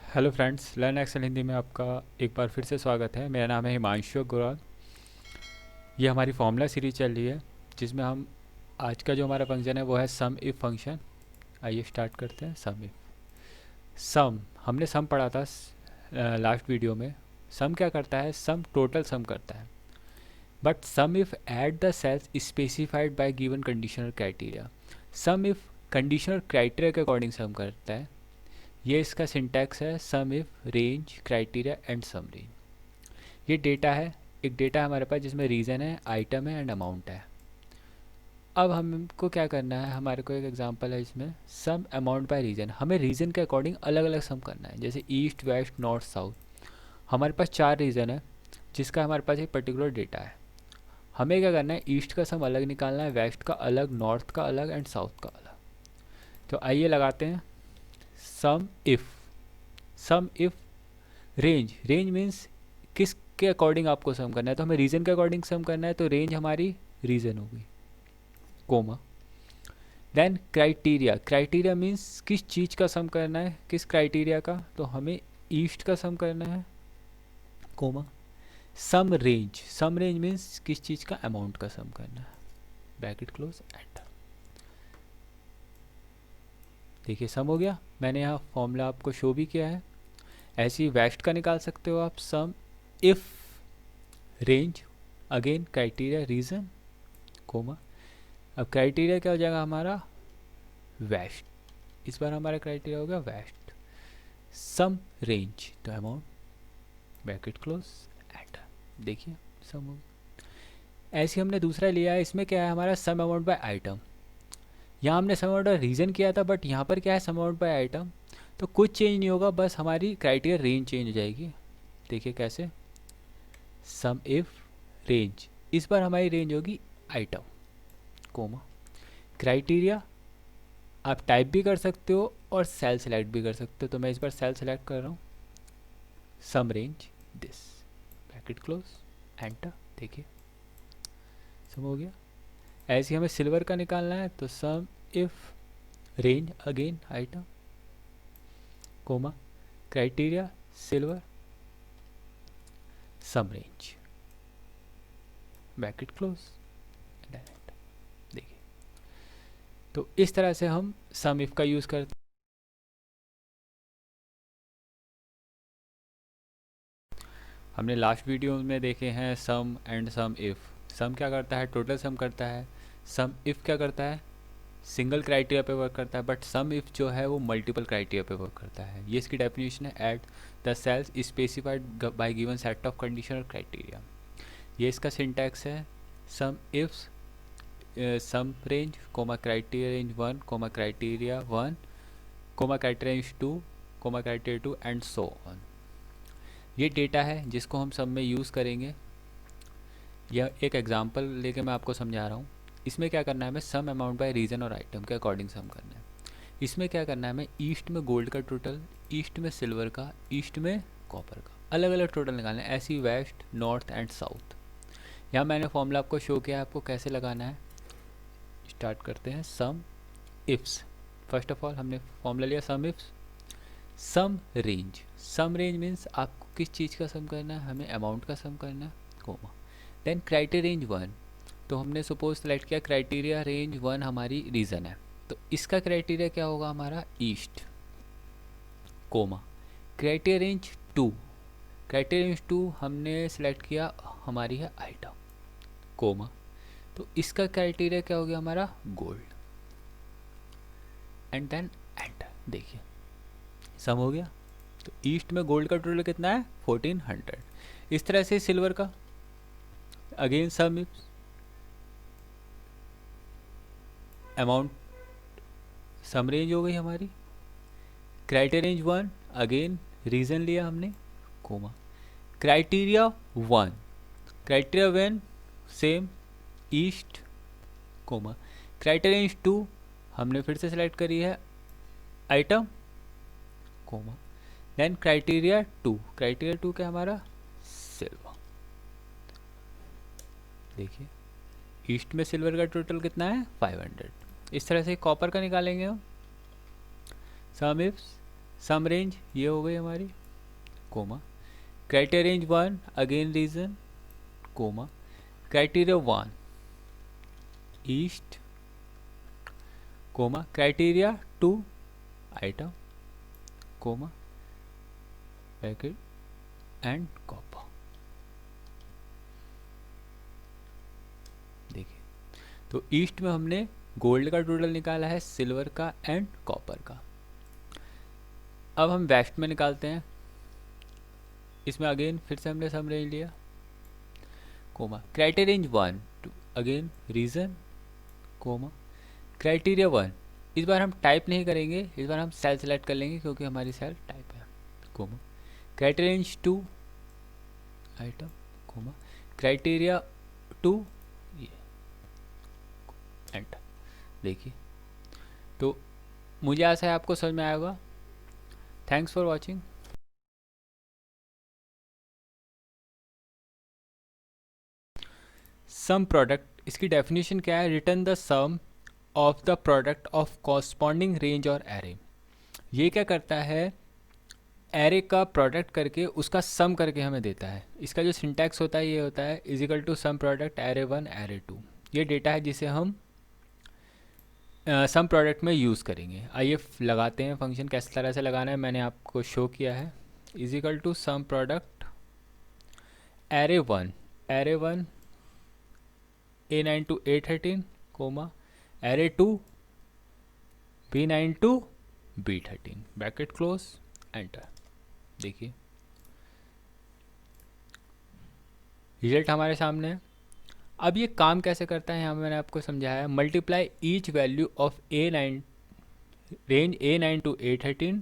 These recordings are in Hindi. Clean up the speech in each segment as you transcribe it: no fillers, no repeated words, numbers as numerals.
Hello friends, learn Excel Hindi में आपका एक बार फिर से स्वागत है। मेरा नाम है हिमांशु अग्रवाल। ये हमारी फॉर्मूला सीरीज चल रही है जिसमें हम आज का जो हमारा फंक्शन है वो है सम इफ़ फंक्शन। आइए स्टार्ट करते हैं। सम इफ़ सम हमने सम पढ़ा था लास्ट वीडियो में। सम क्या करता है? सम टोटल सम करता है। But sum if at the cells specified by given conditional criteria. Sum if conditional criteria के अकॉर्डिंग सम करता है। ये इसका सिंटैक्स है, sum if range criteria and sum range. ये डेटा है, एक डेटा है हमारे पास जिसमें रीज़न है, आइटम है एंड अमाउंट है। अब हमको क्या करना है, हमारे को एक एग्जांपल है इसमें सम अमाउंट बाय रीजन। हमें रीजन के अकॉर्डिंग अलग अलग सम करना है, जैसे ईस्ट वेस्ट नॉर्थ साउथ। हमारे पास 4 रीजन है जिसका हमारे पास एक पर्टिकुलर डेटा है। हमें क्या करना है, ईस्ट का सम अलग निकालना है, वेस्ट का अलग, नॉर्थ का अलग एंड साउथ का अलग। तो आइए लगाते हैं सम इफ़ रेंज। रेंज मीन्स किस के अकॉर्डिंग आपको सम करना है, तो हमें रीजन के अकॉर्डिंग सम करना है, तो रेंज हमारी रीजन होगी, comma. Then criteria. Criteria means किस चीज़ का सम करना है, किस क्राइटेरिया का, तो हमें ईस्ट का सम करना है, कोमा। सम रेंज। सम रेंज मीन्स किस चीज़ का अमाउंट का सम करना है, ब्रैकेट क्लोज एंटर। देखिए सम हो गया। मैंने यहाँ फॉर्मूला आपको शो भी किया है। ऐसे ही वेस्ट का निकाल सकते हो आप, sum if range again criteria region, comma. अब क्राइटेरिया क्या हो जाएगा हमारा, वेस्ट। इस बार हमारा क्राइटेरिया हो गया वेस्ट। सम रेंज तो अमाउंट, ब्रैकेट क्लोज एंटर। देखिए सम हो गया। ऐसे हमने दूसरा लिया है, इसमें क्या है हमारा सम अमाउंट बाय आइटम। यहाँ हमने सम अमाउंट बाय रीजन किया था, बट यहाँ पर क्या है, सम अमाउंट बाय आइटम। तो कुछ चेंज नहीं होगा, बस हमारी क्राइटेरिया रेंज चेंज हो जाएगी। देखिए कैसे, सम इफ रेंज, इस बार हमारी रेंज होगी आइटम, कोमा। क्राइटेरिया आप टाइप भी कर सकते हो और सेल सेलेक्ट भी कर सकते हो, तो मैं इस बार सेल सेलेक्ट कर रहा हूँ, sum range this, bracket close enter. देखिए सम हो गया। ऐसे ही हमें सिल्वर का निकालना है, तो sum if range again item, comma, criteria silver, sum range, bracket close enter. देखिए तो इस तरह से हम सम इफ का यूज़ करते हैं। हमने लास्ट वीडियो में देखे हैं सम एंड सम इफ़। सम क्या करता है, टोटल सम करता है। सम इफ़ क्या करता है, सिंगल क्राइटेरिया पे वर्क करता है। बट सम इफ़ जो है वो मल्टीपल क्राइटेरिया पे वर्क करता है। ये इसकी डेफिनेशन है, at the cells specified by given set of conditional criteria. ये इसका सिंटैक्स है, sum ifs sum range comma criteria range 1 comma criteria 1 comma criteria range 2 comma criteria 2 and so on. ये डेटा है जिसको हम सब में यूज़ करेंगे। यह एक एग्जांपल लेके मैं आपको समझा रहा हूँ। इसमें क्या करना है, हमें सम अमाउंट बाय रीजन और आइटम के अकॉर्डिंग सम करना है। इसमें क्या करना है, हमें ईस्ट में गोल्ड का टोटल, ईस्ट में सिल्वर का, ईस्ट में कॉपर का, अलग अलग टोटल निकालना है। ऐसी वेस्ट नॉर्थ एंड साउथ। यहाँ मैंने फॉर्मूला आपको शो किया है, आपको कैसे लगाना है। स्टार्ट करते हैं, सम इफ्स। फर्स्ट ऑफ ऑल हमने फॉर्मूला लिया सम इफ्स, सम रेंज। सम रेंज मीन्स आपको किस चीज़ का सम करना है, हमें अमाउंट का सम करना है, कोमा। देन क्राइटेरिया रेंज 1, तो हमने सपोज सेलेक्ट किया क्राइटेरिया रेंज 1 हमारी रीज़न है, तो इसका क्राइटेरिया क्या होगा हमारा, east, comma. Criteria range 2, criteria range 2 हमने सेलेक्ट किया हमारी है आइटम, कोमा। तो इसका क्राइटेरिया क्या हो गया हमारा, गोल्ड, एंड देन एंटर। देखिए सम हो गया। तो ईस्ट में गोल्ड का टोटल कितना है, 1400। इस तरह से सिल्वर का अगेन सम अमाउंट, सम रेंज हो गई हमारी। क्राइटेरिया रेंज 1 अगेन रीजन लिया हमने, comma. Criteria 1, criteria 1 same east, comma. Criteria range 2 हमने फिर से सेलेक्ट करी है item, comma. Then criteria 2, criteria 2 क्या हमारा, सिल्वर। देखिए ईस्ट में सिल्वर का टोटल कितना है, 500। इस तरह से कॉपर का निकालेंगे हम, सम इफ्स सम रेंज ये हो गई हमारी, comma. Criteria range 1 again region, comma. Criteria 1 east, comma. Criteria 2 item, comma, bracket and copper. देखिए, तो ईस्ट में हमने गोल्ड का टोटल निकाला है, सिल्वर का एंड कॉपर का। अब हम वेस्ट में निकालते हैं। इसमें अगेन फिर से हमने सम रेंज लिया, comma. Criteria range 1 to again region, comma. Criteria 1 इस बार हम टाइप नहीं करेंगे, इस बार हम सेल सेलेक्ट कर लेंगे क्योंकि हमारी सेल टाइप है, comma. Criteria range 2 item, comma. Criteria 2 ये एंटर। देखिए, तो मुझे आशा है आपको समझ में आया होगा। Thanks for watching. Sum product, इसकी डेफिनेशन क्या है? Return the sum of the product of corresponding range और एरे। ये क्या करता है? एरे का प्रोडक्ट करके उसका सम करके हमें देता है। इसका जो सिंटैक्स होता है ये होता है is equal to sum product array 1 array 2। ये डेटा है जिसे हम सम प्रोडक्ट में यूज़ करेंगे। आइए लगाते हैं फंक्शन, कैसे तरह से लगाना है मैंने आपको शो किया है। Is equal to sum product array 1 A9 to A13, comma, array 2 B9 to B13, bracket close, enter. देखिए, रिजल्ट हमारे सामने है। अब ये काम कैसे करता है यहाँ मैंने आपको समझाया। Multiply each value of A9 range A9 to A13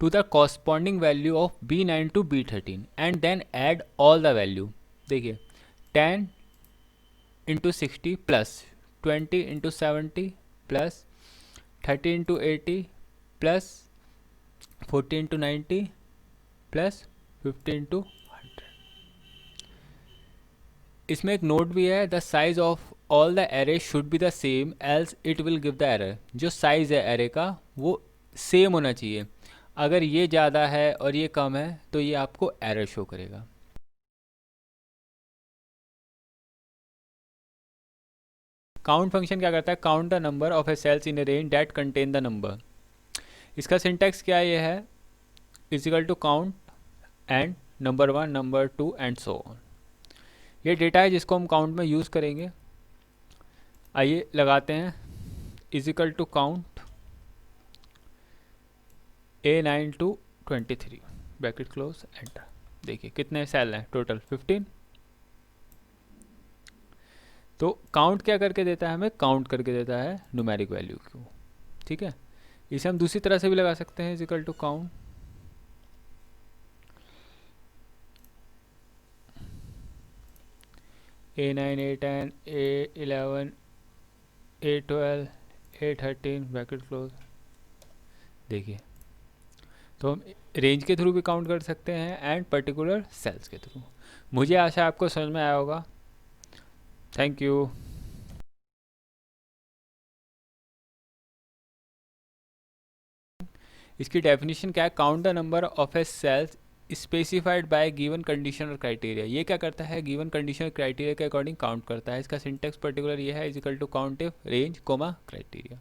to the corresponding value of B9 to B13 and then add all the value। देखिए, 10 into 60 plus 20 into 70 plus 30 into 80 plus 40 into 90 plus 50 into 100। इसमें एक नोट भी है, the size of all the array should be the same else it will give the error. जो साइज़ है एरे का वो सेम होना चाहिए। अगर ये ज़्यादा है और ये कम है तो ये आपको एरर शो करेगा। काउंट फंक्शन क्या करता है? Count the number of a cells in a range that contain the number. इसका सिंटैक्स क्या ये है? Is equal to count and number 1 number 2 and so on. ये डेटा है जिसको हम काउंट में यूज़ करेंगे। आइए लगाते हैं, is equal to count A9 to 23, bracket close, enter. देखिए कितने सेल हैं टोटल? 15। तो काउंट क्या करके देता है हमें? काउंट करके देता है न्यूमेरिक वैल्यू को। ठीक है, इसे हम दूसरी तरह से भी लगा सकते हैं, is equal to count A9 A10 A11 A12 A13, bracket close. देखिए, तो हम रेंज के थ्रू भी काउंट कर सकते हैं एंड पर्टिकुलर सेल्स के थ्रू। मुझे आशा है आपको समझ में आया होगा। Thank you. इसकी डेफिनेशन क्या है? Count the number of a cells specified by given condition और क्राइटेरिया। ये क्या करता है? गिवन कंडीशन और क्राइटेरिया के अकॉर्डिंग काउंट करता है। इसका सिंटेक्स पर्टिकुलर ये है, is equal to count if range comma criteria.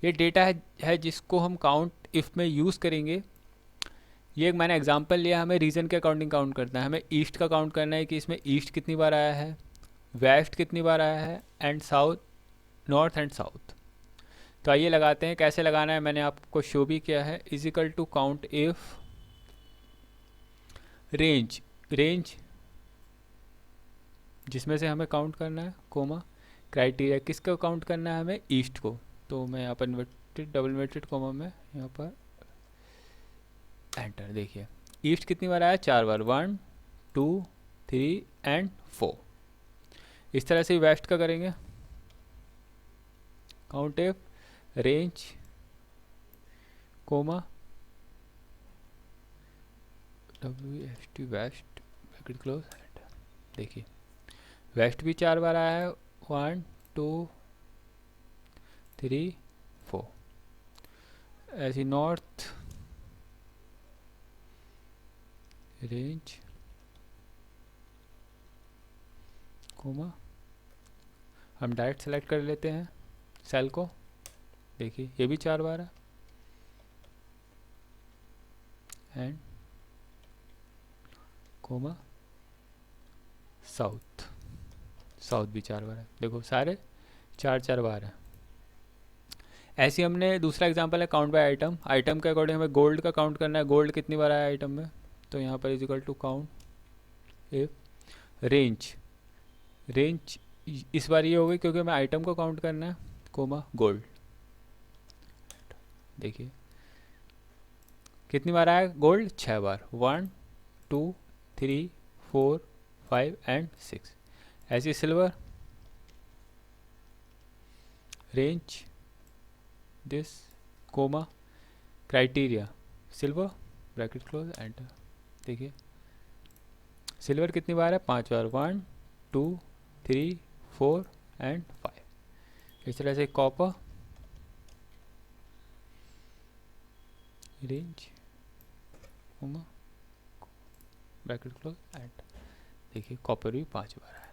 ये डेटा है जिसको हम काउंट इफ में यूज़ करेंगे। ये एक मैंने एग्जांपल लिया, हमें रीजन के अकॉर्डिंग काउंट करना है। हमें ईस्ट का काउंट करना है कि इसमें ईस्ट कितनी बार आया है, वेस्ट कितनी बार आया है, and south, north and south. तो आइए लगाते हैं, कैसे लगाना है मैंने आपको शो भी किया है। Is equal to count if range जिसमें से हमें काउंट करना है, कोमा, क्राइटेरिया किसका काउंट करना है हमें? ईस्ट को। तो मैं यहाँ पर इन्वर्टेड डबल इन्वर्टेड कोमा में यहाँ पर एंटर। देखिए, ईस्ट कितनी बार आया? 4 बार, 1 2 3 एंड 4। इस तरह से वेस्ट का करेंगे, count if range comma WST west, bracket close, enter. देखिए, वेस्ट भी 4 बार आया है, 1 2 3 4। ऐसी नॉर्थ रेंज कोमा, हम डायरेक्ट सेलेक्ट कर लेते हैं सेल को, देखिए ये भी 4 बार है, एंड कोमा साउथ, साउथ भी 4 बार है, देखो सारे 4 बार है। ऐसे हमने दूसरा एग्जांपल है काउंट बाय आइटम, आइटम के अकॉर्डिंग हमें गोल्ड का काउंट करना है, गोल्ड कितनी बार आया आइटम में, तो यहाँ पर is equal to count if range, range इस बार ये हो गई क्योंकि हमें आइटम को काउंट करना है, कोमा गोल्ड, देखिए कितनी बार आया गोल्ड, 6 बार, 1 2 3 4 5 एंड 6। ऐसी silver range this comma criteria silver bracket close enter, देखिए सिल्वर कितनी बार है, 5 बार, 1 2 3 4 एंड 5। इस तरह से copper range comma bracket close enter, देखिए कॉपर भी 5 बार है।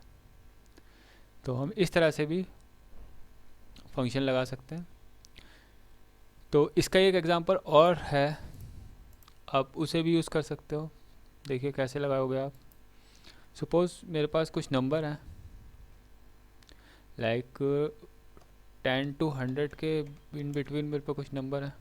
तो हम इस तरह से भी फंक्शन लगा सकते हैं। तो इसका एक एग्जांपल और है, आप उसे भी यूज़ कर सकते हो, देखिए कैसे लगाओगे आप। सपोज मेरे पास कुछ नंबर हैं लाइक 10 to 100 के इन बिटवीन मेरे पास कुछ नंबर हैं,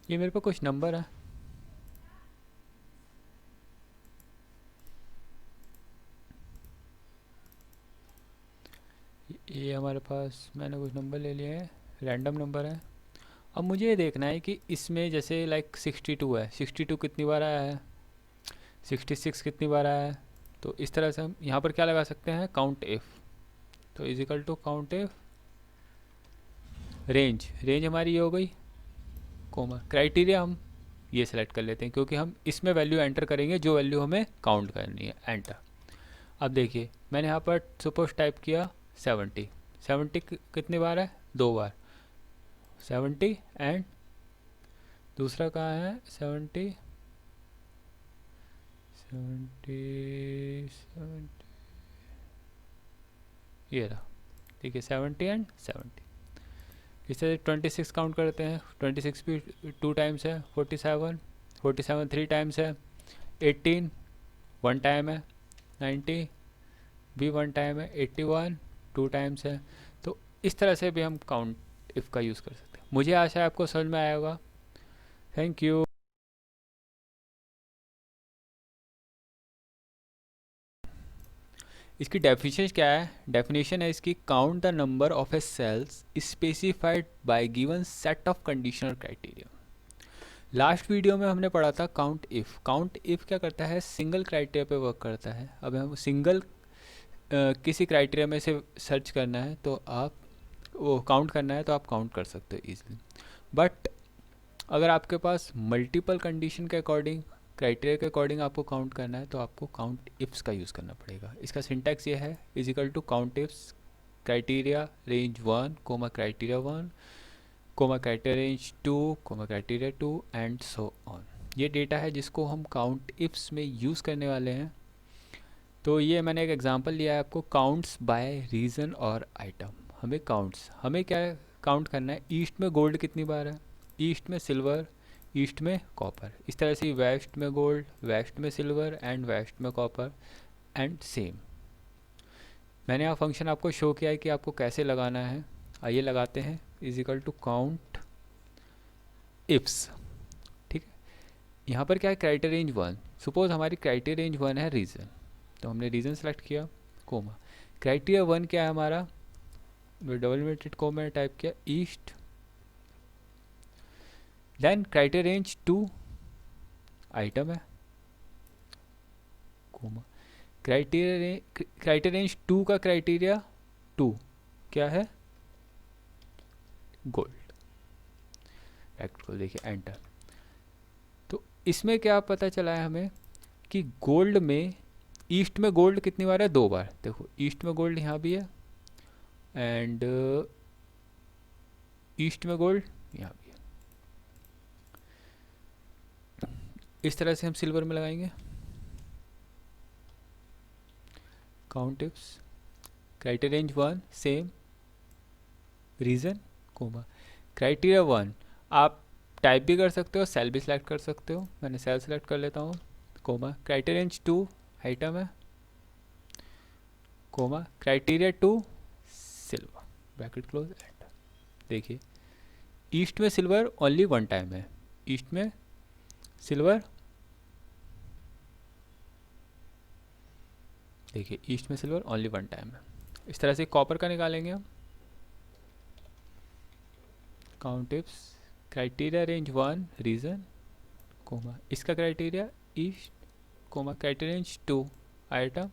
ये मेरे पास कुछ नंबर है, ये हमारे पास मैंने कुछ नंबर ले लिए हैं, रैंडम नंबर है। अब मुझे ये देखना है कि इसमें जैसे लाइक 62 है, 62 कितनी बार आया है, 66 कितनी बार आया है। तो इस तरह से हम यहाँ पर क्या लगा सकते हैं, काउंट इफ, तो is equal to count if range, range हमारी ये हो गई, कोमा क्राइटेरिया हम ये सेलेक्ट कर लेते हैं क्योंकि हम इसमें वैल्यू एंटर करेंगे जो वैल्यू हमें काउंट करनी है, एंटर। अब देखिए मैंने यहाँ पर सपोज टाइप किया 70, 70 कितनी बार है, 2 बार, 70 एंड दूसरा कहाँ है 70 70 70, ये रहा, ठीक है 70 एंड 70। इस तरह 26 काउंट करते हैं, 26 भी 2 टाइम्स है, 47 47 3 टाइम्स है, 18 1 टाइम है, 90 भी 1 टाइम है, 81 2 टाइम्स है। तो इस तरह से भी हम काउंट इफ़ का यूज़ कर सकते हैं। मुझे आशा है आपको समझ में आया होगा। Thank you. इसकी डेफिनेशन क्या है, डेफिनेशन है इसकी, count the number of a cells specified by given set of conditional criteria. Last video में हमने पढ़ा था काउंट इफ़, काउंट इफ़ क्या करता है, सिंगल क्राइटेरिया पे वर्क करता है। अब हम सिंगल किसी क्राइटेरिया में से सर्च करना है तो आप वो काउंट करना है तो आप काउंट कर सकते हो ईजिली। बट अगर आपके पास मल्टीपल कंडीशन के अकॉर्डिंग, क्राइटेरिया के अकॉर्डिंग आपको काउंट करना है तो आपको काउंट इफ्स का यूज़ करना पड़ेगा। इसका सिंटैक्स ये है, is equal to count ifs criteria range 1 comma criteria 1 comma criteria range 2 comma criteria 2 and so on. ये डेटा है जिसको हम काउंट इफ्स में यूज़ करने वाले हैं। तो ये मैंने एक एग्जांपल लिया है आपको, काउंट्स बाय रीजन और आइटम। हमें काउंट्स, हमें क्या काउंट करना है, ईस्ट में गोल्ड कितनी बार है, ईस्ट में सिल्वर, ईस्ट में कॉपर। इस तरह से वेस्ट में गोल्ड, वेस्ट में सिल्वर एंड वेस्ट में कॉपर एंड सेम। मैंने यहाँ फंक्शन आपको शो किया है कि आपको कैसे लगाना है। आइए लगाते हैं, is equal to count ifs. ठीक है, यहाँ पर क्या है, क्राइटेरिया रेंज 1। सपोज हमारी क्राइटेरिया रेंज 1 है रीजन, तो हमने रीजन सेलेक्ट किया, कोमा क्राइटेरिया 1 क्या है हमारा, डबल इन्वर्टेड कोमा में टाइप किया east, then criteria range 2 item है, कोमा क्राइटेरिया रेंज 2 का क्राइटेरिया 2 क्या है, गोल्ड। ब्रैकेट को देखिए एंटर। तो इसमें क्या पता चला है हमें कि गोल्ड में, ईस्ट में गोल्ड कितनी बार है, 2 बार। देखो ईस्ट में गोल्ड यहाँ भी है एंड ईस्ट में गोल्ड यहाँ भी है। इस तरह से हम सिल्वर में लगाएंगे। Count tips criteria range 1 same region comma criteria 1 आप टाइप भी कर सकते हो, सेल भी सिलेक्ट कर सकते हो। मैंने सेल सेलेक्ट कर लेता हूँ। कोमा क्राइटेरिया रेंज 2 आइटम है, comma criteria 2 silver bracket close and. देखिए ईस्ट में सिल्वर ओनली 1 टाइम है, ईस्ट में सिल्वर, देखिए ईस्ट में सिल्वर ओनली 1 टाइम है। इस तरह से कॉपर का निकालेंगे हम। Count tips criteria range 1 region comma इसका criteria east comma criteria range 2 item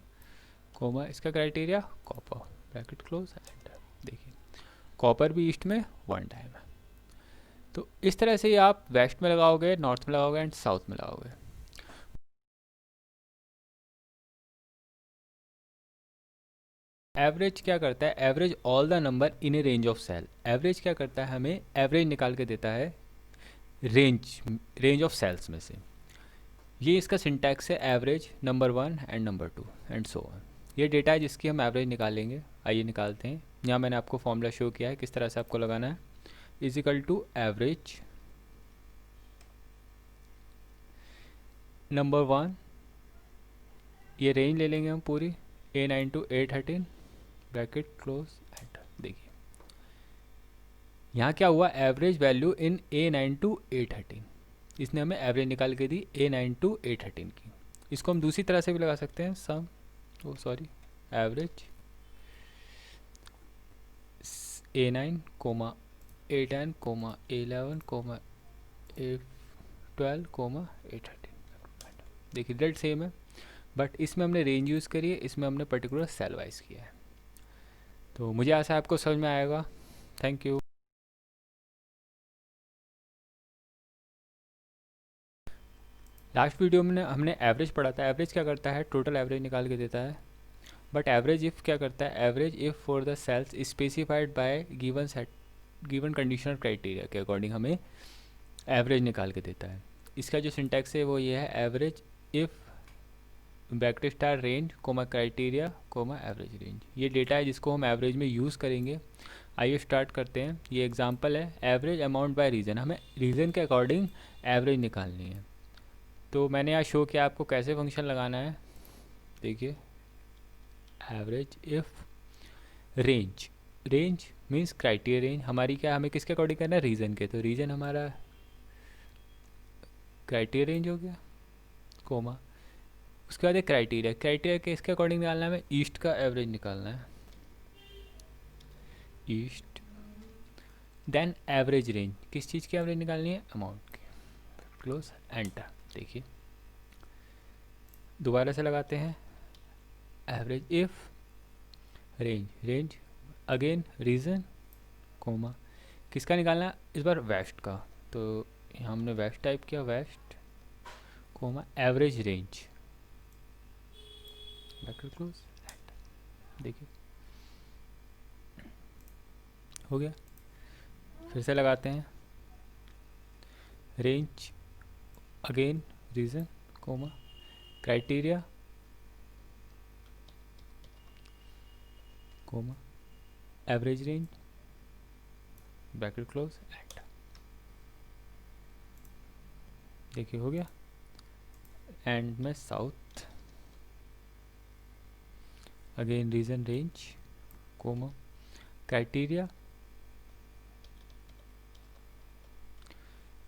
comma इसका criteria copper bracket close and. देखिए कॉपर भी ईस्ट में 1 टाइम है। तो इस तरह से आप वेस्ट में लगाओगे, नॉर्थ में लगाओगे एंड साउथ में लगाओगे। एवरेज क्या करता है, average all the number in a range of cell. Average क्या करता है, हमें एवरेज निकाल के देता है रेंज ऑफ सेल्स में से। ये इसका सिंटैक्स है, average number 1 and number 2 and so on. ये डेटा है जिसकी हम एवरेज निकालेंगे। आइए निकालते हैं। यहाँ मैंने आपको फॉर्मूला शो किया है किस तरह से आपको लगाना है। Is equal to average number 1, ये रेंज ले लेंगे हम पूरी A9 to A13 bracket close and. देखिए यहाँ क्या हुआ, average value in A9 to A13, इसने हमें एवरेज निकाल के दी A9 to A13 की। इसको हम दूसरी तरह से भी लगा सकते हैं, sum average A9 comma A10 comma A11 comma A12 comma A13। देखिए रिजल्ट सेम है, बट इसमें हमने रेंज यूज़ करी है, इसमें हमने पर्टिकुलर सेल वाइज किया है। तो मुझे आशा है आपको समझ में आएगा। Thank you. लास्ट वीडियो में हमने एवरेज पढ़ा था। एवरेज क्या करता है, टोटल एवरेज निकाल के देता है। बट एवरेज इफ़ क्या करता है, average if for the cells specified by given conditional criteria के अकॉर्डिंग हमें एवरेज निकाल के देता है। इसका जो सिंटैक्स है वो ये है, average if bracket star range comma criteria comma average range. ये डेटा है जिसको हम एवरेज में यूज़ करेंगे। आइए स्टार्ट करते हैं। ये एग्जांपल है, एवरेज अमाउंट बाय रीजन। हमें रीजन के अकॉर्डिंग एवरेज निकालनी है। तो मैंने यहाँ शो किया आपको कैसे फंक्शन लगाना है। देखिए average if range, range means criteria range हमारी क्या, हमें किसके अकॉर्डिंग करना है, रीजन के। तो रीजन हमारा क्राइटेरिया रेंज हो गया कोमा, उसके बाद एक क्राइटेरिया, क्राइटेरिया के इसके अकॉर्डिंग निकालना है, हमें ईस्ट का एवरेज निकालना है, ईस्ट। देन एवरेज रेंज, किस चीज़ की एवरेज निकालनी है, अमाउंट की। Close enter. देखिए दोबारा से लगाते हैं, average if range, range again region comma, किसका निकालना है इस बार, वेस्ट का। तो यहाँ हमने वेस्ट टाइप किया, west comma average range bracket close enter. देखिए हो गया। फिर से लगाते हैं, range again region comma criteria comma average range bracket close and. देखिए हो गया। एंड में south again region range comma criteria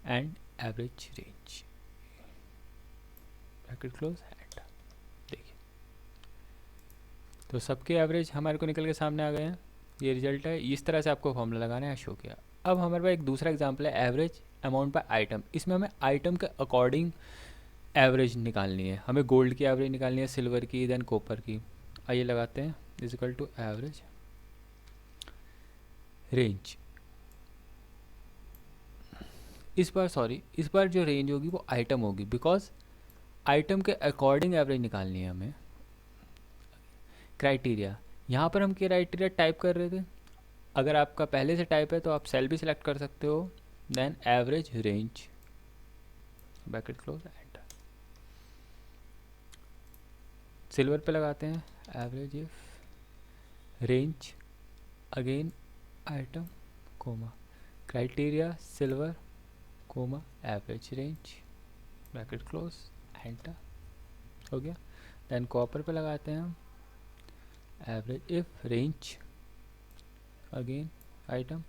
and average range bracket close and. देखिए तो सबके एवरेज हमारे को निकल के सामने आ गए हैं। ये रिजल्ट है। इस तरह से आपको फॉर्मूला लगाना है, शो किया। अब हमारे पास एक दूसरा एग्जांपल है, एवरेज अमाउंट बाय आइटम। इसमें हमें आइटम के अकॉर्डिंग एवरेज निकालनी है। हमें गोल्ड की एवरेज निकालनी है, सिल्वर की, देन कॉपर की। आइए लगाते हैं, is equal to average range इस बार जो रेंज होगी वो आइटम होगी, बिकॉज आइटम के अकॉर्डिंग एवरेज निकालनी है हमें। क्राइटेरिया, यहाँ पर हम क्राइटेरिया टाइप कर रहे थे, अगर आपका पहले से टाइप है तो आप सेल भी सिलेक्ट कर सकते हो। Then average range, bracket close, enter. Silver पे लगाते हैं, average if range again item comma criteria silver comma average range, bracket close, enter. हो गया। देन कॉपर पे लगाते हैं हम, average if range again item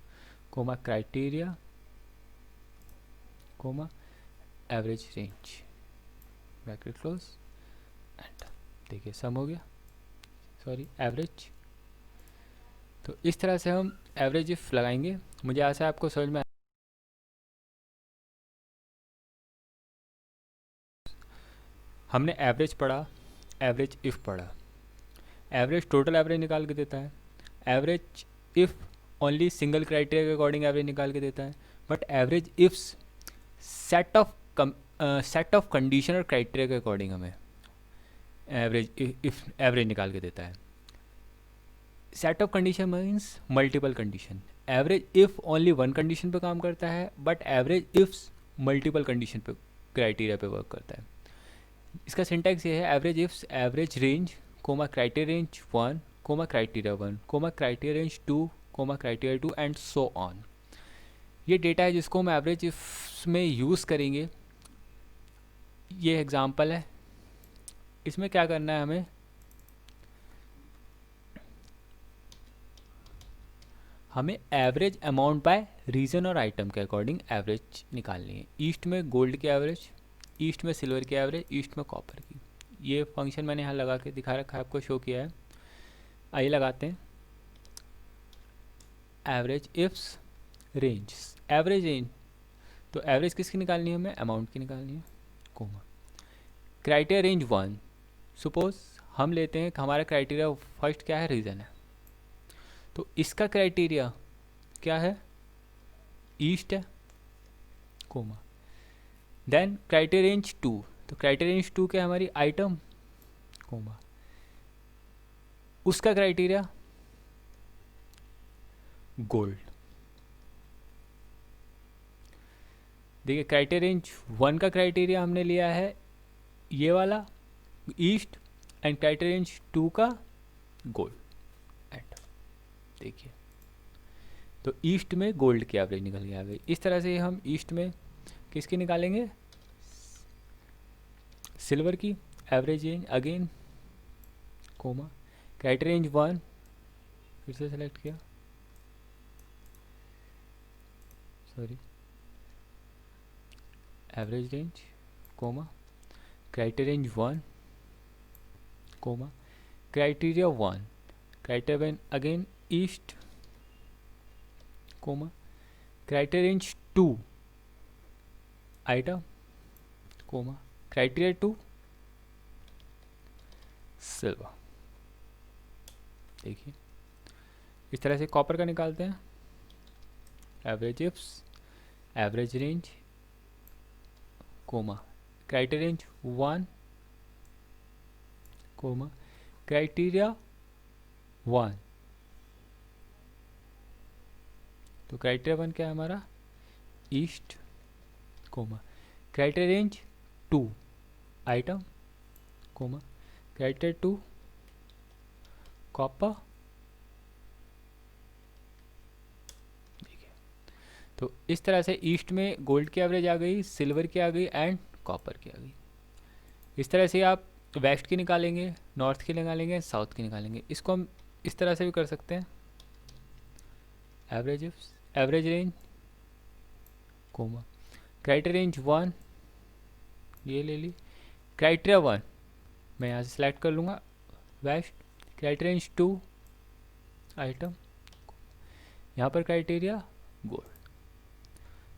comma criteria comma average range, bracket close, enter. देखिए सम हो गया, सॉरी एवरेज। तो इस तरह से हम एवरेज इफ लगाएंगे। मुझे आशा है आपको समझ में। हमने एवरेज पढ़ा, एवरेज इफ पढ़ा। एवरेज टोटल एवरेज निकाल के देता है, average if only single criteria के अकॉर्डिंग एवरेज निकाल के देता है, but average ifs set of condition और क्राइटेरिया के अकॉर्डिंग हमें एवरेज निकाल के देता है। Set of condition means multiple condition. Average if only one condition पे काम करता है, but average ifs multiple condition पे क्राइटेरिया पे वर्क करता है। इसका सिंटैक्स ये है, average ifs average range comma criteria range 1 comma criteria 1 comma criteria range 2 comma criteria 2 and so on. ये डेटा है जिसको हम एवरेज इफ्स में यूज़ करेंगे। ये एग्जांपल है, इसमें क्या करना है हमें एवरेज अमाउंट बाय रीजन और आइटम के अकॉर्डिंग एवरेज निकालनी है। ईस्ट में गोल्ड की एवरेज, ईस्ट में सिल्वर की एवरेज, ईस्ट में कॉपर की। ये फंक्शन मैंने यहाँ लगा के दिखा रखा है, आपको शो किया है। आइए लगाते हैं, average ifs range, average range. तो एवरेज किसकी निकालनी है हमें, अमाउंट की निकालनी है, कोमा क्राइटेरिया रेंज 1। सपोज हम लेते हैं कि हमारा क्राइटेरिया फर्स्ट क्या है, रीज़न है, तो इसका क्राइटेरिया क्या है, ईस्ट है, कोमा। देन क्राइटेरिया रेंज 2, तो क्राइटेरिया रेंज 2 क्या है हमारी, आइटम, कोमा। उसका क्राइटेरिया गोल्ड। देखिए क्राइटेरिया रेंज 1 का क्राइटेरिया हमने लिया है ये वाला ईस्ट, एंड क्राइटेरिया रेंज 2 का गोल्ड, एंड देखिए तो ईस्ट में गोल्ड की एवरेज निकल गया है। इस तरह से हम ईस्ट में किसकी निकालेंगे, सिल्वर की average range again comma criteria range 1, फिर से सेलेक्ट किया, sorry average range comma criteria range 1 comma criteria 1, criteria 1 again east comma criteria range 2 item comma criteria 2 silver. देखिए इस तरह से कॉपर का निकालते हैं, average ifs average range comma criteria range 1 comma criteria 1। तो क्राइटेरिया 1 क्या है हमारा, east, comma criteria range 2 item, comma criteria 2 copper. देखिए तो इस तरह से ईस्ट में गोल्ड की एवरेज आ गई, सिल्वर की आ गई, एंड कॉपर की आ गई। इस तरह से आप वेस्ट की निकालेंगे, नॉर्थ की निकालेंगे, साउथ की निकालेंगे। इसको हम इस तरह से भी कर सकते हैं, average range comma criteria range 1 ये ले ली, क्राइटेरिया 1 मैं यहाँ से सिलेक्ट कर लूँगा वेस्ट, क्राइटेरिया रेंज 2 आइटम, यहाँ पर क्राइटेरिया गोल्ड।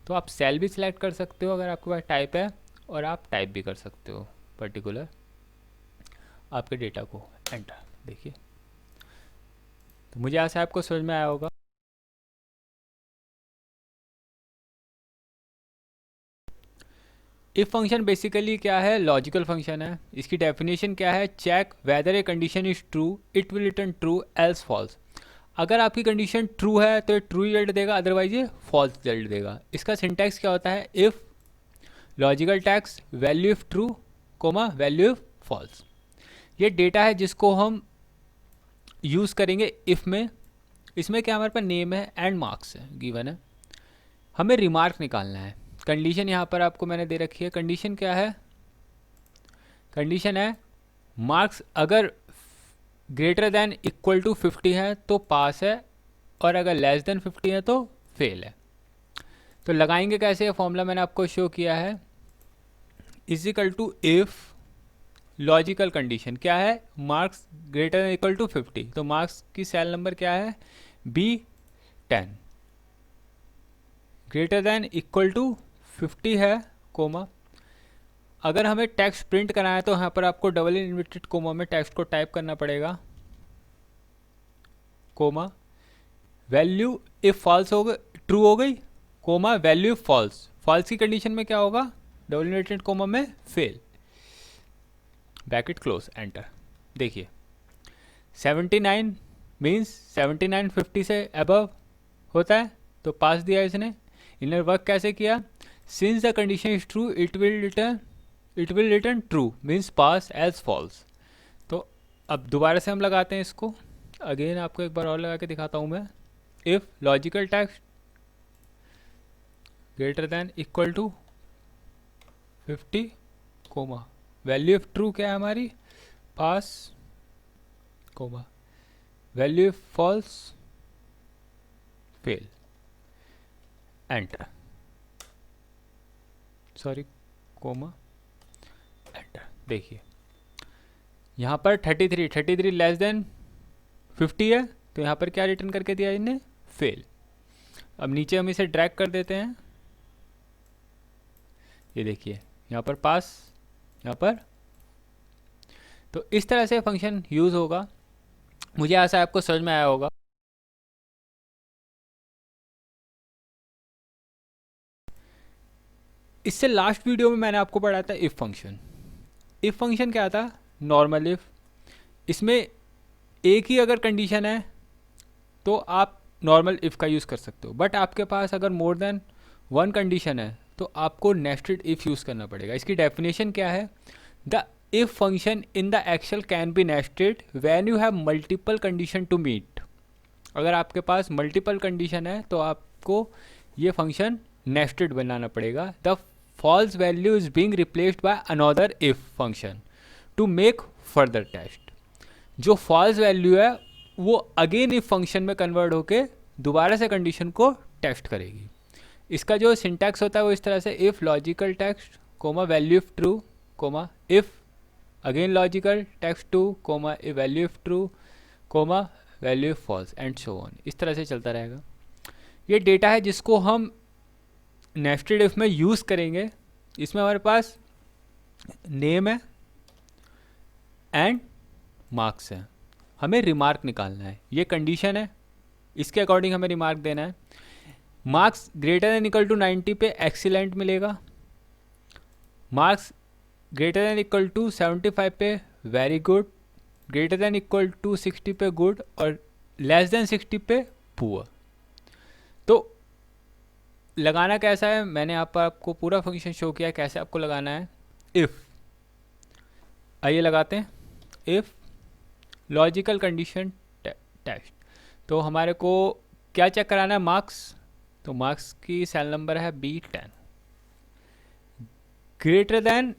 तो आप सेल भी सिलेक्ट कर सकते हो अगर आपके पास टाइप है, और आप टाइप भी कर सकते हो पर्टिकुलर आपके डेटा को, एंटर। देखिए तो मुझे आशा है आपको समझ में आया होगा। इफ फंक्शन बेसिकली क्या है, लॉजिकल फंक्शन है। इसकी डेफिनेशन क्या है, check whether a condition is true it will return true else false. अगर आपकी कंडीशन ट्रू है तो ये ट्रू रिजल्ट देगा, अदरवाइज ये फॉल्स रिजल्ट देगा। इसका सिंटैक्स क्या होता है, इफ लॉजिकल टैक्स value if true comma value if false. ये डेटा है जिसको हम यूज़ करेंगे इफ़ में। इसमें क्या हमारे पास नेम है एंड मार्क्स है, गिवन है। हमें रिमार्क निकालना है। कंडीशन यहाँ पर आपको मैंने दे रखी है। कंडीशन क्या है, कंडीशन है मार्क्स अगर ग्रेटर देन इक्वल टू 50 है तो पास है, और अगर लेस देन 50 है तो फेल है। तो लगाएंगे कैसे, फॉर्मूला मैंने आपको शो किया है, is equal to if logical condition क्या है, marks greater than equal to 50, तो मार्क्स की सेल नंबर क्या है B10, greater than equal to 50 है कोमा। अगर हमें टेक्स्ट प्रिंट करना है तो यहाँ पर आपको डबल इन्वर्टेड कोमा में टेक्स्ट को टाइप करना पड़ेगा, कोमा वैल्यू इफ फॉल्स हो गई, ट्रू हो गई, comma value if false. False की कंडीशन में क्या होगा, डबल इन्वर्टेड कोमा में फेल, ब्रैकेट क्लोज, एंटर। देखिए 79 मीन्स 79 50 से अबव होता है तो पास दिया इसने। इनर वर्क कैसे किया, since the condition is true it will return true means pass as false. तो अब दोबारा से हम लगाते हैं इसको, अगेन आपको एक बार और लगा के दिखाता हूँ मैं। If logical text greater than equal to 50 comma value of true क्या है हमारी, pass, comma value of false fail, enter, sorry comma, enter. देखिए यहाँ पर 33 लेस देन 50 है तो यहाँ पर क्या रिटर्न करके दिया इन्हें, फेल। अब नीचे हम इसे ड्रैग कर देते हैं, ये देखिए यहाँ पर पास, यहाँ पर। तो इस तरह से फंक्शन यूज़ होगा। मुझे आशा है आपको समझ में आया होगा। इससे लास्ट वीडियो में मैंने आपको पढ़ाया था इफ़ फंक्शन। इफ़ फंक्शन क्या था, नॉर्मल इफ़। इसमें एक ही अगर कंडीशन है तो आप नॉर्मल इफ़ का यूज़ कर सकते हो, बट आपके पास अगर मोर देन वन कंडीशन है तो आपको नेस्टेड इफ़ यूज़ करना पड़ेगा। इसकी डेफिनेशन क्या है, the if function in the Excel can be nested when you have multiple condition to meet. अगर आपके पास मल्टीपल कंडीशन है तो आपको ये फंक्शन नेस्टेड बनाना पड़ेगा। The false value is being replaced by another if function to make further test. जो फॉल्स वैल्यू है वो अगेन इफ फंक्शन में कन्वर्ट होके दोबारा से कंडीशन को टेस्ट करेगी। इसका जो सिंटैक्स होता है वो इस तरह से, if logical text comma value if true comma if again logical text two comma value if true comma value if false and so on. इस तरह से चलता रहेगा। ये डेटा है जिसको हम नेस्टेड इफ में यूज़ करेंगे। इसमें हमारे पास नेम है एंड मार्क्स है, हमें रिमार्क निकालना है। ये कंडीशन है, इसके अकॉर्डिंग हमें रिमार्क देना है। Marks greater than equal to 90 पे एक्सीलेंट मिलेगा, marks greater than equal to 75 पे very good, greater than equal to 60 पे गुड, और लेस देन 60 पे पुअर। तो लगाना कैसा है, मैंने यहाँ पर आपको पूरा फंक्शन शो किया है कैसे आपको लगाना है। इफ़, आइए लगाते हैं। इफ़ लॉजिकल कंडीशन टेस्ट, तो हमारे को क्या चेक कराना है, मार्क्स। तो मार्क्स की सेल नंबर है B10, greater than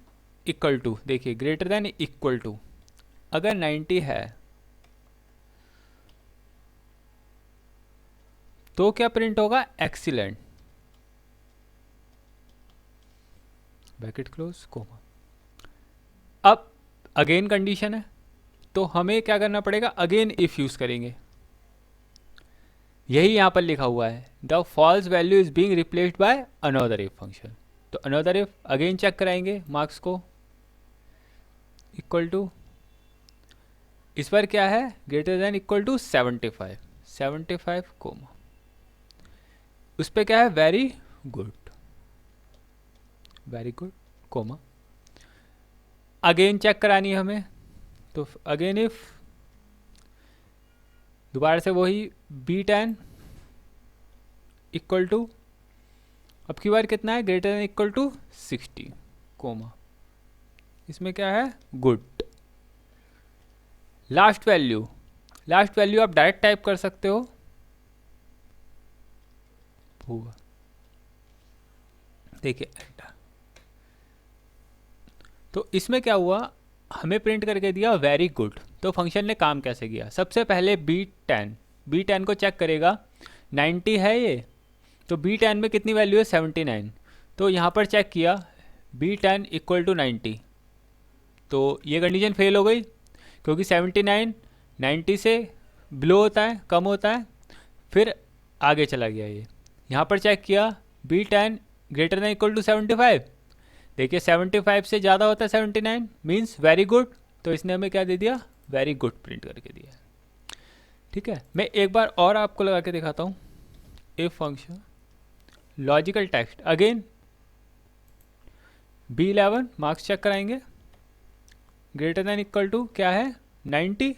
equal to, देखिए ग्रेटर देन इक्वल टू अगर 90 है तो क्या प्रिंट होगा, एक्सीलेंट, ब्रैकेट क्लोज कोमा। अब अगेन कंडीशन है तो हमें क्या करना पड़ेगा, अगेन इफ यूज करेंगे। यही यहां पर लिखा हुआ है, the false value is being replaced by another if function. तो अनदर इफ अगेन चेक कराएंगे मार्क्स को, इक्वल टू, इस पर क्या है, greater than equal to 75 comma, उस पर क्या है, very good comma. Again check करानी है हमें, तो अगेन इफ, दोबारा से वही B10 इक्वल टू, अब की बार कितना है, greater than equal to 60 comma, इसमें क्या है, good. Last value, last value आप डायरेक्ट टाइप कर सकते हो, पुअर, देखिए एंटर। तो इसमें क्या हुआ, हमें प्रिंट करके दिया वेरी गुड। तो फंक्शन ने काम कैसे किया, सबसे पहले B10 को चेक करेगा, 90 है ये, तो B10 में कितनी वैल्यू है, 79। तो यहाँ पर चेक किया B10 इक्वल टू 90, तो ये कंडीशन फेल हो गई, क्योंकि 79 90 से बिलो होता है, कम होता है, फिर आगे चला गया ये। यहाँ पर चेक किया B10 greater than equal to 75, देखिए 75 से ज़्यादा होता है 79, मीन्स वेरी गुड, तो इसने हमें क्या दे दिया, वेरी गुड प्रिंट करके दिया। ठीक है, मैं एक बार और आपको लगा के दिखाता हूँ। If function logical text, again B11 marks check कराएंगे, ग्रेटर देन इक्वल टू क्या है, 90,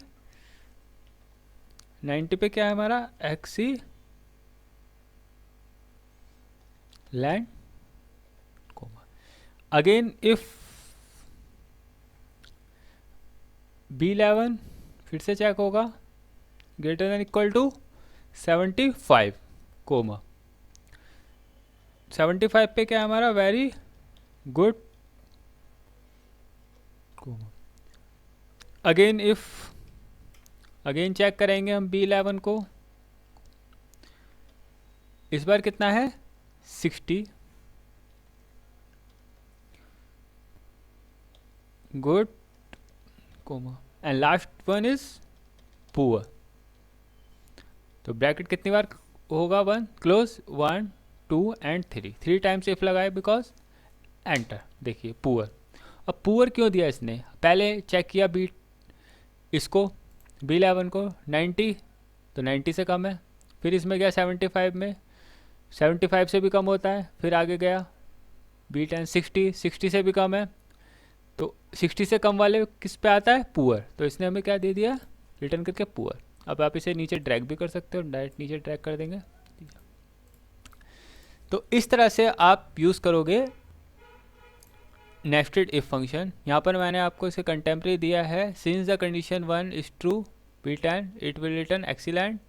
90 पे क्या है हमारा, excellent comma. Again if B11 फिर से चेक होगा, greater than equal to 75 comma, 75 पे क्या है हमारा, very good comma. Again if, again check करेंगे हम B11 को, इस बार कितना है, 60, good comma, and last one is poor. तो ब्रैकेट कितनी बार होगा, 1 क्लोज, 1 2 एंड 3 टाइम्स इफ लगाए, बिकॉज एंटर। देखिए पुअर, अब पुअर क्यों दिया इसने, पहले चेक किया इसको B11 को 90, तो 90 से कम है, फिर इसमें गया 75 में, 75 से भी कम होता है, फिर आगे गया B10 60 से भी कम है, तो 60 से कम वाले किस पे आता है, पुअर, तो इसने हमें क्या दे दिया, रिटर्न करके पुअर। अब आप इसे नीचे ड्रैग भी कर सकते हो, डायरेक्ट नीचे ड्रैग कर देंगे। तो इस तरह से आप यूज़ करोगे नेस्टेड इफ फंक्शन। यहाँ पर मैंने आपको इसे कंटेम्प्रेरी दिया है, since the condition 1 is true B10 it will return excellent,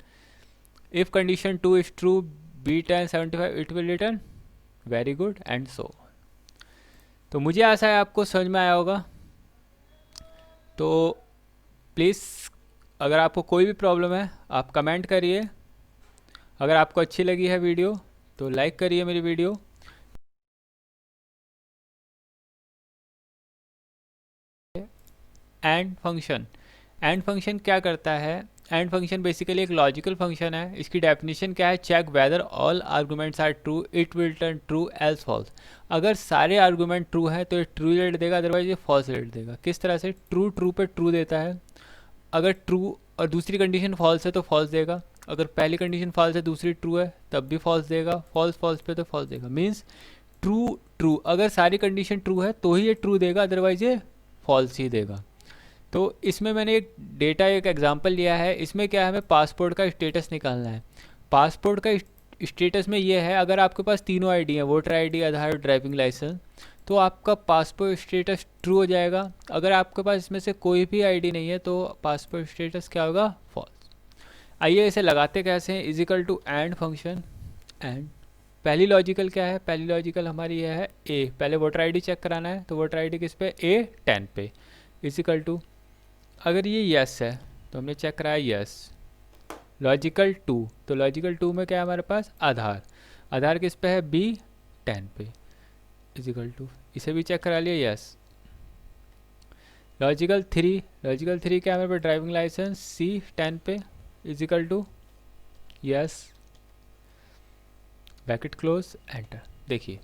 if condition 2 is true B10 75 it will return very good, and so. तो मुझे आशा है आपको समझ में आया होगा। तो प्लीज़ अगर आपको कोई भी प्रॉब्लम है आप कमेंट करिए, अगर आपको अच्छी लगी है वीडियो तो लाइक करिए मेरी वीडियो। एंड फंक्शन क्या करता है, एंड फंक्शन बेसिकली एक लॉजिकल फंक्शन है। इसकी डेफिनेशन क्या है, check whether all arguments are true it will return true else false. अगर सारे आर्गूमेंट ट्रू है तो ये ट्रू रिजल्ट देगा, अदरवाइज ये फॉल्स रिजल्ट देगा। किस तरह से, ट्रू पे ट्रू देता है, अगर ट्रू और दूसरी कंडीशन फॉल्स है तो फॉल्स देगा, अगर पहली कंडीशन फॉल्स है दूसरी ट्रू है तब भी फॉल्स देगा, फॉल्स पे तो फॉल्स देगा। मीन्स ट्रू अगर सारी कंडीशन ट्रू है तो ही ये ट्रू देगा, अदरवाइज ये फॉल्स ही देगा। तो इसमें मैंने एक डेटा एक एग्जांपल लिया है। इसमें क्या है, हमें पासपोर्ट का स्टेटस निकालना है। पासपोर्ट का स्टेटस में ये है, अगर आपके पास तीनों आईडी हैं, वोटर आईडी, आधार, ड्राइविंग लाइसेंस, तो आपका पासपोर्ट स्टेटस ट्रू हो जाएगा। अगर आपके पास इसमें से कोई भी आईडी नहीं है तो पासपोर्ट स्टेटस क्या होगा, फॉल्स। आइए इसे लगाते कैसे हैं, is equal to and function. And पहली लॉजिकल क्या है, पहली लॉजिकल हमारी यह है ए, पहले वोटर आईडी चेक कराना है, तो वोटर आईडी किस पे, A10 पे, इज इक्वल टू, अगर ये यस है तो हमने चेक कराया यस। लॉजिकल 2, तो लॉजिकल 2 में क्या है हमारे पास, आधार किस पे है, B10 पे, इजिकल टू, इसे भी चेक करा लिया यस। लॉजिकल 3 क्या है हमारे पास, ड्राइविंग लाइसेंस C10 पे, is equal to yes, bracket close, enter. देखिए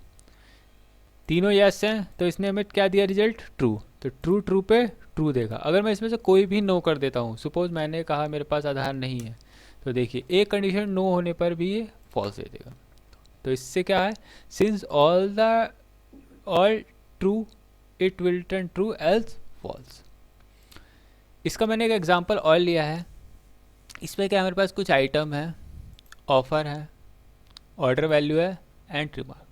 तीनों यस हैं तो इसने हमें क्या दिया रिजल्ट, ट्रू। तो ट्रू पे ट्रू देगा। अगर मैं इसमें से कोई भी नो कर देता हूँ, सपोज मैंने कहा मेरे पास आधार नहीं है, तो देखिए एक कंडीशन नो होने पर भी ये फॉल्स दे देगा। तो इससे क्या है, since all true it will return true else false. इसका मैंने एक एग्जांपल और लिया है। इसमें क्या हमारे पास कुछ आइटम है, ऑफ़र है, ऑर्डर वैल्यू है एंड रिमार्क।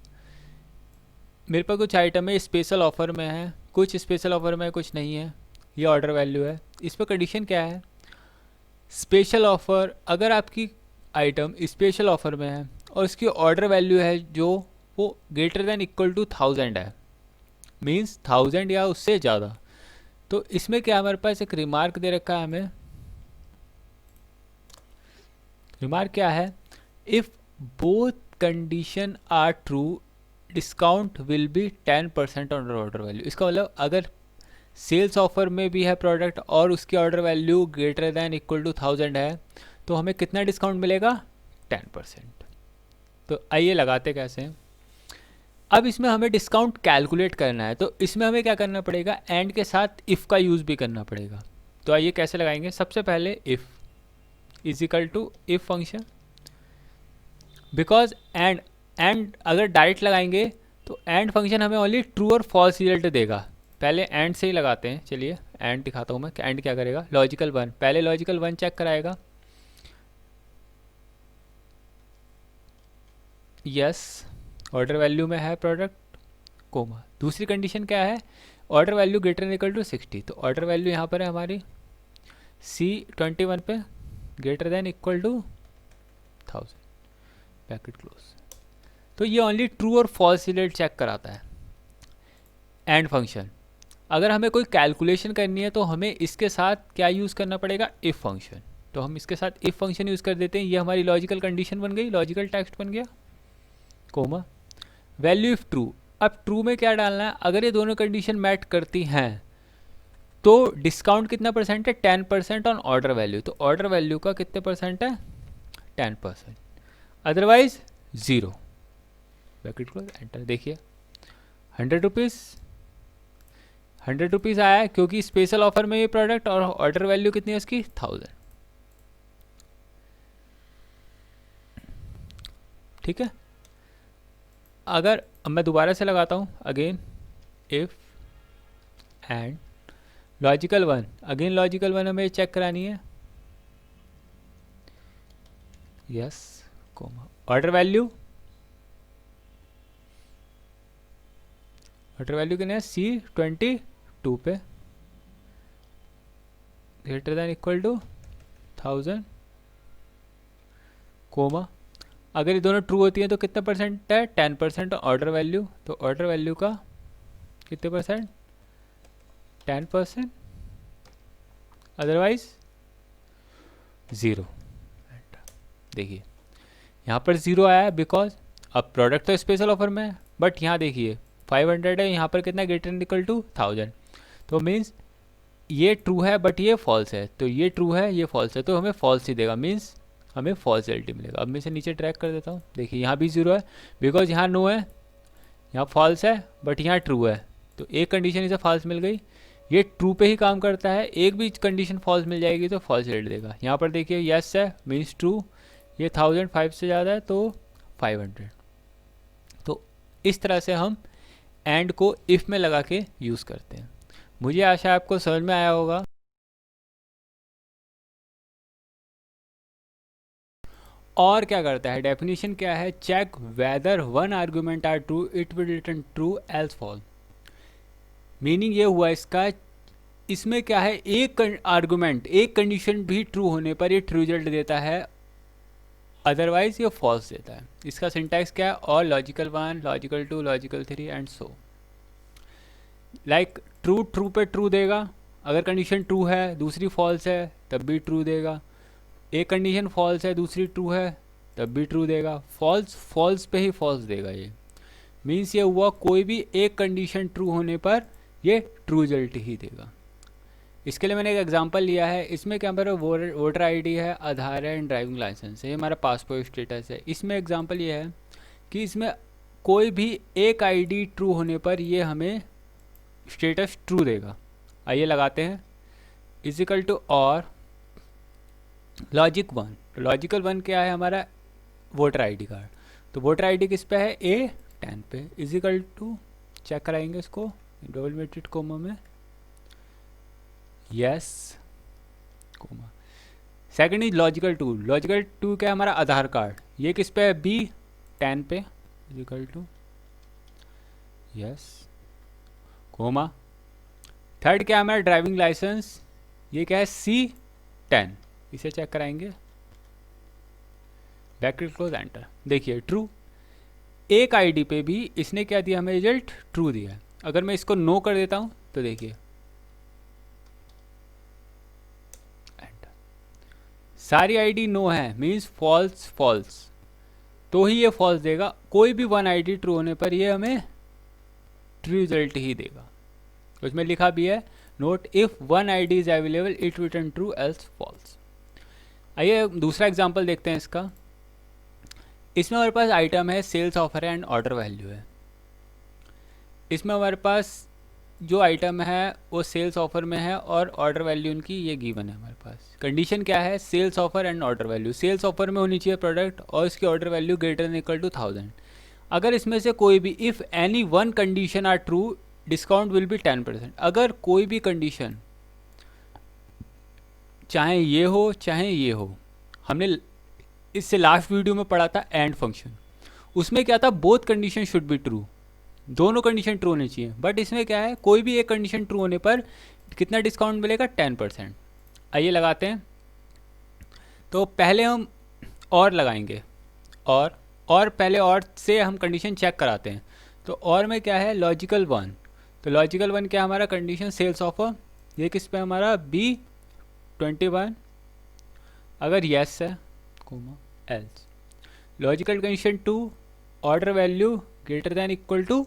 मेरे पास कुछ आइटम है स्पेशल ऑफ़र में है, कुछ स्पेशल ऑफ़र में कुछ नहीं है, ये ऑर्डर वैल्यू है। इस पर कंडीशन क्या है, स्पेशल ऑफ़र, अगर आपकी आइटम स्पेशल ऑफ़र में है और उसकी ऑर्डर वैल्यू है जो वो ग्रेटर देन इक्वल टू 1000 है, मीन्स 1000 या उससे ज़्यादा, तो इसमें क्या हमारे पास एक रिमार्क दे रखा है हमें। रिमार्क क्या है, if both condition are true discount will be 10% on order value. इसका मतलब अगर सेल्स ऑफर में भी है प्रोडक्ट और उसकी order value greater than equal to 1000 है, तो हमें कितना डिस्काउंट मिलेगा, 10%। तो आइए लगाते कैसे हैं। अब इसमें हमें डिस्काउंट कैलकुलेट करना है, तो इसमें हमें क्या करना पड़ेगा, एंड के साथ इफ़ का यूज़ भी करना पड़ेगा। तो आइए कैसे लगाएंगे। सबसे पहले if is equal to if function, because and अगर डायरेक्ट लगाएंगे तो एंड फंक्शन हमें ओनली ट्रू और फॉल्स रिजल्ट देगा। पहले एंड से ही लगाते हैं, चलिए एंड दिखाता हूँ मैं। एंड क्या करेगा, लॉजिकल वन, पहले लॉजिकल वन चेक कराएगा, यस ऑर्डर वैल्यू में है प्रोडक्ट, कोमा। दूसरी कंडीशन क्या है, order value greater than equal to 60, तो ऑर्डर वैल्यू यहाँ पर है हमारी C21 पे greater than equal to 1000, bracket close. तो ये ओनली ट्रू और फॉल्स रिजल्ट चेक कराता है एंड फंक्शन। अगर हमें कोई कैलकुलेशन करनी है तो हमें इसके साथ क्या यूज़ करना पड़ेगा, इफ़ फंक्शन। तो हम इसके साथ इफ़ फंक्शन यूज़ कर देते हैं, ये हमारी लॉजिकल कंडीशन बन गई, लॉजिकल टेक्स्ट बन गया, कोमा वैल्यू इफ़ ट्रू। अब ट्रू में क्या डालना है, अगर ये दोनों कंडीशन मैच करती हैं तो डिस्काउंट कितना परसेंट है, 10% ऑन ऑर्डर वैल्यू। तो ऑर्डर वैल्यू का कितने परसेंट है, 10%, अदरवाइज 0, ब्रैकेट क्लोज, एंटर। देखिए 100 रुपीज़ आया है क्योंकि स्पेशल ऑफर में ये प्रोडक्ट, और ऑर्डर वैल्यू कितनी है इसकी, 1000। ठीक है। अगर अब मैं दोबारा से लगाता हूँ, again if and logical one, again logical one हमें चेक करानी है, यस कोमा ऑर्डर वैल्यू कितने है, C22 पे greater than equal to 1000, comma अगर ये दोनों ट्रू होती हैं तो कितना परसेंट है, 10% ऑर्डर वैल्यू। तो ऑर्डर वैल्यू का कितने परसेंट, 10%, अदरवाइज 0। देखिए यहाँ पर 0 आया है बिकॉज अब प्रोडक्ट तो स्पेशल ऑफर में है, बट यहाँ देखिए 500 है, यहाँ पर कितना ग्रेटर देन इक्वल टू 1000, तो मीन्स ये ट्रू है बट ये फॉल्स है, तो ये ट्रू है ये फॉल्स है, तो हमें फॉल्स ही देगा, मीन्स हमें फॉल्स रिजल्ट मिलेगा। अब मैं इसे नीचे ट्रैक कर देता हूँ, देखिए यहाँ भी 0 है बिकॉज यहाँ नो है, यहाँ फॉल्स है बट यहाँ ट्रू है, तो एक कंडीशन इसे फॉल्स मिल गई। ये ट्रू पे ही काम करता है, एक भी कंडीशन फॉल्स मिल जाएगी तो फॉल्स रिजल्ट देगा। यहाँ पर देखिए यस है मीन्स ट्रू, ये 1005 से ज़्यादा है तो 500। तो इस तरह से हम एंड को इफ़ में लगा के यूज़ करते हैं। मुझे आशा है आपको समझ में आया होगा। और क्या करता है, डेफिनेशन क्या है, check whether one argument are true it will return true else false. Meaning ये हुआ इसका, इसमें क्या है, एक आर्गुमेंट एक कंडीशन भी ट्रू होने पर ये ट्रू रिजल्ट देता है, अदरवाइज ये फॉल्स देता है। इसका सिंटैक्स क्या है, और logical 1, logical 2, logical 3 and so. Like true पे ट्रू देगा, अगर कंडीशन ट्रू है दूसरी फॉल्स है तब भी ट्रू देगा, एक कंडीशन फॉल्स है दूसरी ट्रू है तब भी ट्रू देगा, फॉल्स पे ही फॉल्स देगा। ये मीन्स ये हुआ कोई भी एक कंडीशन ट्रू होने पर ये ट्रू रिजल्ट ही देगा। इसके लिए मैंने एक एग्जांपल लिया है, इसमें क्या हमारा वोटर आईडी है, आधार है एंड ड्राइविंग लाइसेंस है, ये हमारा पासपोर्ट स्टेटस है। इसमें एग्जांपल ये है कि इसमें कोई भी एक आईडी ट्रू होने पर ये हमें स्टेटस ट्रू देगा। आइए लगाते हैं, इजिकल टू और लॉजिकल वन क्या है हमारा, वोटर आईडी कार्ड। तो वोटर आईडी किस पे है, A10 पे, इजिकल टू चेक कराएंगे इसको, डबल इन्वर्टेड कोमा में, yes comma. Second is logical two. Logical two क्या है हमारा आधार कार्ड, ये किस पे है, B10 पे, equal to yes comma. Third क्या है हमारा ड्राइविंग लाइसेंस, ये क्या है C10, इसे चेक कराएंगे, ब्रैकेट क्लोज एंटर। देखिए ट्रू, एक आईडी पे भी इसने क्या दिया हमें, रिजल्ट ट्रू दिया है। अगर मैं इसको नो कर देता हूं तो देखिए एंटर, सारी आईडी नो है, मीन्स फॉल्स फॉल्स, तो ही ये फॉल्स देगा। कोई भी वन आईडी ट्रू होने पर ये हमें ट्रू रिजल्ट ही देगा। उसमें लिखा भी है note if one ID is available it return true else false. आइए दूसरा एग्जांपल देखते हैं इसका। इसमें हमारे पास आइटम है sales offer and order value है। इसमें हमारे पास जो आइटम है वो सेल्स ऑफर में है और ऑर्डर वैल्यू उनकी ये गिवन है हमारे पास। कंडीशन क्या है, sales offer and order value, sales offer में होनी चाहिए प्रोडक्ट और इसकी order value greater than equal to 1000। अगर इसमें से कोई भी if any one condition are true discount will be 10%। अगर कोई भी कंडीशन, चाहे ये हो चाहे ये हो, हमने इससे लास्ट वीडियो में पढ़ा था एंड फंक्शन, उसमें क्या था, both condition should be true, दोनों कंडीशन ट्रू होनी चाहिए। बट इसमें क्या है, कोई भी एक कंडीशन ट्रू होने पर कितना डिस्काउंट मिलेगा, 10%। आइए लगाते हैं। तो पहले हम और लगाएंगे, और पहले और से हम कंडीशन चेक कराते हैं। तो और में क्या है, लॉजिकल वन, तो लॉजिकल वन क्या है हमारा, कंडीशन सेल्स ऑफर, ये किस पे हमारा B21, अगर यस है comma else. Logical condition 2, order value greater than equal to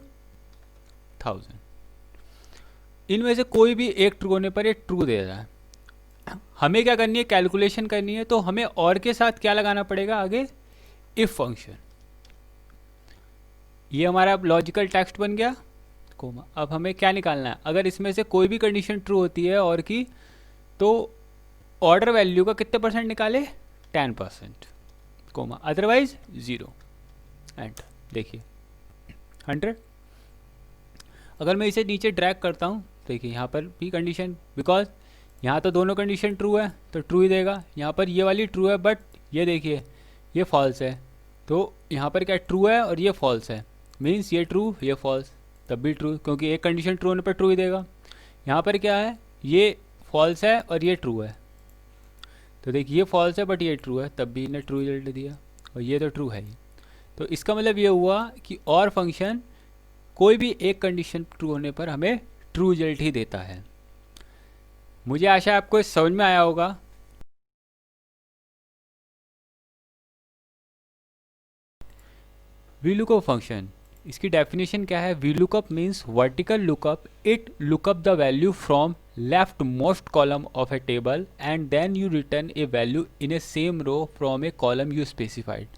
1000। इनमें से कोई भी एक ट्रू होने पर ये ट्रू दे रहा है। हमें क्या करनी है, कैलकुलेशन करनी है, तो हमें और के साथ क्या लगाना पड़ेगा आगे, इफ फंक्शन। ये हमारा अब लॉजिकल टेक्स्ट बन गया कोमा। अब हमें क्या निकालना है, अगर इसमें से कोई भी कंडीशन ट्रू होती है और की, तो ऑर्डर वैल्यू का कितने परसेंट निकाले, 10% कोमा, अदरवाइज 0 एंटर। देखिए 100। अगर मैं इसे नीचे ड्रैग करता हूँ, देखिए यहाँ पर भी कंडीशन, बिकॉज यहाँ तो दोनों कंडीशन ट्रू है तो ट्रू ही देगा। यहाँ पर ये वाली ट्रू है बट ये देखिए ये फॉल्स है, तो यहाँ पर क्या ट्रू है और ये फॉल्स है, मीन्स ये ट्रू ये फॉल्स, तब भी ट्रू, क्योंकि एक कंडीशन ट्रू होने पर ट्रू ही देगा। यहाँ पर क्या है, ये फॉल्स है और ये ट्रू है, तो देखिए ये फॉल्स है बट ये ट्रू है, तब भी इन्हें ट्रू रिजल्ट दिया, और ये तो ट्रू है ही। तो इसका मतलब ये हुआ कि और फंक्शन कोई भी एक कंडीशन ट्रू होने पर हमें ट्रू रिजल्ट ही देता है। मुझे आशा है आपको समझ में आया होगा। VLOOKUP फंक्शन, इसकी डेफिनेशन क्या है, VLOOKUP means vertical lookup, it lookup the value from left most column of a table and then you return a value in a same row from a column you specified.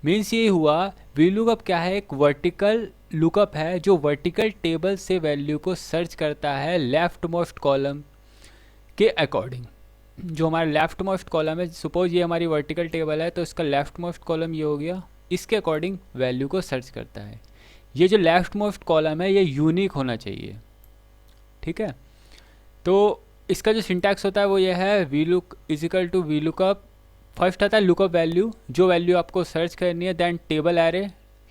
Means ये हुआ, VLOOKUP क्या है, एक वर्टिकल लुकअप है जो वर्टिकल टेबल से वैल्यू को सर्च करता है लेफ्ट मोस्ट कॉलम के अकॉर्डिंग। जो हमारा लेफ्ट मोस्ट कॉलम है, सपोज ये हमारी वर्टिकल टेबल है तो इसका लेफ्ट मोस्ट कॉलम ये हो गया, इसके अकॉर्डिंग वैल्यू को सर्च करता है। ये जो लेफ्ट मोस्ट कॉलम है ये यूनिक होना चाहिए, ठीक है। तो इसका जो सिंटैक्स होता है वो ये है, VLOOK is equal to VLOOKUP, first आता है लुकअप वैल्यू, जो वैल्यू आपको सर्च करनी है, देन टेबल एरे,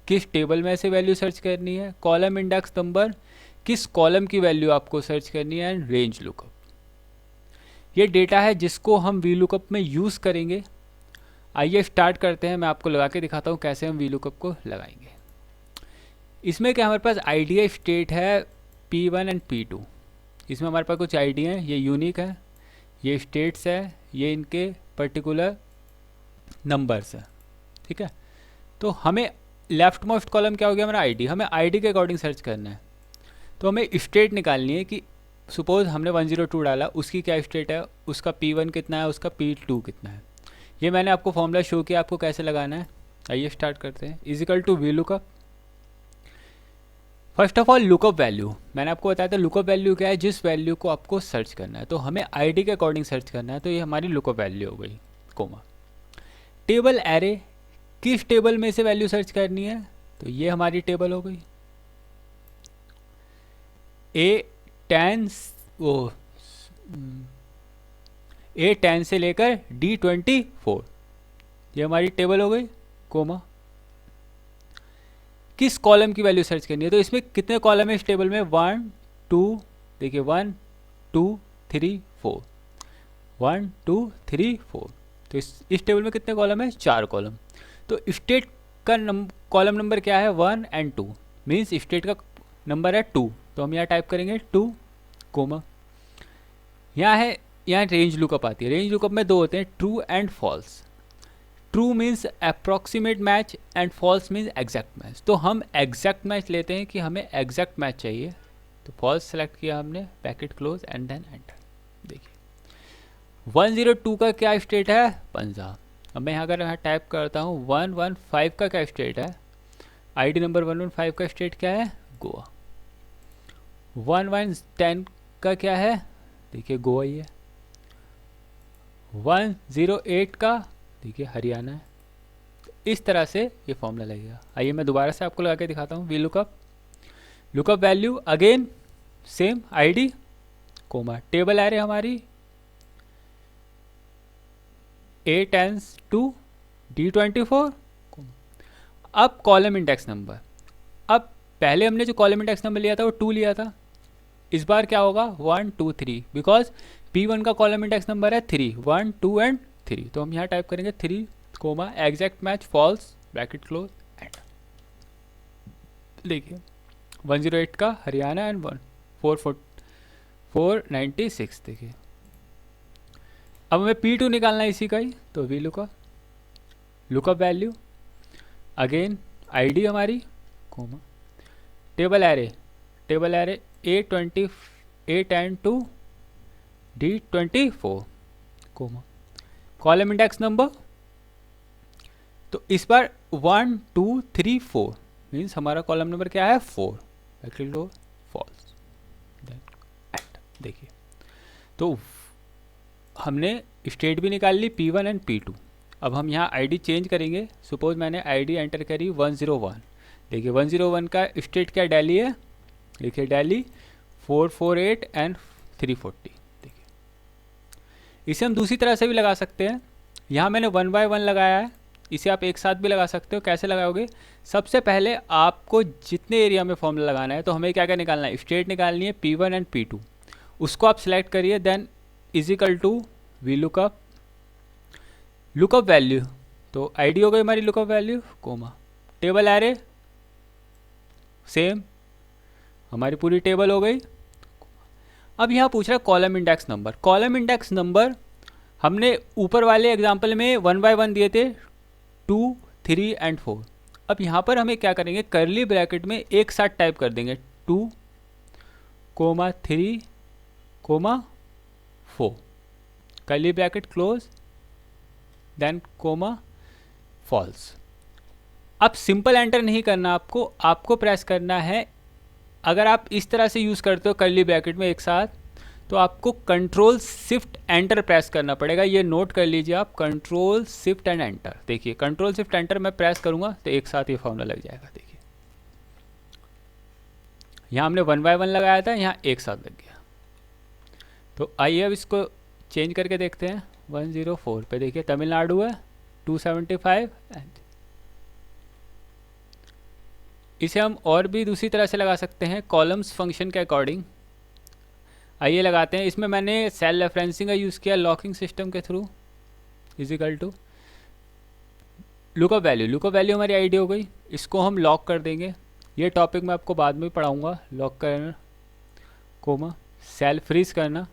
किस टेबल में से वैल्यू सर्च करनी है, कॉलम इंडेक्स नंबर, किस कॉलम की वैल्यू आपको सर्च करनी है, एंड रेंज लुकअप। ये डेटा है जिसको हम VLOOKUP में यूज़ करेंगे। आइए स्टार्ट करते हैं, मैं आपको लगा के दिखाता हूँ कैसे हम VLOOKUP को लगाएंगे। इसमें क्या हमारे पास आईडी स्टेट है P1 एंड P2। इसमें हमारे पास कुछ आईडी हैं, ये यूनिक है, ये स्टेट्स है, ये इनके पर्टिकुलर नंबर्स है, ठीक है। तो हमें लेफ्ट मोस्ट कॉलम क्या हो गया हमारा आईडी, हमें आईडी के अकॉर्डिंग सर्च करना है। तो हमें स्टेट निकालनी है कि सपोज हमने 102 डाला, उसकी क्या स्टेट है, उसका P1 कितना है, उसका P2 कितना है। ये मैंने आपको फॉर्मूला शो किया आपको कैसे लगाना है। आइए स्टार्ट करते हैं। Is equal to VLOOKUP, first of all lookup value, मैंने आपको बताया था लुकअप वैल्यू क्या है, जिस वैल्यू को आपको सर्च करना है, तो हमें आईडी के अकॉर्डिंग सर्च करना है, तो ये हमारी लुकअप वैल्यू हो गई, कोमा। टेबल एरे, किस टेबल में से वैल्यू सर्च करनी है, तो ये हमारी टेबल हो गई। A10 वो A10 से लेकर D24, ये हमारी टेबल हो गई, कोमा। किस कॉलम की वैल्यू सर्च करनी है, तो इसमें कितने कॉलम है इस टेबल में, 1 2, देखिए 1 2 3 4, 1 2 3 4, तो इस टेबल में कितने कॉलम है, 4 कॉलम। तो स्टेट का कॉलम नंबर क्या है, 1 एंड 2, मीन्स स्टेट का नंबर है 2, तो हम यहाँ टाइप करेंगे 2, कोमा। यहाँ रेंज लुकअप आती है। रेंज लुकअप में दो होते हैं, true and false. True means approximate match and false means exact match. तो हम एग्जैक्ट मैच लेते हैं कि हमें एग्जैक्ट मैच चाहिए, तो फॉल्स सेलेक्ट किया हमने, bracket close and then enter. देखिए 102 का क्या स्टेट है, पंजाब। अब मैं यहाँ अगर यहाँ टाइप करता हूँ 115 का क्या स्टेट है, आईडी नंबर 115 का स्टेट क्या है, गोवा। 1110 का क्या है, देखिए गोवा ही है। 108 का देखिए हरियाणा है। तो इस तरह से ये फॉर्मूला लगेगा। आइए मैं दोबारा से आपको लगा के दिखाता हूँ। V lookup value again same ID comma, table array हमारी A10 to D24। अब कॉलम इंडेक्स नंबर, अब पहले हमने जो कॉलम इंडेक्स नंबर लिया था वो 2 लिया था, इस बार क्या होगा 1 2 3, बिकॉज P1 का कॉलम इंडेक्स नंबर है 3, 1 2 एंड 3, तो हम यहाँ टाइप करेंगे 3 comma exact match false bracket close and. देखिए 108 का हरियाणा एंड 496। देखिए अब हमें P2 निकालना है इसी का ही, तो V lookup value again ID हमारी comma, table array A10 to D24 comma, column index number. तो इस बार 1 2 3 4 मीन्स हमारा कॉलम नंबर क्या है, 4, फॉल्स। देखिए तो हमने स्टेट भी निकाल ली P1 एंड P2। अब हम यहाँ आईडी चेंज करेंगे। सपोज मैंने आईडी एंटर करी 101, देखिए 101 का स्टेट क्या, दिल्ली है, देखिए दिल्ली 448 एंड 340। देखिए इसे हम दूसरी तरह से भी लगा सकते हैं। यहाँ मैंने 1 by 1 लगाया है, इसे आप एक साथ भी लगा सकते हो। कैसे लगाओगे, सबसे पहले आपको जितने एरिया में फॉर्मूला लगाना है, तो हमें क्या क्या निकालना है, स्टेट निकालनी है P1 एंड P2, उसको आप सिलेक्ट करिए, then is equal to V lookup value, तो आईडी हो गई हमारी lookup value comma, table array same, हमारी पूरी टेबल हो गई। अब यहाँ पूछ रहा है column index number. Column index number हमने ऊपर वाले एग्जांपल में 1 by 1 दिए थे, 2 3 एंड 4। अब यहाँ पर हमें क्या करेंगे, कर्ली ब्रैकेट में एक साथ टाइप कर देंगे 2 comma 3 comma 4, curly bracket close, then comma false. अब सिंपल एंटर नहीं करना आपको प्रेस करना है। अगर आप इस तरह से यूज़ करते हो कर्ली ब्रैकेट में एक साथ, तो आपको कंट्रोल शिफ्ट एंटर प्रेस करना पड़ेगा। ये नोट कर लीजिए आप, कंट्रोल शिफ्ट एंड एंटर। देखिए कंट्रोल शिफ्ट एंटर मैं प्रेस करूँगा तो एक साथ ये फॉर्मूला लग जाएगा। देखिए यहाँ हमने 1 by 1 लगाया था, यहाँ एक साथ लग गया। तो आइए अब इसको चेंज करके देखते हैं। 104 पे देखिए तमिलनाडु है, 275 एंड इसे हम और भी दूसरी तरह से लगा सकते हैं, कॉलम्स फंक्शन के अकॉर्डिंग। आइए लगाते हैं। इसमें मैंने सेल रेफरेंसिंग का यूज़ किया लॉकिंग सिस्टम के through, is equal to lookup value हमारी आईडी हो गई। इसको हम लॉक कर देंगे, ये टॉपिक मैं आपको बाद में पढ़ाऊँगा। लॉक करना कोमा सेल फ्रीज करना,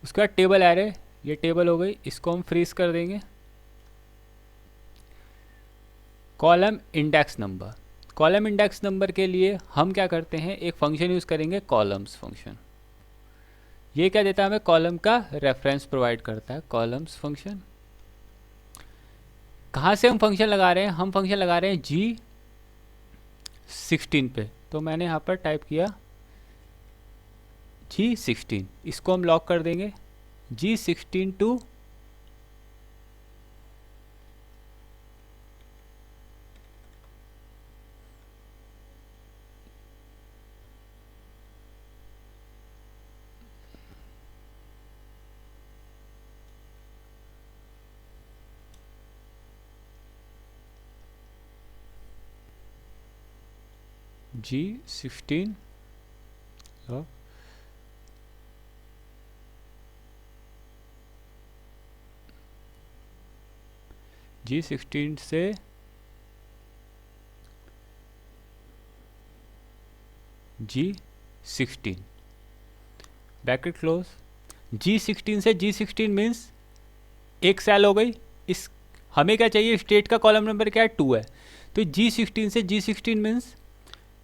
उसके बाद टेबल एरे, ये टेबल हो गई, इसको हम फ्रीज कर देंगे। कॉलम इंडेक्स नंबर के लिए हम क्या करते हैं, एक फंक्शन यूज़ करेंगे कॉलम्स फंक्शन। ये क्या देता है हमें, कॉलम का रेफरेंस प्रोवाइड करता है कॉलम्स फंक्शन। कहाँ से हम फंक्शन लगा रहे हैं, हम फंक्शन लगा रहे हैं G16 पे। तो मैंने यहाँ पर टाइप किया G16, इसको हम लॉक कर देंगे। G16 टू G16 G16 से G16 ब्रैकेट क्लोज। G16 से G16 मीन्स एक सेल हो गई। इस हमें क्या चाहिए, स्टेट का कॉलम नंबर क्या है, 2 है। तो G16 से G16 मीन्स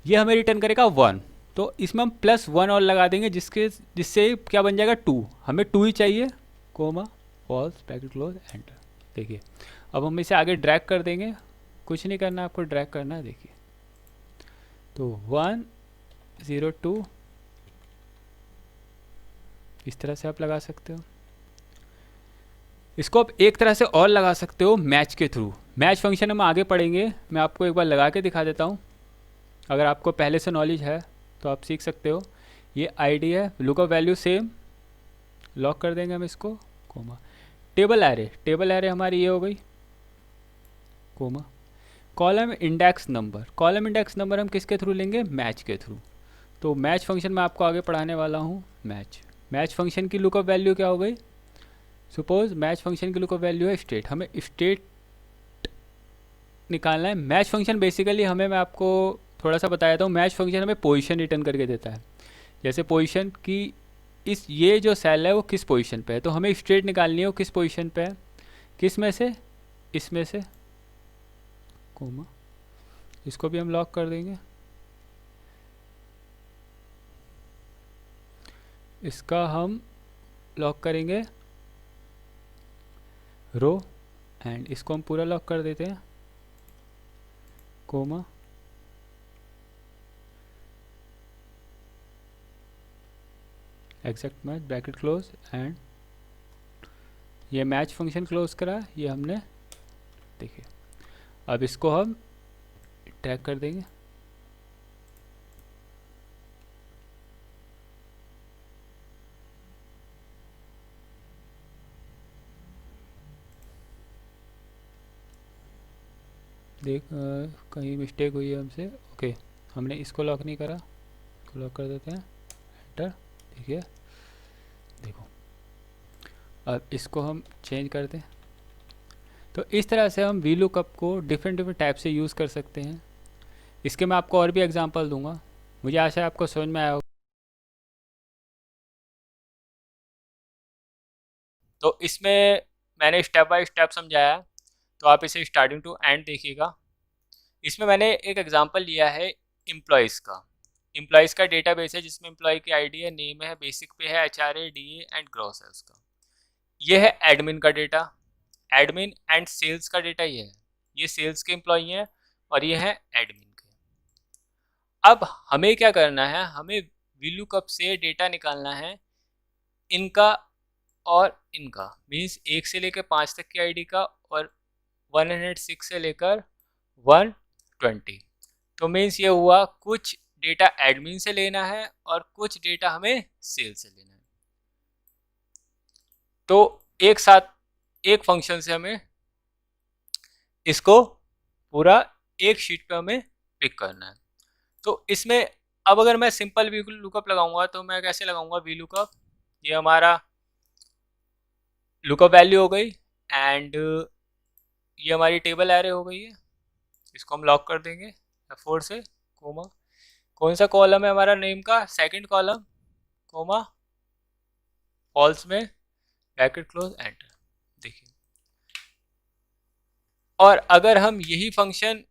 ये हमें रिटर्न करेगा 1। तो इसमें हम +1 और लगा देंगे जिससे क्या बन जाएगा 2। हमें 2 ही चाहिए, comma false bracket close enter. देखिए अब हम इसे आगे ड्रैग कर देंगे, कुछ नहीं करना आपको, ड्रैग करना है। देखिए तो 1 0 2 इस तरह से आप लगा सकते हो। इसको आप एक तरह से और लगा सकते हो मैच के थ्रू। मैच फंक्शन हम आगे पढ़ेंगे, मैं आपको एक बार लगा के दिखा देता हूँ। अगर आपको पहले से नॉलेज है तो आप सीख सकते हो। ये आईडी है, लुकअप वैल्यू सेम, लॉक कर देंगे हम इसको, कोमा टेबल एरे हमारी ये हो गई, कोमा कॉलम इंडेक्स नंबर हम किसके थ्रू लेंगे, मैच के थ्रू। तो मैच फंक्शन मैं आपको आगे पढ़ाने वाला हूँ। मैच फंक्शन की लुकअप वैल्यू क्या हो गई, सपोज मैच फंक्शन की लुकअप वैल्यू है स्टेट, हमें स्टेट निकालना है। मैच फंक्शन बेसिकली हमें, मैं आपको थोड़ा सा बताया था, मैच फंक्शन हमें पोजीशन रिटर्न करके देता है। जैसे पोजीशन की ये जो सेल है वो किस पोजीशन पे है, तो हमें स्टेट निकालनी है वो किस पोजीशन पे है, किस में से, इसमें से, कोमा इसको भी हम लॉक कर देंगे। इसका हम लॉक करेंगे रो, एंड इसको हम पूरा लॉक कर देते हैं, comma exact match bracket close and ये मैच फंक्शन क्लोज करा, ये हमने। देखिए अब इसको हम ट्रैक कर देंगे। देख कहीं मिस्टेक हुई है हमसे, ओके हमने इसको लॉक नहीं करा, इसको लॉक कर देते हैं, एंटर। देखिए देखो अब इसको हम चेंज कर दें। तो इस तरह से हम वी लुकअप को डिफरेंट टाइप से यूज़ कर सकते हैं। इसके मैं आपको और भी एग्जांपल दूंगा। मुझे आशा है आपको समझ में आया होगा। तो इसमें मैंने स्टेप बाय स्टेप समझाया, तो आप इसे स्टार्टिंग टू एंड देखिएगा। इसमें मैंने एक एग्जांपल लिया है एम्प्लॉयज़ का। एम्प्लॉयज़ का डेटाबेस है जिसमें एम्प्लॉय की आईडी है, नेम है, बेसिक पे है, एचआरए, डीए एंड ग्रॉस है उसका। ये है एडमिन का डेटा, एडमिन एंड सेल्स का डेटा ये है। ये सेल्स के एम्प्लॉय हैं और ये है एडमिन के। अब हमें क्या करना है, हमें VLOOKUP से डेटा निकालना है इनका और इनका, मीन्स 1 से लेकर 5 तक की आईडी का और 106 से लेकर 120। तो मीन्स ये हुआ कुछ डेटा एडमिन से लेना है और कुछ डेटा हमें सेल से लेना है। तो एक साथ एक फंक्शन से हमें इसको पूरा एक शीट पे हमें पिक करना है। तो इसमें अब अगर मैं सिंपल VLOOKUP लगाऊंगा तो मैं कैसे लगाऊंगा VLOOKUP, ये हमारा लुकअप वैल्यू हो गई एंड ये हमारी टेबल एरे हो गई है। इसको हम लॉक कर देंगे F4 से, कोमा कौन सा कॉलम है हमारा नेम का, सेकंड कॉलम, कोमा फॉल्स में ब्रैकेट क्लोज एंटर। देखिए और अगर हम यही फंक्शन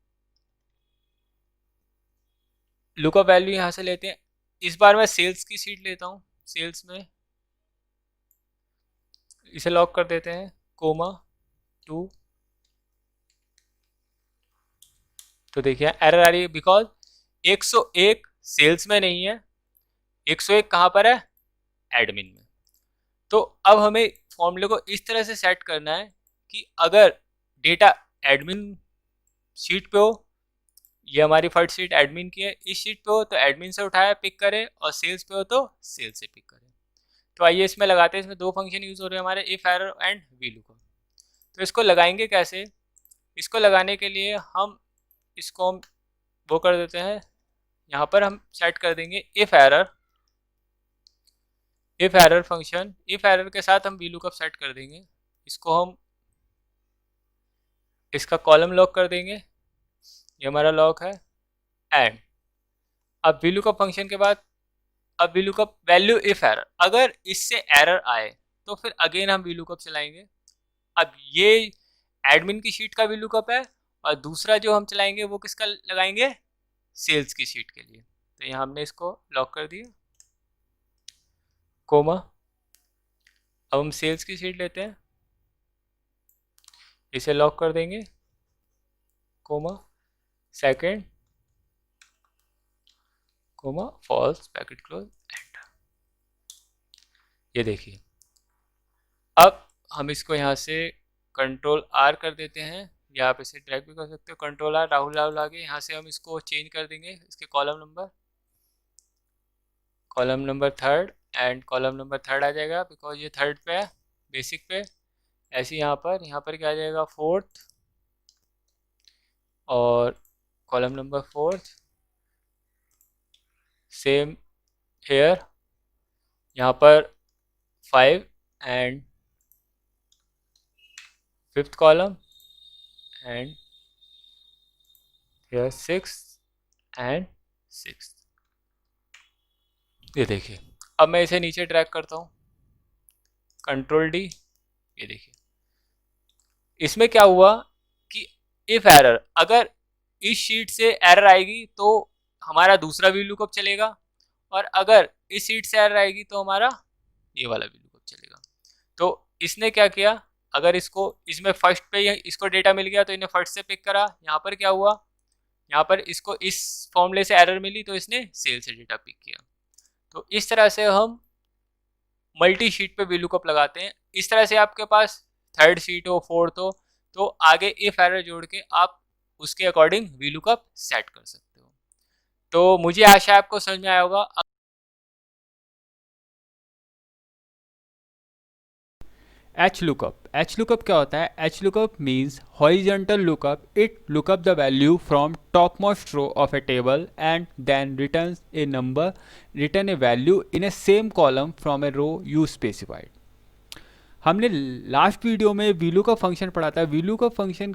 लुकअप वैल्यू यहाँ से लेते हैं, इस बार मैं सेल्स की शीट लेता हूँ, सेल्स में इसे लॉक कर देते हैं, कोमा 2। तो देखिए एरर आ रही है बिकॉज 101 सेल्स में नहीं है, 101 कहाँ पर है, एडमिन में। तो अब हमें फॉर्मूले को इस तरह से सेट करना है कि अगर डेटा एडमिन शीट पे हो, ये हमारी फर्स्ट शीट एडमिन की है, इस शीट पे हो तो एडमिन से उठाया पिक करे और सेल्स पे हो तो सेल से पिक करे। तो आइए इसमें लगाते हैं। इसमें दो फंक्शन यूज हो रहे हैं हमारे, इफ एरर एंड VLOOKUP। तो इसको लगाएंगे कैसे, इसको लगाने के लिए हम इसको हम वो कर देते हैं यहाँ पर हम सेट कर देंगे if error function. If error के साथ हम वीलुकअप सेट कर देंगे। इसको हम इसका कॉलम लॉक कर देंगे, ये हमारा लॉक है। एंड अब वीलुकअप फंक्शन के बाद अब वीलुकअप वैल्यू इफ एरर, अगर इससे एरर आए तो फिर अगेन हम वीलुकअप चलाएंगे। अब ये एडमिन की शीट का वीलुकअप है, और दूसरा जो हम चलाएंगे वो किसका लगाएंगे, सेल्स की शीट के लिए। तो यहाँ हमने इसको लॉक कर दिया, कोमा। अब हम सेल्स की शीट लेते हैं, इसे लॉक कर देंगे, comma, second, comma, false, bracket close, and. ये देखिए, अब हम इसको यहाँ से कंट्रोल आर कर देते हैं, या आप इसे ड्रैग भी कर सकते हो, कंट्रोल आर, राहुल आगे। यहाँ से हम इसको चेंज कर देंगे, इसके column number third, and column number third आ जाएगा बिकॉज ये थर्ड पे है, बेसिक पे। ऐसे यहाँ पर क्या आ जाएगा, फोर्थ, और column number fourth, same here, यहाँ पर 5 and fifth column, and here 6 and 6। ये देखिए, अब मैं इसे नीचे ड्रैग करता हूँ, कंट्रोल डी। ये देखिए, इसमें क्या हुआ कि इफ एरर, अगर इस शीट से एरर आएगी तो हमारा दूसरा वीलुकअप चलेगा, और अगर इस शीट से एरर आएगी तो हमारा ये वाला वीलुकअप चलेगा। तो इसने क्या किया, अगर इसको इसमें फर्स्ट पे इसको डेटा मिल गया तो इन्हें फर्स्ट से पिक करा। यहाँ पर क्या हुआ, यहाँ पर इसको इस फॉर्मूले से एरर मिली तो इसने सेल से डेटा पिक किया। तो इस तरह से हम मल्टी शीट पे वीलुकअप लगाते हैं। इस तरह से आपके पास थर्ड शीट हो, फोर्थ हो, तो आगे इफ एरर जोड़ के आप उसके अकॉर्डिंग वीलुकअप सेट कर सकते हो। तो मुझे आशा है आपको समझ में आया होगा। एच लुकअप क्या होता है? H lookup means horizontal lookup. It lookup the value from top most row of a table and then return a number, return a value in a same column from a row you specified. हमने लास्ट वीडियो में वीलुकअप फंक्शन पढ़ा था. वीलुकअप फंक्शन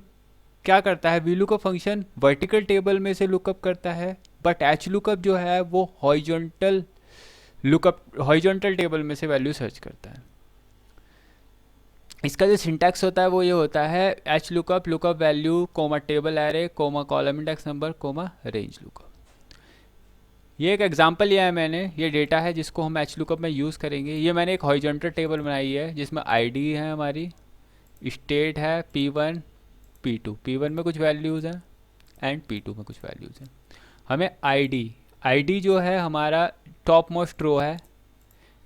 क्या करता है? वीलुकअप फंक्शन वर्टिकल टेबल में से लुकअप करता है, बट एच लुकअप जो है वो हॉरिजॉन्टल टेबल में से वैल्यू सर्च करता है. इसका जो सिंटैक्स होता है वो ये होता है, H lookup value comma table array comma column index number comma range lookup. ये एक एग्जांपल लिया है मैंने, ये डेटा है जिसको हम एच लुकअप में यूज़ करेंगे. ये मैंने एक हॉरिजॉन्टल टेबल बनाई है जिसमें आईडी है, हमारी स्टेट है, P1 P2, P1 में कुछ वैल्यूज़ हैं एंड P2 में कुछ वैल्यूज़ हैं. हमें आईडी जो है हमारा टॉप मोस्ट रो है,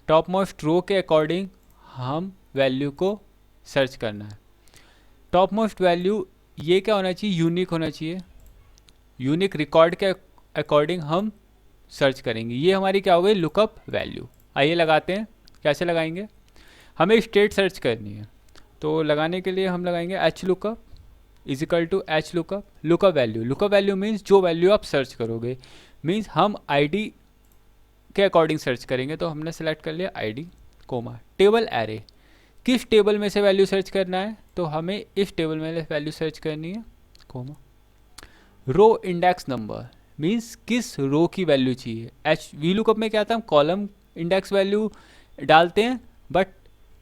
टॉप मोस्ट रो के अकॉर्डिंग हम वैल्यू को सर्च करना है. टॉप मोस्ट वैल्यू ये क्या होना चाहिए? यूनिक होना चाहिए. यूनिक रिकॉर्ड के अकॉर्डिंग हम सर्च करेंगे. ये हमारी क्या हो गई? Lookup value. आइए लगाते हैं. कैसे लगाएंगे? हमें स्टेट सर्च करनी है, तो लगाने के लिए हम लगाएंगे H lookup is equal to H lookup value. Lookup value means जो वैल्यू आप सर्च करोगे, मीन्स हम आईडी के अकॉर्डिंग सर्च करेंगे. तो हमने सेलेक्ट कर लिया आईडी कोमा टेबल एरे. किस टेबल में से वैल्यू सर्च करना है? तो हमें इस टेबल में वैल्यू सर्च करनी है, coma. Row index number means किस रो की वैल्यू चाहिए. एच वी लुकअप में क्या था, हम कॉलम इंडेक्स वैल्यू डालते हैं, बट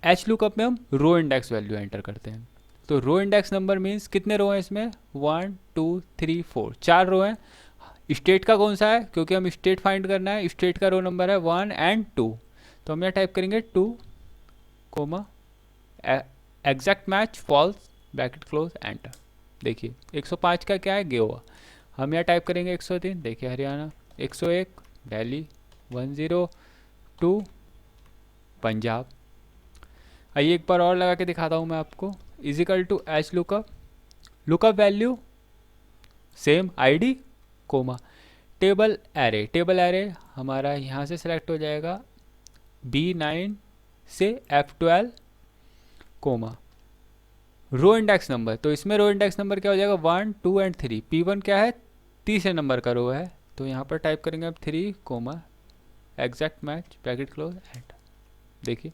एच लुकअप में हम रो इंडेक्स वैल्यू एंटर करते हैं. तो रो इंडेक्स नंबर मीन्स कितने रो हैं इसमें? 1 2 3 4, 4 रो हैं. स्टेट का कौन सा है? क्योंकि हम स्टेट फाइंड करना है, स्टेट का रो नंबर है 1 एंड 2. तो हम यहाँ टाइप करेंगे 2 comma exact match false bracket close enter. देखिए 105 का क्या है? गोवा. हम यहाँ टाइप करेंगे 103. देखिए हरियाणा. 101 दिल्ली. 102 पंजाब. आइए एक बार और लगा के दिखाता हूँ मैं आपको. Is equal to H lookup value same ID comma table array हमारा यहाँ से सेलेक्ट हो जाएगा B9 से F12 coma row index number. तो इसमें रो इंडेक्स नंबर क्या हो जाएगा? 1 2 एंड 3. P1 क्या है? तीसरे नंबर का रो है. तो यहाँ पर टाइप करेंगे अब 3 comma exact match bracket close and देखिए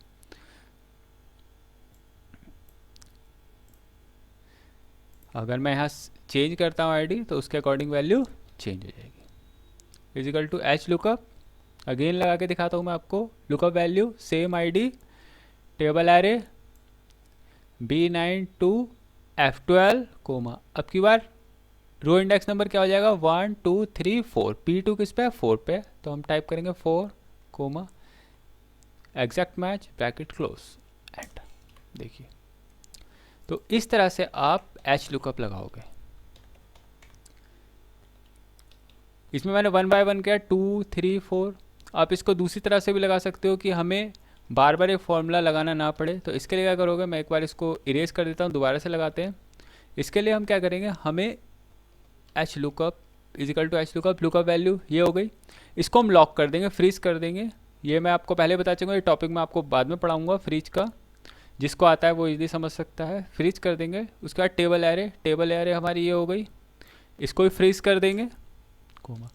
अगर मैं यहाँ चेंज करता हूँ आईडी तो उसके अकॉर्डिंग वैल्यू चेंज हो जाएगी। Is equal to H lookup again लगा के दिखाता हूँ मैं आपको। Lookup value same ID table array B9 to F12 comma अब की बार रो इंडेक्स नंबर क्या हो जाएगा 1 2 3 4 P2 किस पे 4 पे तो हम टाइप करेंगे 4 comma exact match bracket close and देखिए। तो इस तरह से आप एच लुकअप लगाओगे। इसमें मैंने 1 बाय 1 किया 2 3 4। आप इसको दूसरी तरह से भी लगा सकते हो कि हमें बार बार एक फॉर्मूला लगाना ना पड़े। तो इसके लिए क्या करोगे, मैं एक बार इसको इरेज कर देता हूँ, दोबारा से लगाते हैं। इसके लिए हम क्या करेंगे, हमें H lookup is equal to H lookup lookup value ये हो गई, इसको हम लॉक कर देंगे, फ्रीज कर देंगे। ये मैं आपको पहले बता चुका हूँ, ये टॉपिक मैं आपको बाद में पढ़ाऊँगा फ्रीज का, जिसको आता है वो इजीली समझ सकता है। फ्रीज कर देंगे। उसके बाद टेबल एरे हमारी ये हो गई, इसको भी फ्रीज कर देंगे कोमा।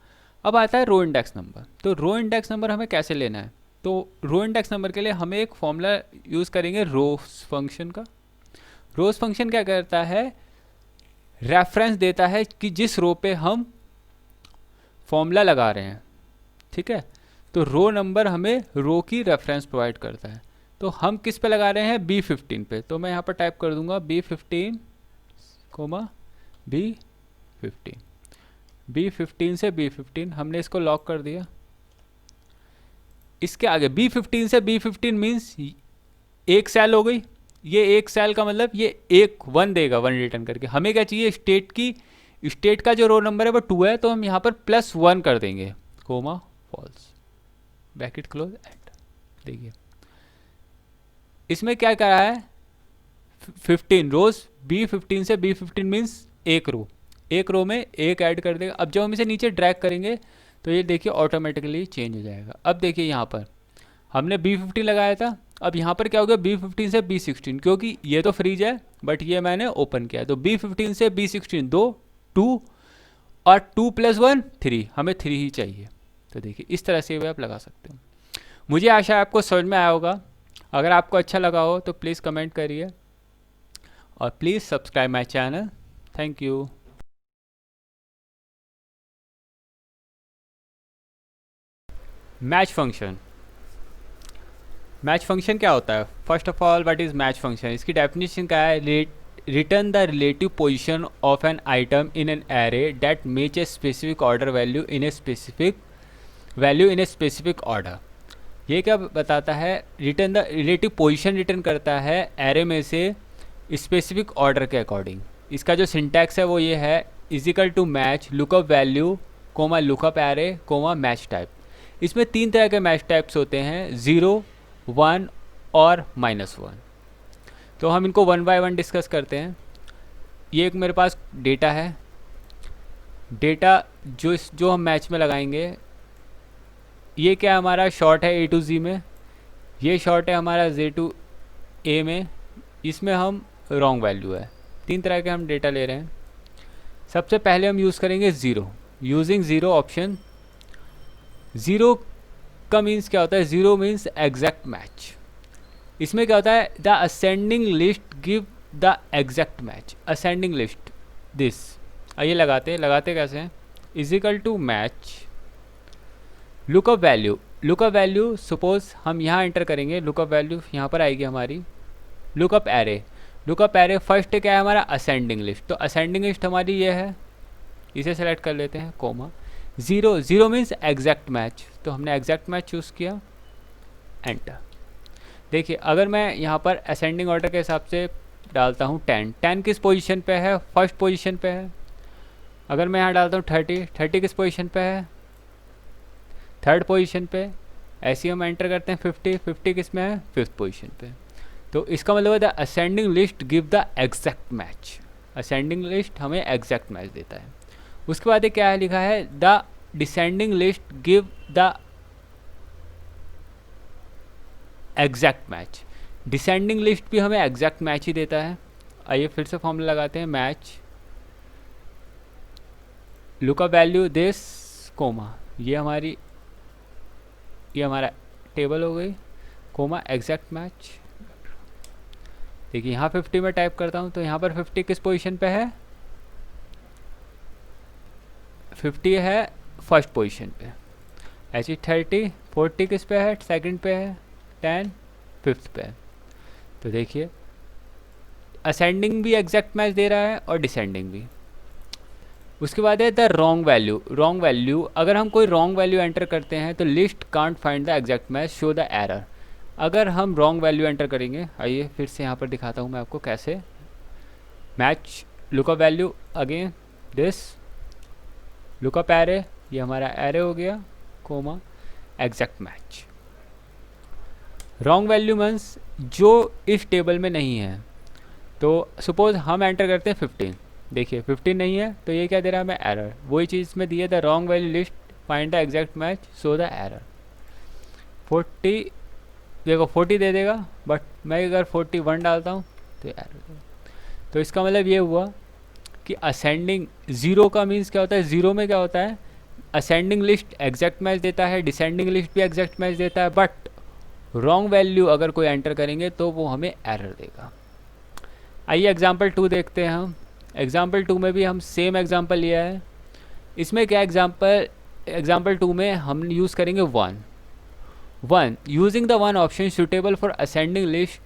अब आता है रो इंडेक्स नंबर। तो रो इंडेक्स नंबर हमें कैसे लेना है, तो रो इंडेक्स नंबर के लिए हमें एक फॉर्मूला यूज़ करेंगे रोज फंक्शन का। रोज फंक्शन क्या करता है, रेफरेंस देता है कि जिस रो पे हम फॉर्मूला लगा रहे हैं, ठीक है। तो रो नंबर हमें रो की रेफरेंस प्रोवाइड करता है। तो हम किस पे लगा रहे हैं, B15 पे। तो मैं यहाँ पर टाइप कर दूंगा B15 कोमा B15, B15 से B15 हमने इसको लॉक कर दिया। इसके आगे B15 से B15 मीन्स एक सेल हो गई। ये एक सेल का मतलब ये एक 1 देगा, 1 रिटर्न करके। हमें क्या चाहिए, स्टेट का जो रो नंबर है वो 2 है, तो हम यहाँ पर +1 कर देंगे comma false bracket close and. देखिए इसमें क्या करा है, 15 रोज, B15 से B15 मीन्स एक रो में एक ऐड कर देगा। अब जब हम इसे नीचे ड्रैग करेंगे तो ये देखिए ऑटोमेटिकली चेंज हो जाएगा। अब देखिए यहाँ पर हमने B15 लगाया था, अब यहाँ पर क्या हो गया B15 से B16, क्योंकि ये तो फ्रीज है बट ये मैंने ओपन किया है। तो B15 से B16 2 और 2 + 1 3, हमें 3 ही चाहिए। तो देखिए इस तरह से आप लगा सकते हो। मुझे आशा है आपको समझ में आया होगा। अगर आपको अच्छा लगा हो तो प्लीज़ कमेंट करिए और please subscribe my channel. Thank you. Match function क्या होता है, first of all what is match function. इसकी डेफिनेशन क्या है, return the relative position of an item in an array that match a specific order value in a specific order. ये क्या बताता है, return the relative position return करता है एरे में से स्पेसिफिक ऑर्डर के अकॉर्डिंग। इसका जो सिंटैक्स है वो ये है, is equal to match lookup value comma lookup array comma match type. इसमें 3 तरह के मैच टाइप्स होते हैं, 0 1 और -1। तो हम इनको 1 बाय 1 डिस्कस करते हैं। ये एक मेरे पास डेटा है, डेटा जो हम मैच में लगाएंगे, ये क्या हमारा शॉर्ट है A to Z में, ये शॉर्ट है हमारा Z to A में, इसमें हम रॉन्ग वैल्यू है। 3 तरह के हम डेटा ले रहे हैं। सबसे पहले हम यूज़ करेंगे 0, यूजिंग 0 ऑप्शन। 0 का मीन्स क्या होता है, 0 मीन्स एग्जैक्ट मैच। इसमें क्या होता है, the ascending list give the exact match. Ascending list this, आइए लगाते कैसे हैं, is equal to match lookup value suppose हम यहाँ एंटर करेंगे, लुकअप वैल्यू यहाँ पर आएगी हमारी। लुकअप एरे फर्स्ट क्या है हमारा, असेंडिंग लिस्ट। तो असेंडिंग लिस्ट हमारी ये है, इसे सेलेक्ट कर लेते हैं कोमा। 0 मीन्स एग्जैक्ट मैच, तो हमने एग्जैक्ट मैच चूज़ किया, एंटर। देखिए अगर मैं यहाँ पर असेंडिंग ऑर्डर के हिसाब से डालता हूँ 10 किस पोजीशन पे है, फर्स्ट पोजीशन पे है। अगर मैं यहाँ डालता हूँ 30 किस पोजीशन पे है, थर्ड पोजीशन पे। ऐसे ही हम एंटर करते हैं 50 किस में है, 5th पोजीशन पे। तो इसका मतलब है the ascending list give the exact match. Ascending list हमें एग्जैक्ट मैच देता है। उसके बाद क्या है लिखा है, the descending list give the exact match. Descending list भी हमें एग्जैक्ट मैच ही देता है। आइए फिर से फॉर्मूला लगाते हैं, match lookup value this comma ये हमारा टेबल हो गई, कोमा एग्जैक्ट मैच। देखिए यहाँ 50 में टाइप करता हूँ तो यहाँ पर 50 किस पोजीशन पे है, 50 है फर्स्ट पोजीशन पे, ऐसी 30 40 किस पे है, सेकंड पे है, 10 फिफ्थ पे है। तो देखिए असेंडिंग भी एग्जैक्ट मैच दे रहा है और डिसेंडिंग भी। उसके बाद है the wrong value. Wrong value, अगर हम कोई रॉन्ग वैल्यू एंटर करते हैं तो list can't find the exact match, show the error. अगर हम रॉन्ग वैल्यू एंटर करेंगे, आइए फिर से यहाँ पर दिखाता हूँ मैं आपको कैसे। Match lookup value again this lookup array, ये हमारा एरे हो गया, comma exact match. Wrong value means जो इस टेबल में नहीं है। तो सपोज हम एंटर करते हैं 15, देखिए 15 नहीं है तो ये क्या दे रहा है हमें, एरर। वही चीज़ में दिए the wrong value list find the exact match, show the error. 40 देखो 40 दे देगा, बट मैं अगर 41 डालता हूँ तो एरर देगा। तो इसका मतलब ये हुआ कि असेंडिंग ज़ीरो का मीन्स क्या होता है, ज़ीरो में क्या होता है, असेंडिंग लिस्ट एग्जैक्ट मैच देता है, डिसेंडिंग लिस्ट भी एग्जैक्ट मैच देता है, बट रॉन्ग वैल्यू अगर कोई एंटर करेंगे तो वो हमें एरर देगा। आइए एग्जाम्पल 2 देखते हैं हम। एग्जाम्पल 2 में भी हम सेम एग्जाम्पल लिया है। इसमें क्या एग्जाम्पल 2 में हम यूज़ करेंगे 1 using the 1 option suitable for ascending list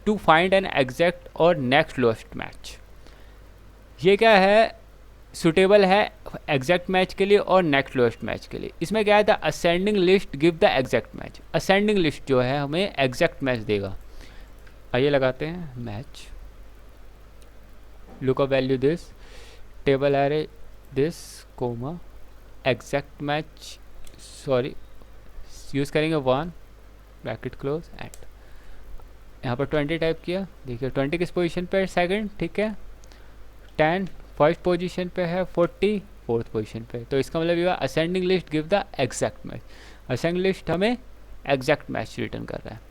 to find an exact और नेक्स्ट लोएस्ट मैच। ये क्या है, सुटेबल है एग्जैक्ट मैच के लिए और नेक्स्ट लोएस्ट मैच के लिए। इसमें क्या है, the ascending list give the exact match. Ascending list जो है हमें एग्जैक्ट मैच देगा। आइए लगाते हैं match lookup value this table array this comma exact match, sorry use करेंगे 1 ब्रैकेट क्लोज एंड यहाँ पर 20 टाइप किया। देखिए 20 किस पोजीशन पे है, सेकंड, ठीक है। 10 फर्स्ट पोजीशन पे है, 40 फोर्थ पोजीशन पे। तो इसका मतलब ये ascending list give the exact match. Ascending list हमें एग्जैक्ट मैच रिटर्न कर रहा है।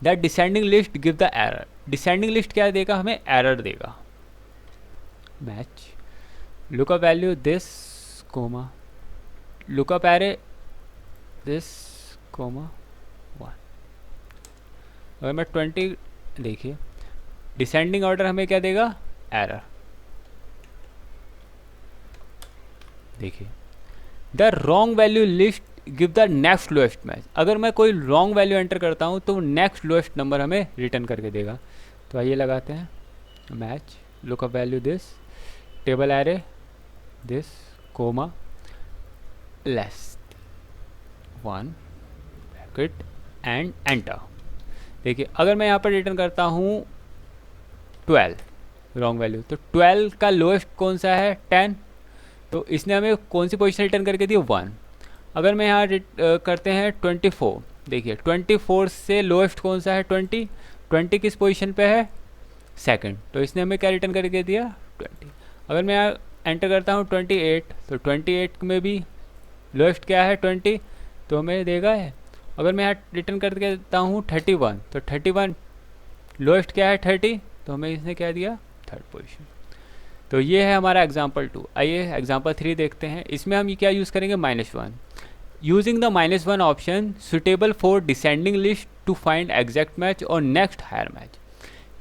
The descending list give the error. Descending list क्या देगा, हमें एरर देगा। Match lookup value this comma lookup array this comma 1। अगर मैं 20 देखिए डिसेंडिंग ऑर्डर हमें क्या देगा, एरर। देखिए the wrong value list give the next lowest match. अगर मैं कोई रॉन्ग वैल्यू एंटर करता हूँ तो नेक्स्ट लोएस्ट नंबर हमें रिटर्न करके देगा। तो आइए लगाते हैं match lookup value this table array this comma less 1 bracket and enter. देखिए अगर मैं यहाँ पर रिटर्न करता हूँ 12 रॉन्ग वैल्यू, तो 12 का लोएस्ट कौन सा है, 10। तो इसने हमें कौन सी पोजीशन रिटर्न करके दी, 1। अगर मैं यहाँ करते हैं 24, देखिए 24 से लोएस्ट कौन सा है, 20 किस पोजीशन पे है, सेकंड। तो इसने हमें क्या रिटर्न करके दिया, 20। अगर मैं यहाँ एंटर करता हूँ 28, तो 28 में भी लोएस्ट क्या है, 20, तो हमें देगा है। अगर मैं यहाँ रिटर्न करके देता हूँ 31, तो 31 लोएस्ट क्या है, 30, तो हमें इसने क्या दिया, थर्ड पोजीशन। तो ये है हमारा एग्जाम्पल 2। आइए एग्जाम्पल 3 देखते हैं। इसमें हम क्या यूज़ करेंगे, -1 using the -1 option suitable for descending list to find exact match और नेक्स्ट हायर मैच।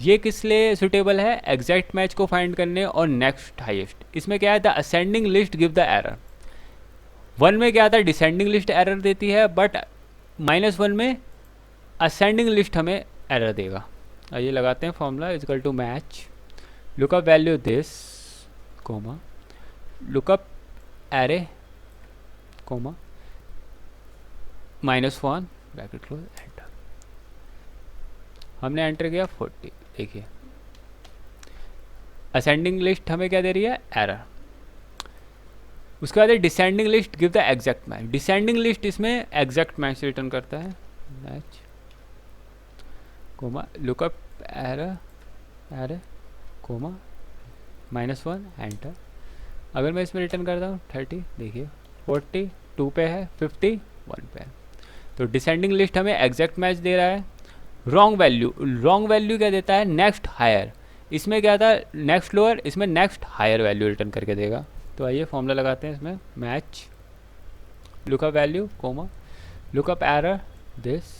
ये किस लिए सुटेबल है, एग्जैक्ट मैच को फाइंड करने और नेक्स्ट हाईएस्ट। इसमें क्या है, the ascending list give the error. 1 में क्या था, डिसेंडिंग लिस्ट एरर देती है, बट -1 में असेंडिंग लिस्ट हमें एरर देगा। आइए लगाते हैं formula equal to match lookup value this comma lookup array comma -1 bracket close enter. हमने एंटर किया 40। देखिए असेंडिंग लिस्ट हमें क्या दे रही है, एरर। उसके बाद descending list give the exact match. Descending list इसमें एग्जैक्ट मैच रिटर्न करता है, match comma lookup error comma -1 enter. अगर मैं इसमें रिटर्न करता हूँ 30, देखिए 42 पे है, 51 पे है। तो डिसेंडिंग लिस्ट हमें एग्जैक्ट मैच दे रहा है। रॉन्ग वैल्यू क्या देता है, नेक्स्ट हायर। इसमें क्या था, नेक्स्ट लोअर, इसमें नेक्स्ट हायर वैल्यू रिटर्न करके देगा। तो आइए फॉर्मूला लगाते हैं इसमें, match lookup value comma lookup error this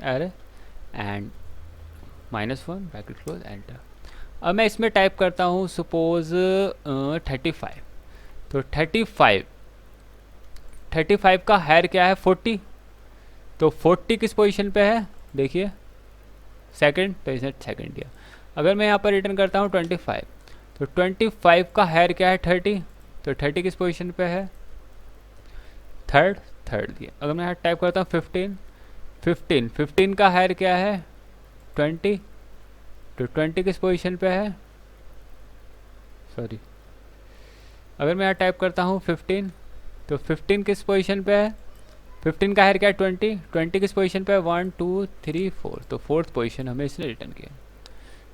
error and -1 bracket close enter. अब मैं इसमें टाइप करता हूँ सपोज 35, तो 35 का हायर क्या है 40, तो 40 किस पोजीशन पे है देखिए सेकंड, तो इसने सेकंड दिया। अगर मैं यहाँ पर रिटर्न करता हूँ 25, तो 25 का हायर क्या है 30, तो 30 किस पोजीशन पे है थर्ड दिया। अगर मैं यहाँ टाइप करता हूँ 15 का हायर क्या है 20, तो 20 किस पोजीशन पे है सॉरी, अगर मैं यहाँ टाइप करता हूँ 15, तो 15 किस पोजीशन पे है, 15 का हायर क्या है 20 किस पोजीशन पे है 1 2 3 4, तो फोर्थ पोजीशन हमें इसने रिटर्न किया।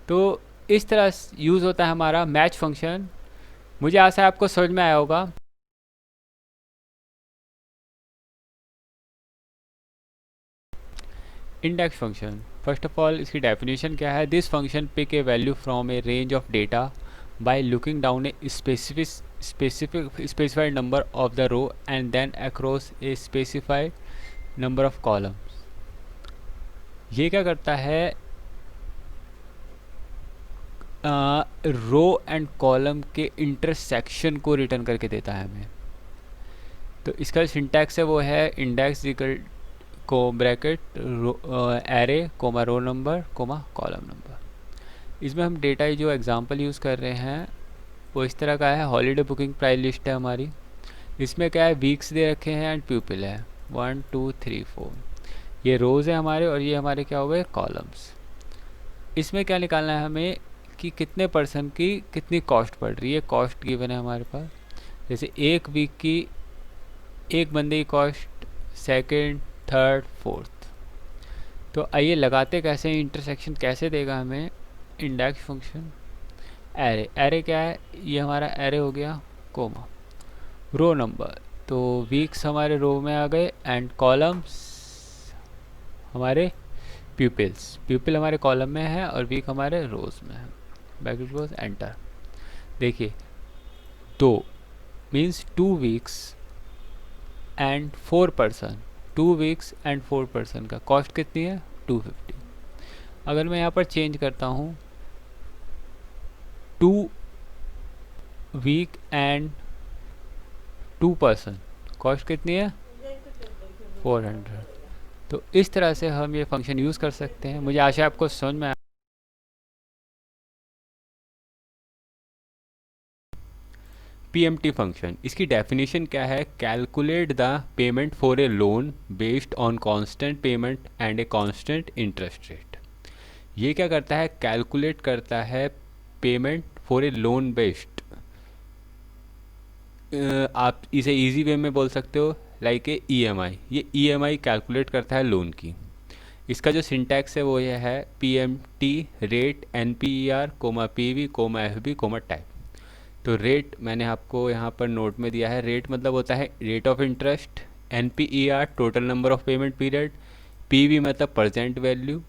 तो इस तरह यूज़ होता है हमारा मैच फंक्शन। मुझे आशा है आपको समझ में आया होगा। Index function, first of all इसकी डेफिनेशन क्या है, this function pick a value from a range of data by looking down a specified number of the row and then across a specified number of columns। ये क्या करता है रो एंड कॉलम के इंटरसेक्शन को रिटर्न करके देता है हमें। तो इसका सिंटैक्स है वो है इंडेक्स इक्वल को bracket array comma row number comma column number. इसमें हम डेटा जो एग्जांपल यूज़ कर रहे हैं वो इस तरह का है, हॉलीडे बुकिंग प्राइस लिस्ट है हमारी। इसमें क्या है वीक्स दे रखे हैं एंड प्यूपिल है 1 2 3 4, ये रोज़ है हमारे और ये हमारे क्या हुए कॉलम्स। इसमें क्या निकालना है हमें कि कितने पर्सन की कितनी कॉस्ट पड़ रही है, कॉस्ट गिवन है हमारे पास। जैसे एक वीक की एक बंदे की कॉस्ट, सेकंड थर्ड फोर्थ। तो आइए लगाते कैसे, इंटरसेक्शन कैसे देगा हमें इंडेक्स फंक्शन। एरे क्या है, ये हमारा एरे हो गया कोमा रो नंबर, तो वीक्स हमारे रो में आ गए एंड कॉलम्स हमारे प्यूपिल हमारे कॉलम में है और वीक हमारे रोज में है। Bracket close enter. देखिए 2 means 2 weeks and 4 person, 2 weeks and 4 person का कॉस्ट कितनी है 250। अगर मैं यहाँ पर चेंज करता हूँ 2 वीक एंड 2 पर्सन, कॉस्ट कितनी है 400। तो इस तरह से हम ये फंक्शन यूज़ कर सकते हैं। मुझे आशा है आपको समझ में आया। PMT फंक्शन, इसकी डेफिनेशन क्या है, calculate the payment for a loan based on constant payment and a constant interest rate. ये क्या करता है, कैलकुलेट करता है payment for a loan based, आप इसे इजी वे में बोल सकते हो लाइक ए EMI। ये EMI कैलकुलेट करता है लोन की। इसका जो सिंटैक्स है वो ये है PMT rate NPER comma PV comma FB comma type. तो रेट मैंने आपको यहाँ पर नोट में दिया है, रेट मतलब होता है rate of interest, NPER total number of payment period, PV मतलब प्रेजेंट वैल्यू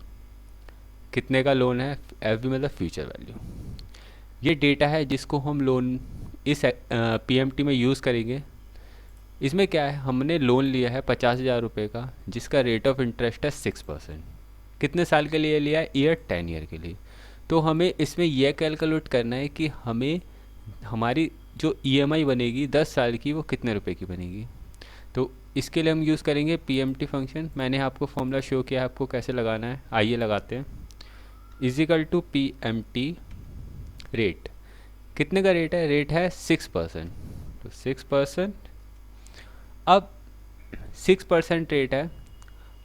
कितने का लोन है, FB मतलब फ्यूचर वैल्यू। ये डेटा है जिसको हम लोन इस PMT में यूज़ करेंगे। इसमें क्या है, हमने लोन लिया है 50,000 रुपये का जिसका रेट ऑफ इंटरेस्ट है 6%। कितने साल के लिए लिया है, ईयर 10 ईयर के लिए। तो हमें इसमें यह कैलकुलेट करना है कि हमें हमारी जो EMI बनेगी 10 साल की वो कितने रुपए की बनेगी। तो इसके लिए हम यूज़ करेंगे PMT फंक्शन। मैंने आपको फॉर्मूला शो किया आपको कैसे लगाना है, आइए लगाते हैं। इजिकल टू PMT रेट, कितने का रेट है, रेट है 6%, तो 6%। अब 6% रेट है,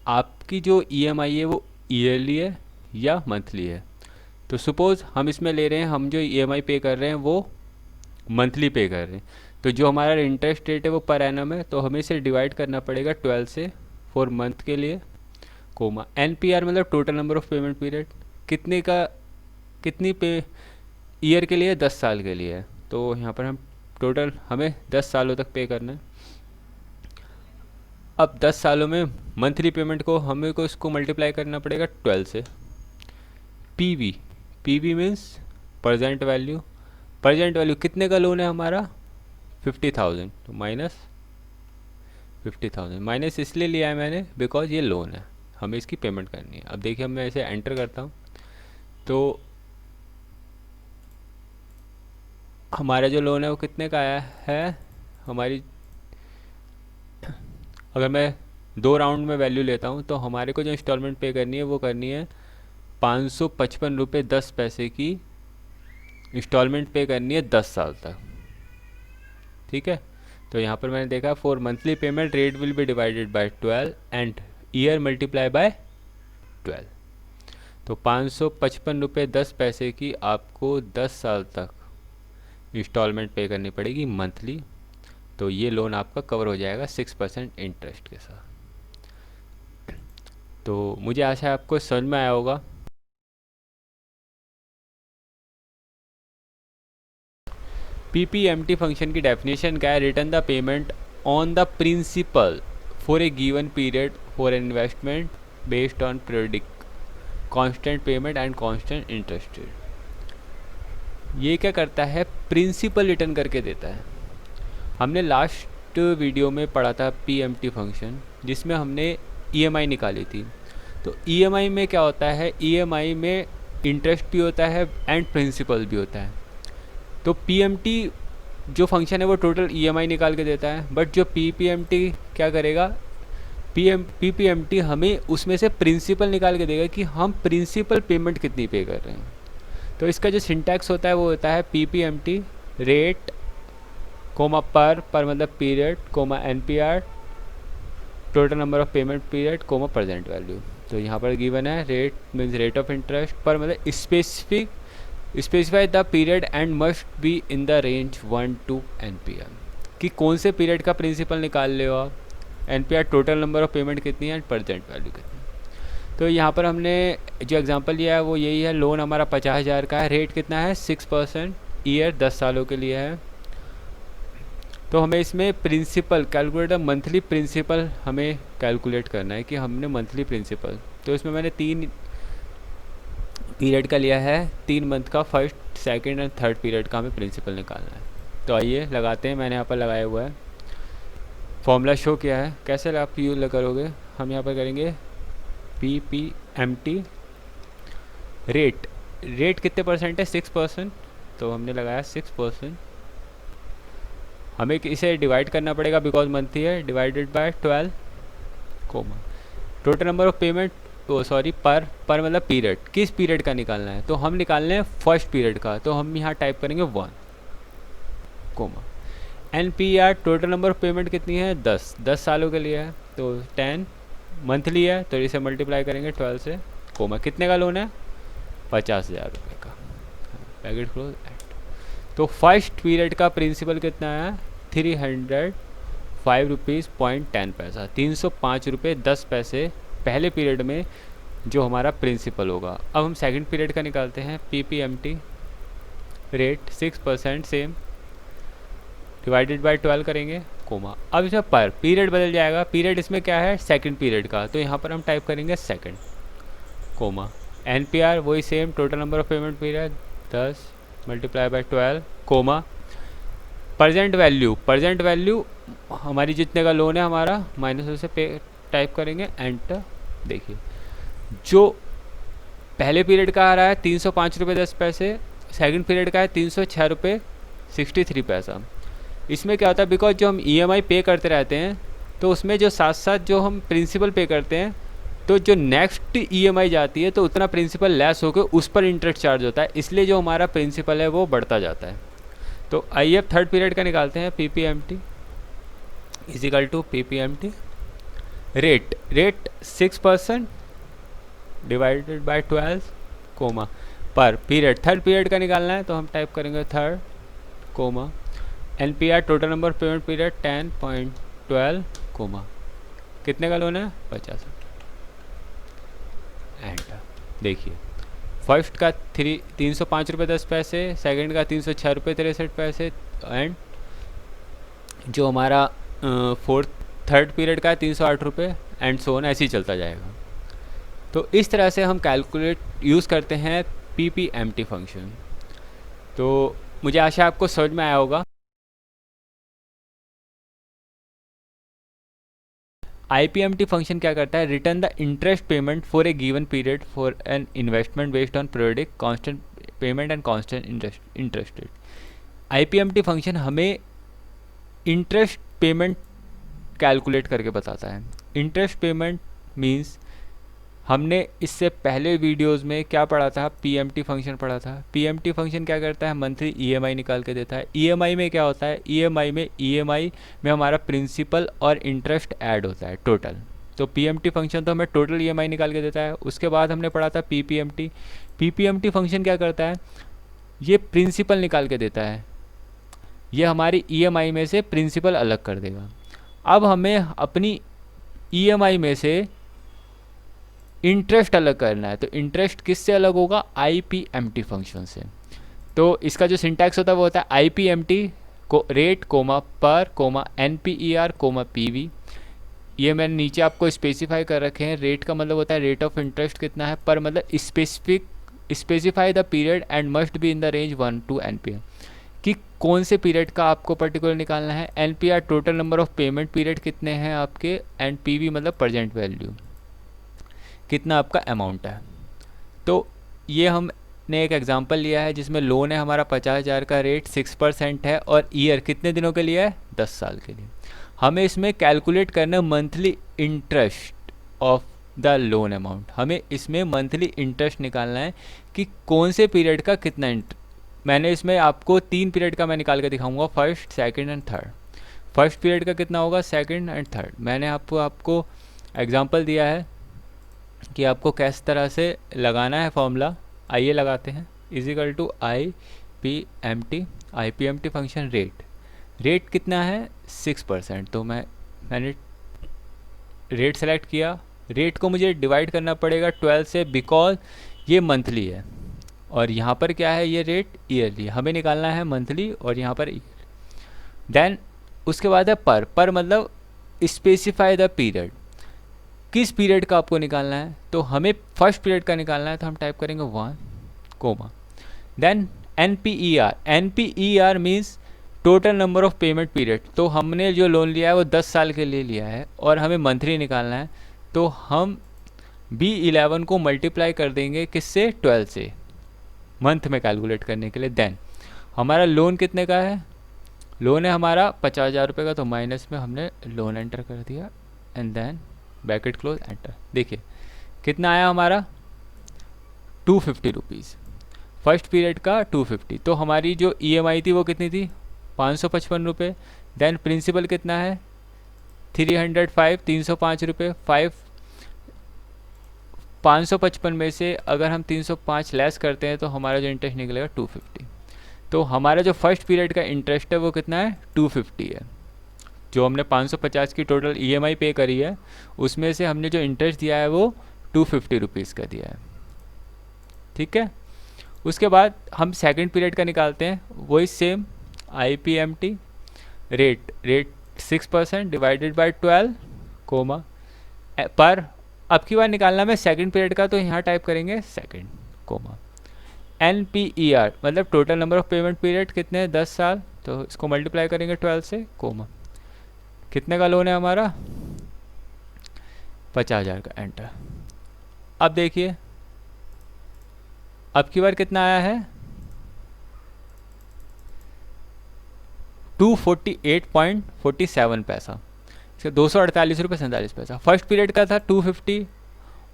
आपकी जो EMI है वो ईयरली है या मंथली है। तो सपोज़ हम इसमें ले रहे हैं, हम जो EMI पे कर रहे हैं वो मंथली पे कर रहे हैं, तो जो हमारा इंटरेस्ट रेट है वो पर एनम है, तो हमें इसे डिवाइड करना पड़ेगा 12 से फॉर मंथ के लिए कोमा NPR मतलब total number of payment period, कितने का कितनी पे ईयर के लिए, 10 साल के लिए है। तो यहाँ पर हम टोटल हमें 10 सालों तक पे करना है। अब 10 सालों में मंथली पेमेंट को हमें को इसको मल्टीप्लाई करना पड़ेगा 12 से। PV means present value, present value कितने का लोन है हमारा 50,000, तो माइनस 50,000 माइनस इसलिए लिया है मैंने बिकॉज ये लोन है, हमें इसकी पेमेंट करनी है। अब देखिए, अब मैं इसे एंटर करता हूँ तो हमारा जो लोन है वो कितने का आया है। हमारी अगर मैं 2 राउंड में वैल्यू लेता हूँ तो हमारे को जो इंस्टॉलमेंट पे करनी है वो करनी है 555 रुपये 10 पैसे की इंस्टॉलमेंट पे करनी है 10 साल तक। ठीक है, तो यहाँ पर मैंने देखा for monthly payment rate will be divided by 12 and year multiply by 12। तो 555 रुपये 10 पैसे की आपको 10 साल तक इंस्टॉलमेंट पे करनी पड़ेगी मंथली। तो ये लोन आपका कवर हो जाएगा 6% इंटरेस्ट के साथ। तो मुझे आशा है आपको समझ में आया होगा। पीपीएमटी फंक्शन की डेफिनेशन क्या है? Return the payment on the principal for a given period for an investment based on periodic constant payment and constant interest rate. ये क्या करता है? प्रिंसिपल रिटर्न करके देता है। हमने लास्ट वीडियो में पढ़ा था पीएमटी फंक्शन, जिसमें हमने ईएमआई निकाली थी। तो ईएमआई में क्या होता है? ईएमआई में इंटरेस्ट भी होता है एंड प्रिंसिपल भी होता है। तो पीएमटी जो फंक्शन है वो टोटल ईएमआई निकाल के देता है, बट जो पीपीएमटी क्या करेगा? पीपीएमटी हमें उसमें से प्रिंसिपल निकाल के देगा कि हम प्रिंसिपल पेमेंट कितनी पे कर रहे हैं। तो इसका जो सिंटैक्स होता है वो होता है पीपीएमटी रेट कोमा पर मतलब period comma NPR total number of payment period comma present value. तो यहाँ पर गिवन है rate means rate of interest per मतलब specify the period and must be in the range 1 to NPR, कि कौन से पीरियड का प्रिंसिपल निकाल ले हो आप। NPR total number of payment कितनी है एंड प्रेजेंट वैल्यू कितनी। तो यहाँ पर हमने जो एग्जांपल लिया है वो यही है। लोन हमारा 50,000 का है, रेट कितना है? 6% ईयर 10 सालों के लिए है। तो हमें इसमें प्रिंसिपल कैलकुलेट मंथली प्रिंसिपल हमें कैलकुलेट करना है कि हमने मंथली प्रिंसिपल। तो इसमें मैंने 3 पीरियड का लिया है, 3 मंथ का, first second and third period का हमें प्रिंसिपल निकालना है। तो आइए लगाते हैं, मैंने यहाँ पर लगाया हुआ है, फॉर्मूला शो किया है। कैसे आप यूज करोगे? हम यहाँ पर करेंगे पीपीएमटी रेट कितने परसेंट है? 6%। तो हमने लगाया 6%। हमें इसे डिवाइड करना पड़ेगा बिकॉज मंथली है, divided by 12 comma total number of payment per मतलब पीरियड, किस पीरियड का निकालना है? तो हम निकालने हैं फर्स्ट पीरियड का। तो हम यहाँ टाइप करेंगे 1 comma NPR total number of payment कितनी है? 10 सालों के लिए है। तो 10 मंथली है तो इसे मल्टीप्लाई करेंगे 12 से कोमा कितने का लोन है? 50,000 रुपये का। Packet close eight. तो फर्स्ट पीरियड का प्रिंसिपल कितना है? 305.10 रुपये 305 रुपये 10 पैसे पहले पीरियड में जो हमारा प्रिंसिपल होगा। अब हम सेकंड पीरियड का निकालते हैं। PPMT rate 6% same divided by 12 करेंगे कोमा। अब इसमें पर पीरियड बदल जाएगा। पीरियड इसमें क्या है? सेकंड पीरियड का। तो यहाँ पर हम टाइप करेंगे सेकंड कोमा NPR वही same total number of payment period 10 multiply by 12 comma present value हमारी जितने का लोन है हमारा माइनस उसे पे टाइप करेंगे एंटर। देखिए जो पहले पीरियड का आ रहा है 305 रुपये 10 पैसे, सेकंड पीरियड का है 306 रुपये 63 पैसा। इसमें क्या होता है? बिकॉज जो हम EMI पे करते रहते हैं तो उसमें जो साथ साथ जो हम प्रिंसिपल पे करते हैं तो जो नेक्स्ट EMI जाती है तो उतना प्रिंसिपल लेस होकर उस पर इंटरेस्ट चार्ज होता है, इसलिए जो हमारा प्रिंसिपल है वो बढ़ता जाता है। तो आइए अब थर्ड पीरियड का निकालते हैं। PPMT is equal to PPMT rate 6% divided by 12 comma per period third period का निकालना है। तो हम टाइप करेंगे third comma NPR total number payment period 10.12 comma कितने का लोन है? 50। एंटर। देखिए फर्स्ट का 305 रुपये 10 पैसे, सेकंड का 306 रुपये 63 पैसे एंड जो हमारा थर्ड पीरियड का है 308 रुपये एंड सो ऑन, ऐसे ही चलता जाएगा। तो इस तरह से हम कैलकुलेट यूज़ करते हैं पीपीएमटी फंक्शन। तो मुझे आशा आपको समझ में आया होगा। IPMT फंक्शन क्या करता है, return the interest payment for a given period for an investment based on periodic constant payment and constant interest rate. IPMT function हमें इंटरेस्ट पेमेंट कैलकुलेट करके बताता है। इंटरेस्ट पेमेंट मींस हमने इससे पहले वीडियोस में क्या पढ़ा था, PMT फंक्शन पढ़ा था। PMT फंक्शन क्या करता है, मंथली EMI निकाल के देता है। EMI में क्या होता है, EMI में हमारा प्रिंसिपल और इंटरेस्ट ऐड होता है टोटल। तो PMT फंक्शन तो हमें टोटल EMI निकाल के देता है। उसके बाद हमने पढ़ा था PPMT फंक्शन क्या करता है, ये प्रिंसिपल निकाल के देता है, ये हमारी EMI में से प्रिंसिपल अलग कर देगा। अब हमें अपनी EMI में से इंटरेस्ट अलग करना है, तो इंटरेस्ट किससे अलग होगा, IPMT फंक्शन से। तो इसका जो सिंटैक्स होता है वो होता है IPMT को रेट कोमा पर कोमा NPER कोमा PV। ये मैंने नीचे आपको स्पेसिफाई कर रखे हैं। रेट का मतलब होता है रेट ऑफ इंटरेस्ट कितना है, पर मतलब specify the period and must be in the range 1 to NPR, कि कौन से पीरियड का आपको पर्टिकुलर निकालना है। NPR total number of payment period कितने हैं आपके, एंड PV मतलब प्रेजेंट वैल्यू, कितना आपका अमाउंट है। तो ये हमने एक एग्जांपल लिया है जिसमें लोन है हमारा 50,000 का, रेट 6% है, और ईयर कितने दिनों के लिए है, 10 साल के लिए। हमें इसमें कैलकुलेट करना है monthly interest of the loan amount. हमें इसमें मंथली इंटरेस्ट निकालना है कि कौन से पीरियड का कितना मैंने इसमें आपको 3 पीरियड का मैं निकाल के दिखाऊंगा, first, second and third. First period का कितना होगा, सेकंड एंड थर्ड। मैंने आपको एग्जांपल दिया है कि आपको किस तरह से लगाना है फॉर्मूला। आइए लगाते हैं। Is equal to IPMT function rate कितना है, 6%। तो मैंने रेट सेलेक्ट किया। रेट को मुझे डिवाइड करना पड़ेगा 12 से, बिकॉज ये मंथली है, और यहाँ पर क्या है, ये रेट ईयरली। हमें निकालना है मंथली और यहाँ पर ईयर। देन उसके बाद है पर मतलब स्पेसिफाई द पीरियड, किस पीरियड का आपको निकालना है। तो हमें फर्स्ट पीरियड का निकालना है, तो हम टाइप करेंगे 1 comma, then NPER means total number of payment period. तो हमने जो लोन लिया है वो 10 साल के लिए लिया है और हमें मंथली निकालना है, तो हम B11 को मल्टीप्लाई कर देंगे किससे, 12 से, मंथ में कैलकुलेट करने के लिए। देन हमारा लोन कितने का है, लोन है हमारा 50,000 रुपये का, तो माइनस में हमने लोन एंटर कर दिया, and then bracket close enter. देखिए कितना आया हमारा, 250 रुपीज़ फर्स्ट पीरियड का, 250। तो हमारी जो EMI थी वो कितनी थी, 555 रुपये। देन प्रिंसिपल कितना है, 305 रुपये। 555 में से अगर हम 305 लेस करते हैं तो हमारा जो इंटरेस्ट निकलेगा 250। तो हमारा जो फर्स्ट पीरियड का इंटरेस्ट है वो कितना है, 250 है। जो हमने 550 की टोटल EMI पे करी है, उसमें से हमने जो इंटरेस्ट दिया है वो 250 रुपीज़ का दिया है। ठीक है, उसके बाद हम सेकंड पीरियड का निकालते हैं, वही same IPMT rate 6% divided by 12 comma per. अब की बार निकालना में सेकंड पीरियड का, तो यहाँ टाइप करेंगे सेकंड कोमा NPER मतलब total number of payment period कितने हैं, 10 साल। तो इसको मल्टीप्लाई करेंगे 12 से, कोमा कितने का लोन है हमारा, 50,000 का, एंटर। अब देखिए अब की बार कितना आया है, 248.47 पैसा, 248 रुपये 47 पैसा। फर्स्ट पीरियड का था 250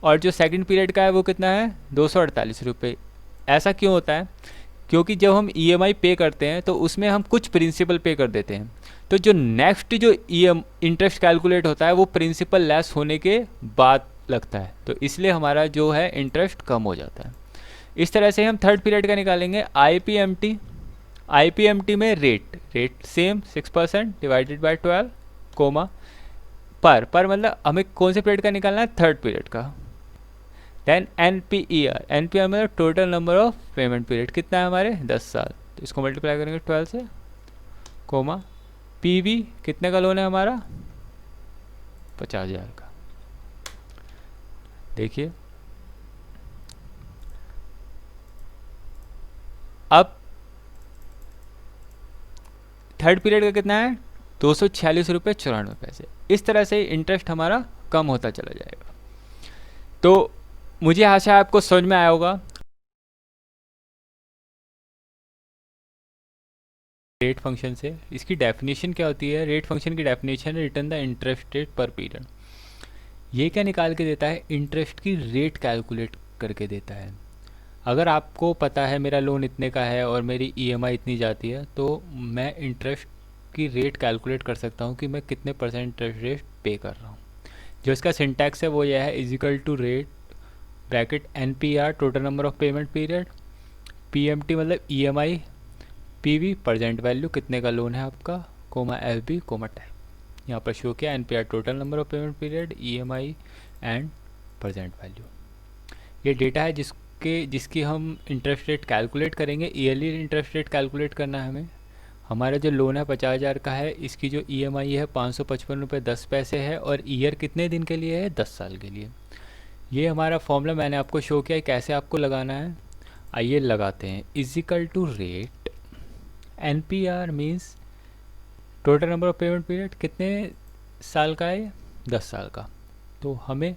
और जो सेकंड पीरियड का है वो कितना है, 248 रुपये। ऐसा क्यों होता है, क्योंकि जब हम EMI पे करते हैं तो उसमें हम कुछ प्रिंसिपल पे कर देते हैं, तो जो नेक्स्ट जो इंटरेस्ट कैलकुलेट होता है वो प्रिंसिपल लेस होने के बाद लगता है, तो इसलिए हमारा जो है इंटरेस्ट कम हो जाता है। इस तरह से हम थर्ड पीरियड का निकालेंगे IPMT में rate same 6% divided by 12 comma पर मतलब हमें कौन से पीरियड का निकालना है, थर्ड पीरियड का। देन NPER मतलब total number of payment period कितना है हमारे, 10 साल। तो इसको मल्टीप्लाई करेंगे 12 से, कोमा PV कितने का लोन है हमारा, 50,000 का। देखिए अब थर्ड पीरियड का कितना है, ₹246.94। इस तरह से इंटरेस्ट हमारा कम होता चला जाएगा। तो मुझे आशा है आपको समझ में आया होगा। रेट फंक्शन से इसकी डेफिनेशन क्या होती है? रेट फंक्शन की डेफिनेशन है रिटर्न द इंटरेस्ट रेट पर पीरियड। ये क्या निकाल के देता है? इंटरेस्ट की रेट कैलकुलेट करके देता है। अगर आपको पता है मेरा लोन इतने का है और मेरी ईएमआई इतनी जाती है, तो मैं इंटरेस्ट की रेट कैलकुलेट कर सकता हूँ कि मैं कितने परसेंट इंटरेस्ट रेट पे कर रहा हूँ। जो इसका सिंटैक्स है वो यह है, is equal to rate bracket NPR total number of payment period, PMT मतलब ईएमआई, PV प्रेजेंट वैल्यू कितने का लोन है आपका, कोमा FB कोमा टाइप। यहाँ पर शो किया NPR total number of payment period, EMI and present value. ये डेटा है जिसकी हम इंटरेस्ट रेट कैलकुलेट करेंगे। ईयरली इंटरेस्ट रेट कैलकुलेट करना है हमें। हमारा जो लोन है 50,000 का है, इसकी जो ईएमआई है 555.10 है और ईयर कितने दिन के लिए है? 10 साल के लिए। ये हमारा फॉर्मूला मैंने आपको शो किया है, कैसे आपको लगाना है। आइए लगाते हैं। Is equal to rate NPR means total number of payment period, कितने साल का है? 10 साल का। तो हमें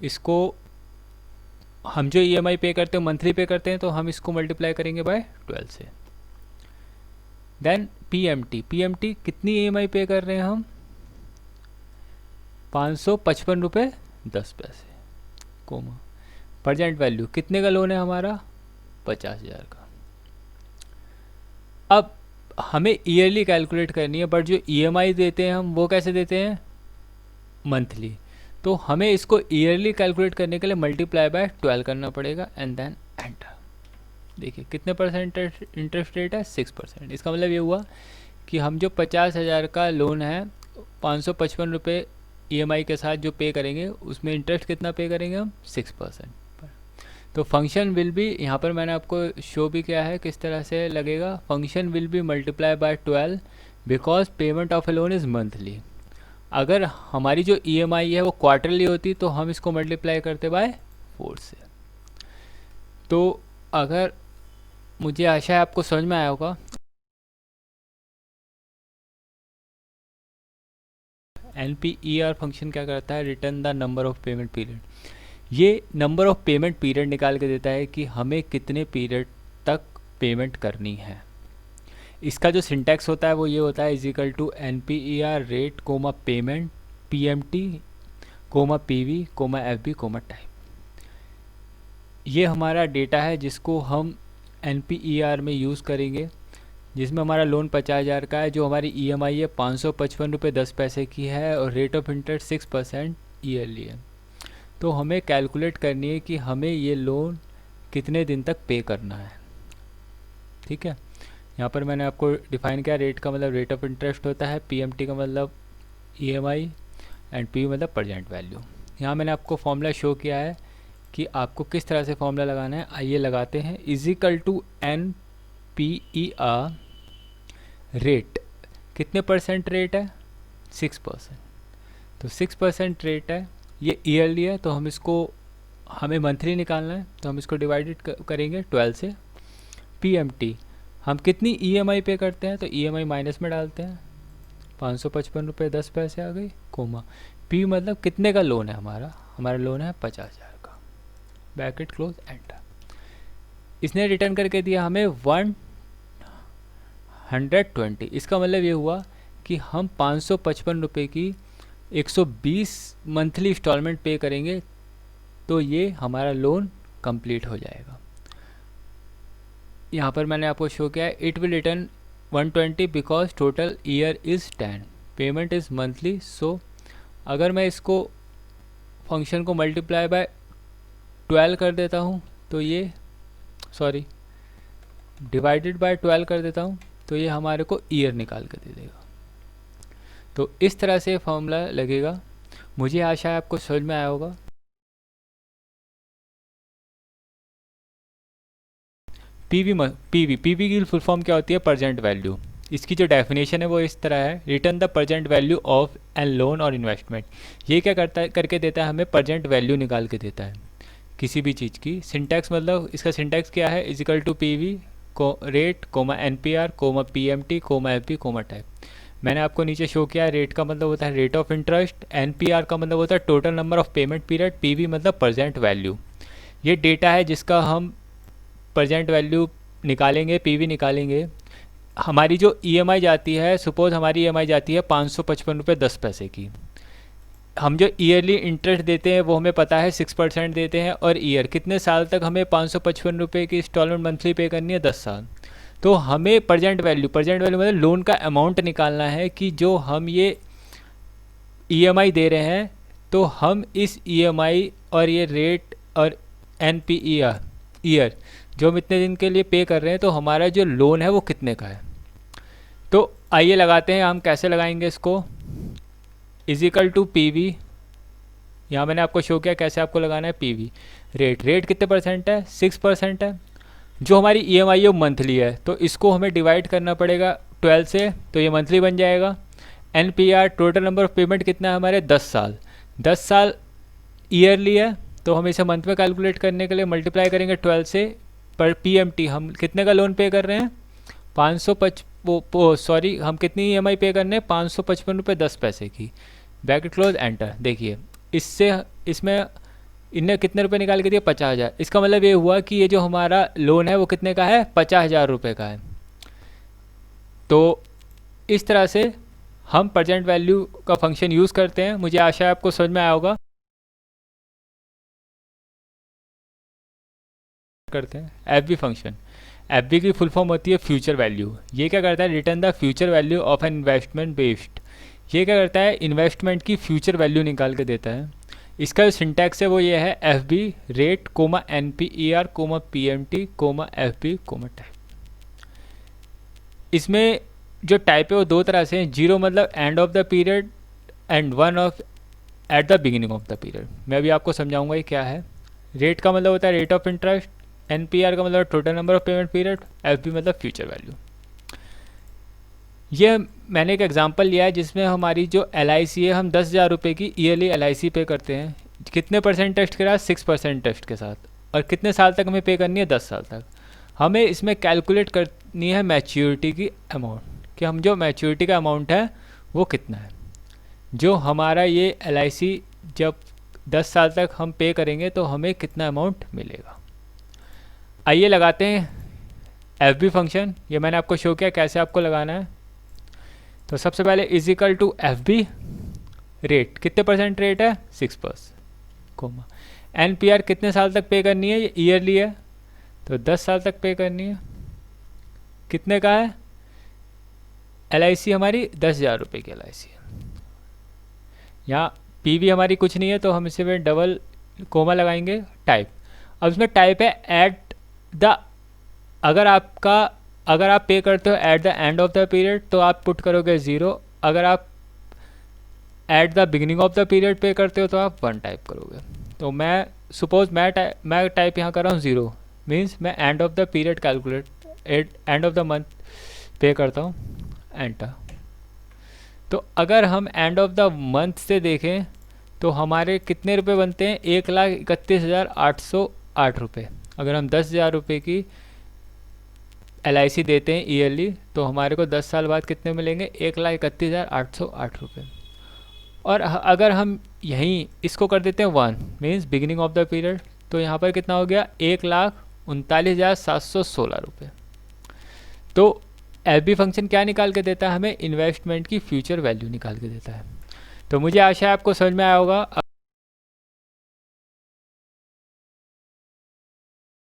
इसको, हम जो ईएमआई पे करते हैं मंथली पे करते हैं, तो हम इसको मल्टीप्लाई करेंगे बाय 12 से। देन PMT कितनी ईएमआई पे कर रहे हैं हम? 555.10 कोमा प्रेजेंट वैल्यू कितने का लोन है हमारा? 50,000 का। अब हमें ईयरली कैलकुलेट करनी है, बट जो ईएमआई देते हैं हम वो कैसे देते हैं? मंथली। तो हमें इसको ईयरली कैलकुलेट करने के लिए मल्टीप्लाई बाय 12 करना पड़ेगा एंड देन एंटर। देखिए कितने परसेंट इंटरेस्ट रेट है? 6%। इसका मतलब ये हुआ कि हम जो 50,000 का लोन है 555 रुपये ईएमआई के साथ जो पे करेंगे, उसमें इंटरेस्ट कितना पे करेंगे हम? 6%। तो फंक्शन विल बी, यहाँ पर मैंने आपको शो भी किया है किस तरह से लगेगा। Function will be multiply by 12 because payment of A loan is monthly. अगर हमारी जो ईएमआई है वो क्वार्टरली होती तो हम इसको मल्टीप्लाई करते बाय 4 से। तो अगर, मुझे आशा है आपको समझ में आया होगा। NPER फंक्शन क्या करता है? Return the number of payment period. ये नंबर ऑफ पेमेंट पीरियड निकाल के देता है कि हमें कितने पीरियड तक पेमेंट करनी है। इसका जो सिंटैक्स होता है वो ये होता है, is equal to NPER rate comma payment PMT comma PV comma FB comma type. ये हमारा डेटा है जिसको हम NPER में यूज़ करेंगे, जिसमें हमारा लोन 50,000 का है, जो हमारी ईएमआई है 555.10 की है और रेट ऑफ इंटरेस्ट 6% ईयरली है। तो हमें कैलकुलेट करनी है कि हमें ये लोन कितने दिन तक पे करना है। ठीक है, यहाँ पर मैंने आपको डिफाइन किया। रेट का मतलब रेट ऑफ इंटरेस्ट होता है, PMT का मतलब ईएमआई एंड PV मतलब प्रेजेंट वैल्यू। यहाँ मैंने आपको फॉर्मूला शो किया है कि आपको किस तरह से फॉर्मूला लगाना है। आइए लगाते हैं। इजिकल टू NPER रेट, कितने परसेंट रेट है? 6%। तो 6% रेट है, ये ईयरली है, तो हम इसको, हमें मंथली निकालना है, तो हम इसको डिवाइडेड करेंगे 12 से। PMT हम कितनी ईएमआई पे करते हैं, तो ईएमआई माइनस में डालते हैं, 555.10 आ गई कोमा। P मतलब कितने का लोन है हमारा लोन है 50,000 का, ब्रैकेट क्लोज एंटर। इसने रिटर्न करके दिया हमें 120। इसका मतलब ये हुआ कि हम 555 रुपये की 120 मंथली इंस्टॉलमेंट पे करेंगे, तो ये हमारा लोन कंप्लीट हो जाएगा। यहाँ पर मैंने आपको शो किया है, it will return 120 because total year is 10, payment is monthly. So अगर मैं इसको फंक्शन को मल्टीप्लाई बाय 12 कर देता हूँ, तो ये, सॉरी, डिवाइडेड बाय 12 कर देता हूँ, तो ये हमारे को ईयर निकाल कर दे देगा। तो इस तरह से फॉर्मूला लगेगा। मुझे आशा है आपको समझ में आया होगा। पीवी की फुल फॉर्म क्या होती है? Present value. इसकी जो डेफिनेशन है वो इस तरह है, return the present value of an loan और इन्वेस्टमेंट। ये क्या करता है, करके देता है हमें प्रेजेंट वैल्यू निकाल के देता है किसी भी चीज़ की। सिंटैक्स मतलब इसका सिंटैक्स क्या है? इजिकल टू PV को rate comma NPR comma PMT comma FB comma type. मैंने आपको नीचे शो किया है, रेट का मतलब होता है रेट ऑफ इंटरेस्ट, एनपीआर का मतलब होता है total number of payment period, PV मतलब प्रेजेंट वैल्यू। ये डेटा है जिसका हम प्रेजेंट वैल्यू निकालेंगे, पीवी निकालेंगे। हमारी जो ईएमआई जाती है, सपोज हमारी ईएमआई जाती है 555 रुपये 10 पैसे की। हम जो ईयरली इंटरेस्ट देते हैं वो हमें पता है 6% देते हैं, और ईयर कितने साल तक हमें 555 रुपये की इंस्टॉलमेंट मंथली पे करनी है, 10 साल। तो हमें प्रेजेंट वैल्यू मतलब लोन का अमाउंट निकालना है कि जो हम ये ईएमआई दे रहे हैं, तो हम इस ईएमआई और ये रेट और एनपीईआर ईयर जो हम इतने दिन के लिए पे कर रहे हैं, तो हमारा जो लोन है वो कितने का है। तो आइए लगाते हैं, हम कैसे लगाएंगे इसको। इजिकल टू पीवी, यहाँ मैंने आपको शो किया कैसे आपको लगाना है पीवी। रेट कितने परसेंट है, 6% है। जो हमारी ईएमआई है वो मंथली है, तो इसको हमें डिवाइड करना पड़ेगा 12 से, तो ये मंथली बन जाएगा। NPR total number of payment कितना है हमारे, 10 साल। 10 साल ईयरली है, तो हम इसे मंथ में कैलकुलेट करने के लिए मल्टीप्लाई करेंगे 12 से। पर पीएमटी हम कितने का लोन पे कर रहे हैं, 555 सॉरी हम कितनी ईएमआई पे करने हैं, 555 रुपये 10 पैसे की। Bracket close, enter. देखिए इससे इसमें इनने कितने रुपए निकाल के दिए, 50,000। इसका मतलब ये हुआ कि ये जो हमारा लोन है वो कितने का है, 50,000 रुपये का है। तो इस तरह से हम प्रेजेंट वैल्यू का फंक्शन यूज़ करते हैं। मुझे आशा है आपको समझ में आया होगा। करते हैं F B function. F B की फुल फॉर्म होती है फ्यूचर वैल्यू। ये क्या करता है, return the future value of an investment based. ये क्या करता है, इन्वेस्टमेंट की फ्यूचर वैल्यू निकाल के देता है। इसका जो सिंटैक्स है वो ये है, F V rate comma N P E R comma P M T comma F V comma type. इसमें जो टाइप है वो दो तरह से हैं। जीरो मतलब end of the period, and one of at the beginning of the period. मैं अभी आपको समझाऊंगा ये क्या है। रेट का मतलब होता है rate of interest, N P R का मतलब total number of payment period, F V मतलब फ्यूचर वैल्यू। ये मैंने एक एग्जांपल लिया है जिसमें हमारी जो एल आई सी है, हम 10,000 रुपये की ईयरली एल आई सी पे करते हैं। कितने परसेंट टेस्ट के साथ, 6% टेस्ट के साथ। और कितने साल तक हमें पे करनी है, 10 साल तक। हमें इसमें कैलकुलेट करनी है मैच्योरिटी की अमाउंट, कि हम जो मैच्योरिटी का अमाउंट है वो कितना है। जो हमारा ये एल आई सी जब 10 साल तक हम पे करेंगे तो हमें कितना अमाउंट मिलेगा। आइए लगाते हैं एफ बी फंक्शन। ये मैंने आपको शो किया कैसे आपको लगाना है। तो सबसे पहले is equal to F V rate, कितने परसेंट रेट है, 6%, कोमा एन पी आर कितने साल तक पे करनी है, ये ईयरली है तो 10 साल तक पे करनी है। कितने का है, एल आई सी हमारी 10,000 रुपये की एल आई सी है। यहाँ पी वी हमारी कुछ नहीं है तो हम इसे डबल कोमा लगाएंगे। टाइप, अब इसमें टाइप है एट द, अगर आप पे करते हो at the end of the period तो आप पुट करोगे 0। अगर आप at the beginning of the period पे करते हो तो आप 1 टाइप करोगे। तो मैं सपोज मैं टाइप यहाँ कर रहा हूँ 0, मीन्स मैं end of the period calculate end of the month पे करता हूँ, एंटर। तो अगर हम एंड ऑफ द मंथ से देखें तो हमारे कितने रुपए बनते हैं, 1,31,808 रुपये। अगर हम 10,000 रुपये की एल आई सी देते हैं ईयरली तो हमारे को 10 साल बाद कितने मिलेंगे, 1,31,808 रुपये। और अगर हम यहीं इसको कर देते हैं 1 means beginning of the period, तो यहाँ पर कितना हो गया, 1,39,716 रुपये। तो एफ बी फंक्शन क्या निकाल के देता है हमें, इन्वेस्टमेंट की फ्यूचर वैल्यू निकाल के देता है। तो मुझे आशा है आपको समझ में आया होगा।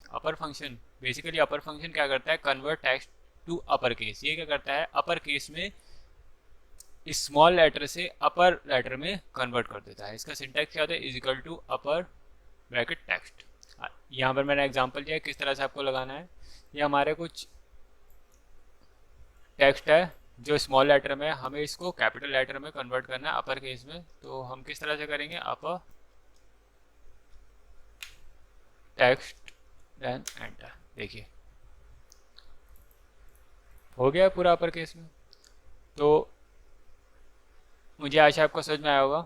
Upper function, basically upper function क्या करता है, convert text to upper case. ये क्या करता है, अपर केस में स्मॉल लेटर से अपर लेटर में कन्वर्ट कर देता है। इसका सिंटैक्स क्या होता है, is equal to upper bracket text. यहाँ पर मैंने एग्जांपल दिया किस तरह से आपको लगाना है। ये हमारे कुछ टेक्स्ट है जो स्मॉल लेटर में, हमें इसको कैपिटल लेटर में कन्वर्ट करना है अपर केस में। तो हम किस तरह से करेंगे, अपर टेक्स्ट देन एंटर। देखिए हो गया पूरा अपर केस में। तो मुझे आशा आपको समझ में आया होगा।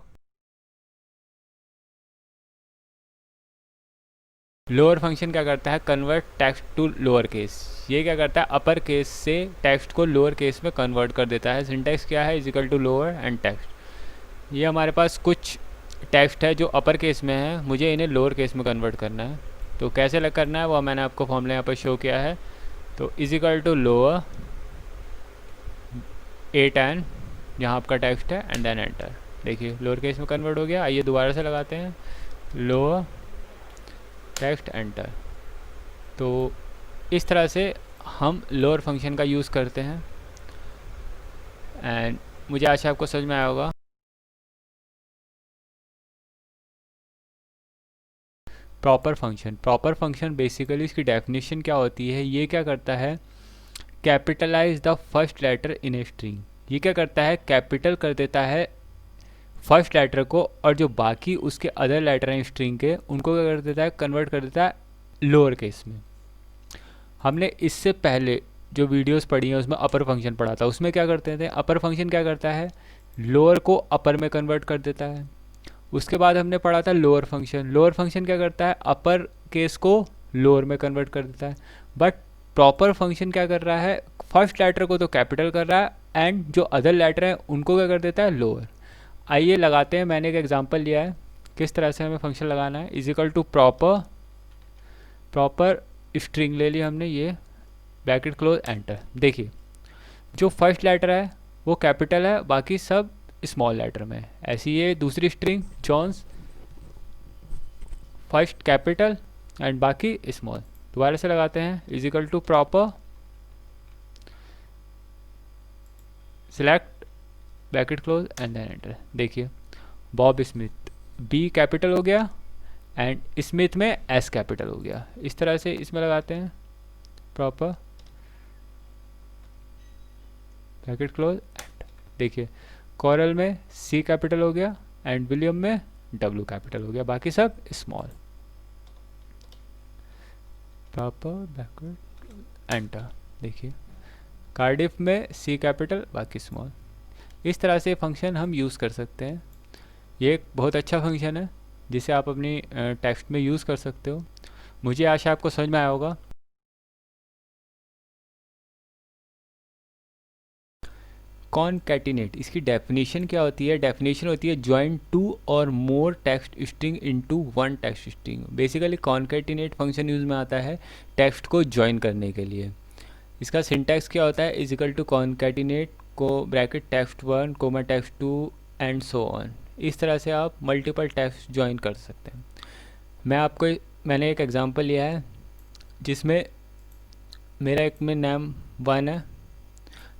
लोअर फंक्शन क्या करता है, convert text to lower case. ये क्या करता है, अपर केस से टेक्स्ट को लोअर केस में कन्वर्ट कर देता है। सिंटेक्स क्या है, is equal to lower and text. ये हमारे पास कुछ टेक्स्ट है जो अपर केस में है, मुझे इन्हें लोअर केस में कन्वर्ट करना है। तो कैसे लग करना है वो मैंने आपको फॉर्मूला यहाँ पर शो किया है। तो is equal to lower A10 जहाँ आपका टेक्स्ट है एंड देन एंटर। देखिए लोअर केस में कन्वर्ट हो गया। आइए दोबारा से लगाते हैं, लोअर टेक्स्ट एंटर। तो इस तरह से हम लोअर फंक्शन का यूज़ करते हैं एंड मुझे आशा आपको समझ में आया होगा। प्रॉपर फंक्शन बेसिकली इसकी डेफिनेशन क्या होती है, ये क्या करता है, capitalize the first letter in a string. ये क्या करता है, कैपिटल कर देता है फर्स्ट लेटर को, और जो बाकी उसके अदर लेटर हैं स्ट्रिंग के, उनको क्या कर देता है, कन्वर्ट कर देता है लोअर केस में। हमने इससे पहले जो वीडियोस पढ़ी हैं उसमें अपर फंक्शन पढ़ा था। उसमें क्या करते थे, अपर फंक्शन क्या करता है, लोअर को अपर में कन्वर्ट कर देता है। उसके बाद हमने पढ़ा था लोअर फंक्शन क्या करता है, अपर केस को लोअर में कन्वर्ट कर देता है। बट प्रॉपर फंक्शन क्या कर रहा है, फर्स्ट लेटर को तो कैपिटल कर रहा है एंड जो अदर लेटर हैं उनको क्या कर देता है, लोअर। आइए लगाते हैं, मैंने एक एग्जांपल लिया है किस तरह से हमें फंक्शन लगाना है। Is equal to proper string ले लिया हमने, ये ब्रैकेट क्लोज एंटर। देखिए जो फर्स्ट लेटर है वो कैपिटल है, बाकी सब स्मॉल लेटर में है। ऐसी ये दूसरी string Jones, first capital and बाकी स्मॉल। दोबारा से लगाते हैं, is equal to proper select bracket close and then enter. देखिए बॉब स्मिथ, बी कैपिटल हो गया एंड स्मिथ में एस कैपिटल हो गया। इस तरह से इसमें लगाते हैं प्रॉपर ब्रैकेट क्लोज एंड। देखिए कॉरल में सी कैपिटल हो गया एंड विलियम में डब्ल्यू कैपिटल हो गया, बाकी सब स्मॉल। Proper bracket enter. देखिए कार्डिफ में सी कैपिटल बाकी स्मॉल। इस तरह से फंक्शन हम यूज़ कर सकते हैं। ये एक बहुत अच्छा फंक्शन है जिसे आप अपनी टेक्स्ट में यूज़ कर सकते हो। मुझे आशा आपको समझ में आया होगा। कॉनकैटिनेट, इसकी डेफिनेशन क्या होती है, डेफिनेशन होती है ज्वाइन टू और more text string into one text string. Basically concatenate function use में आता है टेक्स्ट को ज्वाइन करने के लिए। इसका सिंटैक्स क्या होता है, इज इक्वल टू कॉनकैटिनेट को bracket text 1 comma text 2 and so on. इस तरह से आप मल्टीपल टेक्स्ट ज्वाइन कर सकते हैं। मैंने एक एग्जांपल लिया है जिसमें मेरा एक में नेम 1 है,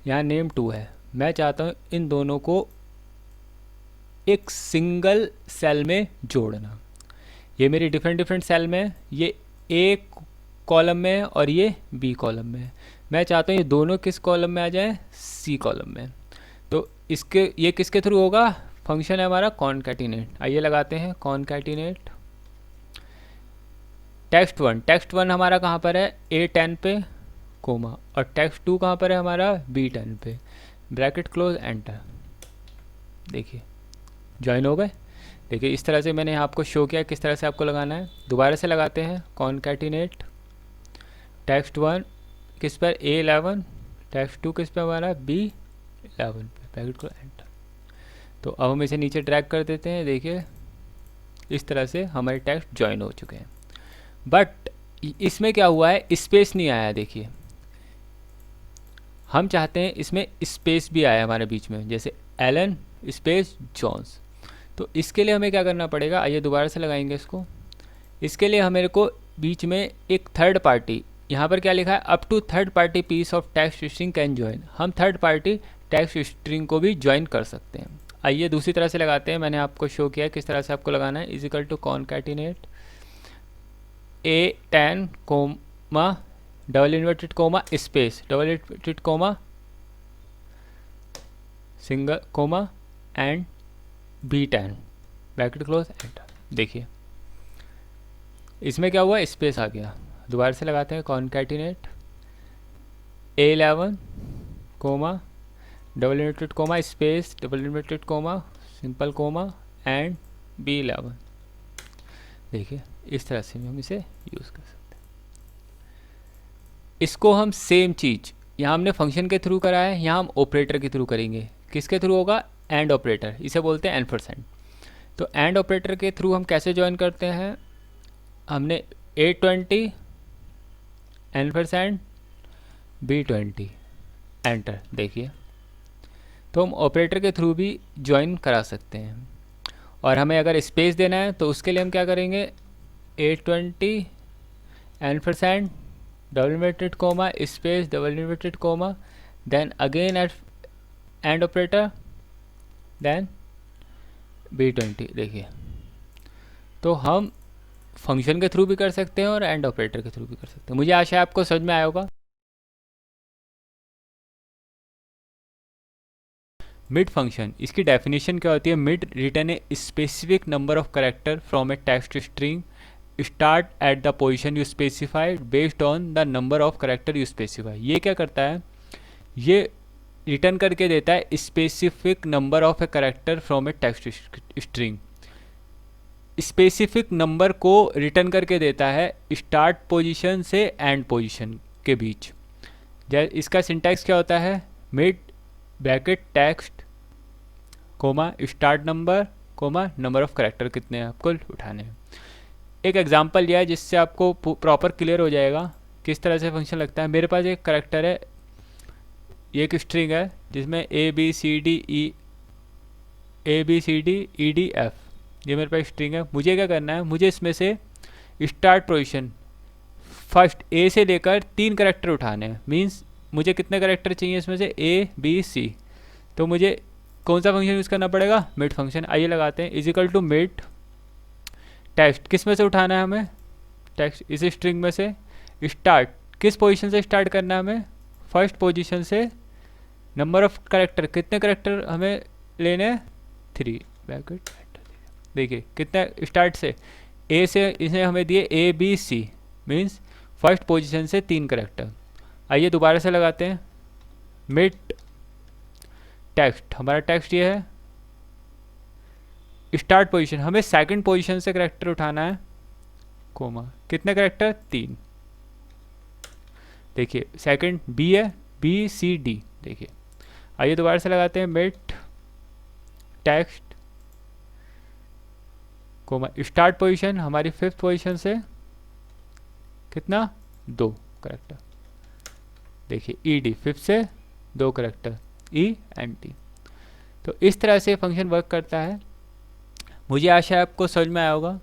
यहाँ नेम 2 है। मैं चाहता हूँ इन दोनों को एक सिंगल सेल में जोड़ना। ये मेरी डिफरेंट सेल में है, ये ए कॉलम में है और ये बी कॉलम में है। मैं चाहता हूँ ये दोनों किस कॉलम में आ जाए, सी कॉलम में। तो ये किसके थ्रू होगा, फंक्शन है हमारा कॉनकैटिनेट। आइए लगाते हैं कॉनकैटिनेट टेक्स्ट 1 हमारा कहाँ पर है, A10 पे कोमा, और टेक्स्ट 2 कहाँ पर है हमारा, B10 पे। Bracket close enter. देखिए ज्वाइन हो गए। देखिए इस तरह से मैंने आपको शो किया किस तरह से आपको लगाना है। दोबारा से लगाते हैं कॉनकैटिनेट टेक्स्ट 1 किस पर, A11, टेक्स्ट 2 किस पर हमारा, B11 पे, ब्रैकेट क्लोज एंटर। तो अब हम इसे नीचे ड्रैग कर देते हैं। देखिए इस तरह से हमारे टेक्स्ट ज्वाइन हो चुके हैं। बट इसमें क्या हुआ है, स्पेस नहीं आया। देखिए हम चाहते हैं इसमें स्पेस भी आया हमारे बीच में, जैसे एलन स्पेस जॉन्स। तो इसके लिए हमें क्या करना पड़ेगा, आइए दोबारा से लगाएंगे इसको। इसके लिए हमें को बीच में एक थर्ड पार्टी, यहाँ पर क्या लिखा है, up to third party piece of text string can join. हम थर्ड पार्टी टेक्स्ट स्ट्रिंग को भी ज्वाइन कर सकते हैं। आइए दूसरी तरह से लगाते हैं। मैंने आपको शो किया किस तरह से आपको लगाना है। Is equal to concatenate A10 comma double inverted comma space double inverted comma single comma and B10 bracket close enter. देखिए इसमें क्या हुआ, स्पेस आ गया। दोबारा से लगाते हैं concatenate A11 comma double inverted comma space double inverted comma simple comma and B11। देखिए इस तरह से भी हम इसे यूज़ कर सकते हैं। इसको हम सेम चीज़ यहाँ हमने फंक्शन के थ्रू करा है, यहाँ हम ऑपरेटर के थ्रू करेंगे। किसके थ्रू होगा? एंड ऑपरेटर, इसे बोलते हैं एम्परसेंड। तो एंड ऑपरेटर के थ्रू हम कैसे ज्वाइन करते हैं? हमने A20 एम्परसेंड B20 एंटर, देखिए। तो हम ऑपरेटर के थ्रू भी ज्वाइन करा सकते हैं। और हमें अगर स्पेस देना है तो उसके लिए हम क्या करेंगे? A20 ampersand double inverted comma space double inverted comma, then again at and operator, then B20। देखिए, तो हम फंक्शन के थ्रू भी कर सकते हैं और एंड ऑपरेटर के थ्रू भी कर सकते हैं। मुझे आशा है आपको समझ में आया होगा। मिड फंक्शन, इसकी डेफिनेशन क्या होती है? Mid return a specific number of character from a text string start at the position you specified based on the number of character you specify. ये क्या करता है? ये रिटर्न करके देता है specific number of a character from a text string. Specific number को रिटर्न करके देता है स्टार्ट पोजीशन से एंड पोजीशन के बीच। इसका सिंटैक्स क्या होता है? Mid bracket text comma start number comma number of character कितने हैं आपको उठाने हैं। एक एग्जांपल लिया है जिससे आपको प्रॉपर क्लियर हो जाएगा किस तरह से फंक्शन लगता है। मेरे पास एक कैरेक्टर है, ये एक स्ट्रिंग है जिसमें ABCDE ABCDEDF, ये मेरे पास स्ट्रिंग है। मुझे क्या करना है? मुझे इसमें से स्टार्ट पोजीशन फर्स्ट A से लेकर 3 कैरेक्टर उठाने हैं। मींस मुझे कितने कैरेक्टर चाहिए इसमें से? A B C। तो मुझे कौन सा फंक्शन यूज़ करना पड़ेगा? Mid function. आइए लगाते हैं is equal to mid text, किस में से उठाना है हमें? टेक्स्ट इस स्ट्रिंग में से। स्टार्ट, किस पोजीशन से स्टार्ट करना है हमें? फर्स्ट पोजीशन से। नंबर ऑफ कैरेक्टर, कितने कैरेक्टर हमें लेने हैं? 3 ब्रैकेट। देखिए कितना स्टार्ट से A से इसने हमें दिए ABC, मीन्स फर्स्ट पोजीशन से 3 कैरेक्टर। आइए दोबारा से लगाते हैं मिड टेक्स्ट, हमारा टेक्स्ट ये है। स्टार्ट पोजीशन, हमें सेकंड पोजीशन से कैरेक्टर उठाना है कोमा, कितने कैरेक्टर? 3। देखिए सेकंड B है, BCD। देखिए आइए दोबारा से लगाते हैं mid text comma start position, हमारी 5th पोजीशन से कितना? 2 कैरेक्टर। देखिए ED 5th से 2 कैरेक्टर ENT। तो इस तरह से फंक्शन वर्क करता है। मुझे आशा है आपको समझ में आया होगा।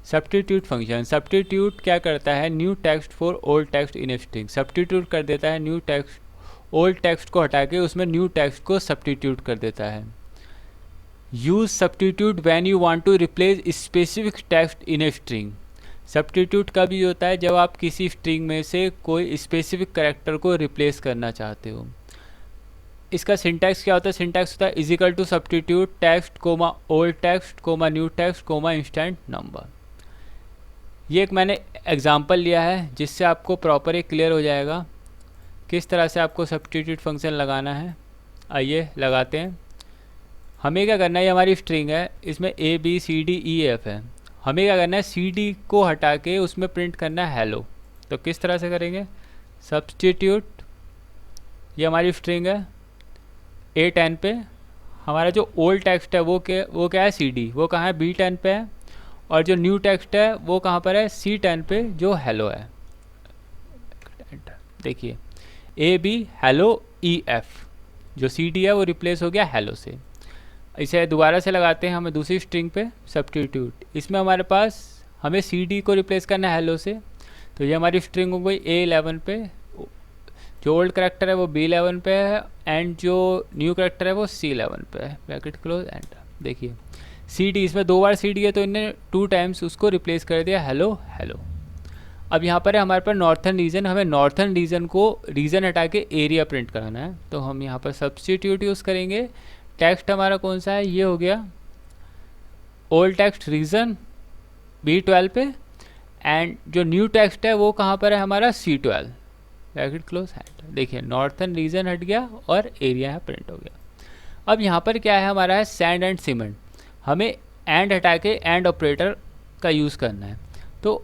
सब्स्टिट्यूट फंक्शन, सब्स्टिट्यूट क्या करता है? New text for old text in a string. Substitute कर देता है न्यू टेक्स्ट, ओल्ड टेक्स्ट को हटा के उसमें न्यू टेक्स्ट को सब्स्टिट्यूट कर देता है। Use substitute when you want to replace specific text in a string. Substitute कब यूज होता है? जब आप किसी स्ट्रिंग में से कोई स्पेसिफिक कैरेक्टर को रिप्लेस करना चाहते हो। इसका सिंटैक्स क्या होता है? सिंटैक्स होता है is equal to substitute text comma old text comma new text comma instant number. ये एक मैंने एग्जांपल लिया है जिससे आपको प्रॉपर एक क्लियर हो जाएगा किस तरह से आपको सब्स्टिट्यूट फंक्शन लगाना है। आइए लगाते हैं। हमें क्या करना है? ये हमारी स्ट्रिंग है, इसमें ABCDEF है। हमें क्या करना है? CD को हटा के उसमें प्रिंट करना है हेलो। तो किस तरह से करेंगे? सब्स्टिट्यूट, ये हमारी स्ट्रिंग है A10 पे, हमारा जो ओल्ड टेक्स्ट है वो क्या है? CD। वो कहाँ है? B10 पे है। और जो न्यू टेक्स्ट है वो कहाँ पर है? C10 पे जो हेलो है। देखिए AB हेलो EF, जो CD है वो रिप्लेस हो गया हेलो से। इसे दोबारा से लगाते हैं हमें दूसरी स्ट्रिंग पे सब्स्टिट्यूट। इसमें हमारे पास हमें CD को रिप्लेस करना है हेलो से। तो ये हमारी स्ट्रिंग हो गई A11 पे, जो ओल्ड करेक्टर है वो B11 पे है एंड जो न्यू करेक्टर है वो C11 पे है। Bracket close enter. देखिए CD, इसमें 2 बार CD है तो इन्हें 2 टाइम्स उसको रिप्लेस कर दिया हेलो हेलो। अब यहाँ पर है हमारे पास नॉर्थर्न रीजन, हमें नॉर्थर्न रीजन को रीजन हटा के एरिया प्रिंट कराना है। तो हम यहाँ पर सब्स्टिट्यूट यूज़ करेंगे। टेक्स्ट हमारा कौन सा है? ये हो गया ओल्ड टेक्स्ट रीजन B12 पे एंड जो न्यू टेक्स्ट है वो कहाँ पर है? हमारा C12। Bracket close enter. देखिए नॉर्थर्न रीजन हट गया और एरिया यहाँ प्रिंट हो गया। अब यहाँ पर क्या है हमारा है सैंड एंड सीमेंट, हमें एंड हटा के एंड ऑपरेटर का यूज़ करना है। तो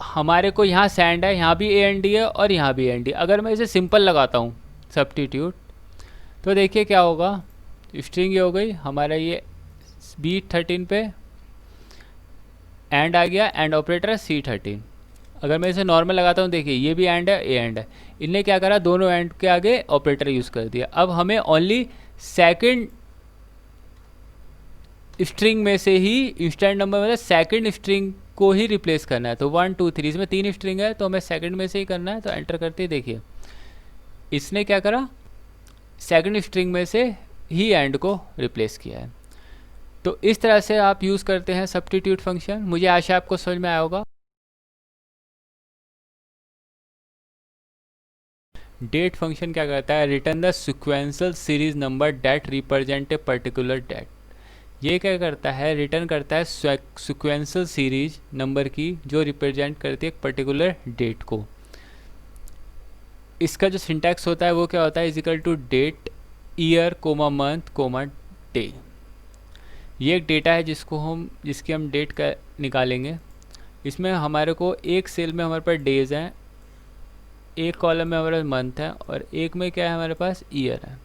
हमारे को यहाँ सैंड है, यहाँ भी ए एन डी है और यहाँ भी ए एन डी। अगर मैं इसे सिंपल लगाता हूँ सब्स्टिट्यूट, तो देखिए क्या होगा, स्ट्रिंग ये हो गई हमारा, ये B13 पे एंड आ गया, एंड ऑपरेटर है C13। अगर मैं इसे नॉर्मल लगाता हूँ, देखिए ये भी एंड है, ए एंड है, इनने क्या करा, दोनों एंड के आगे ऑपरेटर यूज़ कर दिया। अब हमें ओनली सेकंड स्ट्रिंग में से ही इंस्टेंट नंबर मतलब सेकंड स्ट्रिंग को ही रिप्लेस करना है। तो 1 2 3 इसमें 3 स्ट्रिंग है, तो हमें सेकंड में से ही करना है। तो एंटर करते ही देखिए इसने क्या करा, सेकंड स्ट्रिंग में से ही एंड को रिप्लेस किया है। तो इस तरह से आप यूज़ करते हैं सब्स्टिट्यूट फंक्शन। मुझे आशा आपको समझ में आया होगा। डेट फंक्शन क्या करता है, return the sequential series number date represent a particular date. ये क्या करता है, रिटर्न करता है सिक्वेंशियल सीरीज नंबर की जो रिप्रेजेंट करती है एक पर्टिकुलर डेट को। इसका जो सिंटैक्स होता है वो क्या होता है, is equal to date year comma month comma day. ये एक डेटा है जिसकी हम डेट का निकालेंगे। इसमें हमारे को एक सेल में हमारे पास डेज हैं, एक कॉलम में हमारे पास मंथ है और एक में क्या है हमारे पास ईयर है।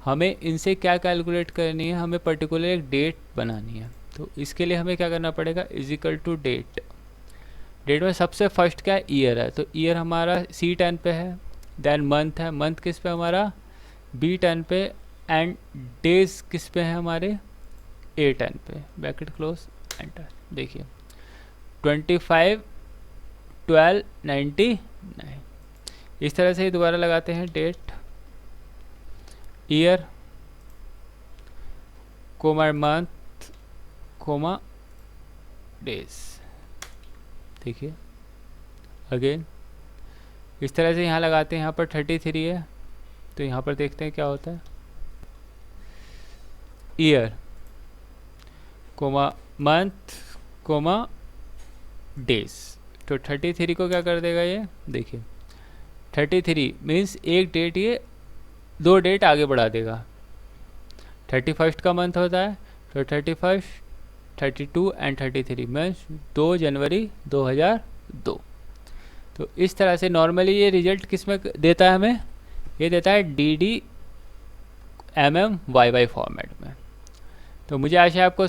हमें इनसे क्या कैलकुलेट करनी है, हमें पर्टिकुलर एक डेट बनानी है। तो इसके लिए हमें क्या करना पड़ेगा, is equal to date. Date में सबसे फर्स्ट क्या है, ईयर है, तो ईयर हमारा C10 पे है। देन मंथ है, मंथ किस पे हमारा B10 पे, एंड डेज किस पे है हमारे A10 पे। Bracket close, enter. देखिए 25 12 99। इस तरह से ही दोबारा लगाते हैं, date year comma month comma days. देखिए अगेन इस तरह से यहाँ लगाते हैं। यहाँ पर 33 है, तो यहाँ पर देखते हैं क्या होता है, year comma month comma days. तो 33 को क्या कर देगा ये, देखिए 33 मीन्स एक डेट, ये 2 डेट आगे बढ़ा देगा। 31 का मंथ होता है, तो 31 32 एंड 33 मीन्स 2 जनवरी 2002। तो इस तरह से नॉर्मली ये रिजल्ट किस में देता है हमें, ये देता है DDMMYY फॉर्मेट में। तो मुझे आशा है आपको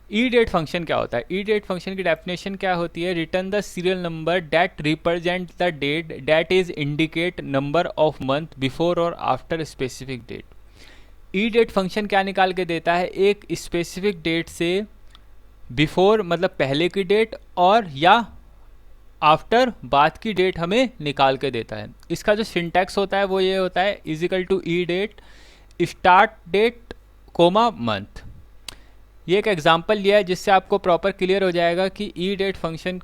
ई डेट फंक्शन क्या होता है। ई डेट फंक्शन की डेफिनेशन क्या होती है, return the serial number date represent the date date is indicate number of month before और after specific date. E date function क्या निकाल के देता है, एक स्पेसिफिक डेट से बिफोर मतलब पहले की डेट और या आफ्टर बाद की डेट हमें निकाल के देता है। इसका जो सिंटैक्स होता है वो ये होता है, is equal to E date start date comma month. ये एक एग्जांपल लिया है जिससे आपको प्रॉपर क्लियर हो जाएगा कि ई डेट फंक्शन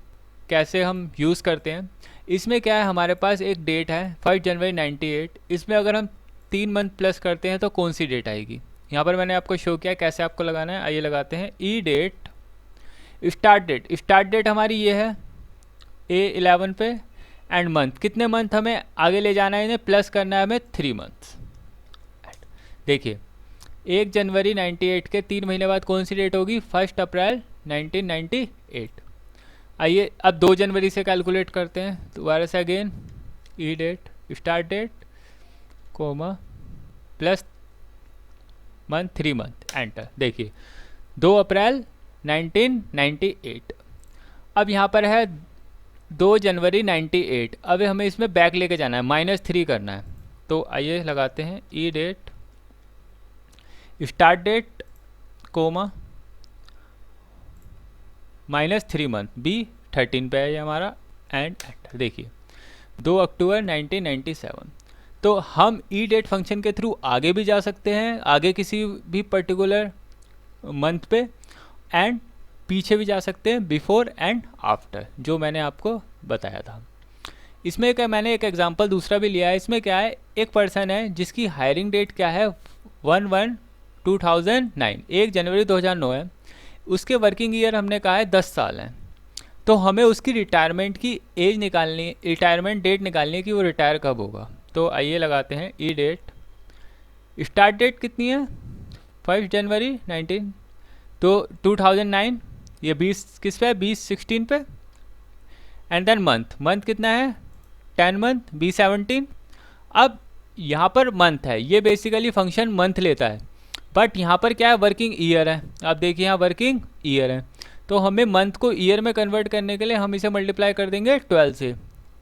कैसे हम यूज़ करते हैं। इसमें क्या है, हमारे पास एक डेट है 1 जनवरी 98। इसमें अगर हम 3 मंथ प्लस करते हैं तो कौन सी डेट आएगी, यहाँ पर मैंने आपको शो किया कैसे आपको लगाना है। आइए लगाते हैं, E date start date. Start date हमारी ये है A11 पे, एंड मंथ कितने मंथ हमें आगे ले जाना है, इन्हें प्लस करना है हमें 3 मंथ। देखिए 1 जनवरी 98 के 3 महीने बाद कौन सी डेट होगी, 1 अप्रैल 1998। आइए अब 2 जनवरी से कैलकुलेट करते हैं। दोबारा से again E date start date comma plus month 3 month, enter. देखिए 2 अप्रैल 1998। अब यहाँ पर है 2 जनवरी 98। अब हमें इसमें बैक लेके जाना है, -3 करना है। तो आइए लगाते हैं, E date start date comma -3 month B13 पे है ये हमारा, एंड एंटर। देखिए 2 अक्टूबर 1997। तो हम ई डेट फंक्शन के थ्रू आगे भी जा सकते हैं, आगे किसी भी पर्टिकुलर मंथ पे, एंड पीछे भी जा सकते हैं बिफोर एंड आफ्टर, जो मैंने आपको बताया था। इसमें क्या, मैंने एक एग्जांपल दूसरा भी लिया है। इसमें क्या है, एक पर्सन है जिसकी हायरिंग डेट क्या है 1/1/2009, 1 जनवरी 2009 है। उसके वर्किंग ईयर हमने कहा है 10 साल हैं। तो हमें उसकी रिटायरमेंट की एज निकालनी है, रिटायरमेंट डेट निकालनी है कि वो रिटायर कब होगा। तो आइए लगाते हैं ई डेट। स्टार्ट डेट कितनी है? 5 जनवरी 19, तो 2009। ये 20 किस पे है? 2016 पे। एंड देन मंथ कितना है? 10 मंथ, B17। अब यहाँ पर मंथ है, ये बेसिकली फंक्शन मंथ लेता है, बट यहाँ पर क्या है? वर्किंग ईयर है। आप देखिए यहाँ वर्किंग ईयर है, तो हमें मंथ को ईयर में कन्वर्ट करने के लिए हम इसे मल्टीप्लाई कर देंगे 12 से।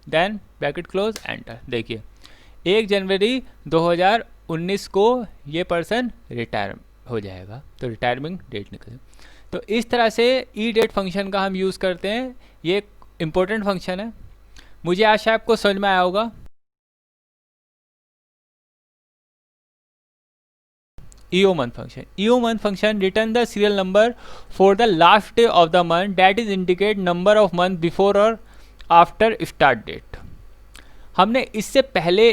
Then bracket close, enter. देखिए 1 जनवरी 2019 को ये पर्सन रिटायर हो जाएगा, तो रिटायरमेंट डेट निकले। तो इस तरह से ई डेट फंक्शन का हम यूज़ करते हैं। ये एक इम्पोर्टेंट फंक्शन है, मुझे आशा आपको समझ में आया होगा। EO month function. EO month function return the serial number for the last day of the month that is indicate number of month before or after start date. हमने इससे पहले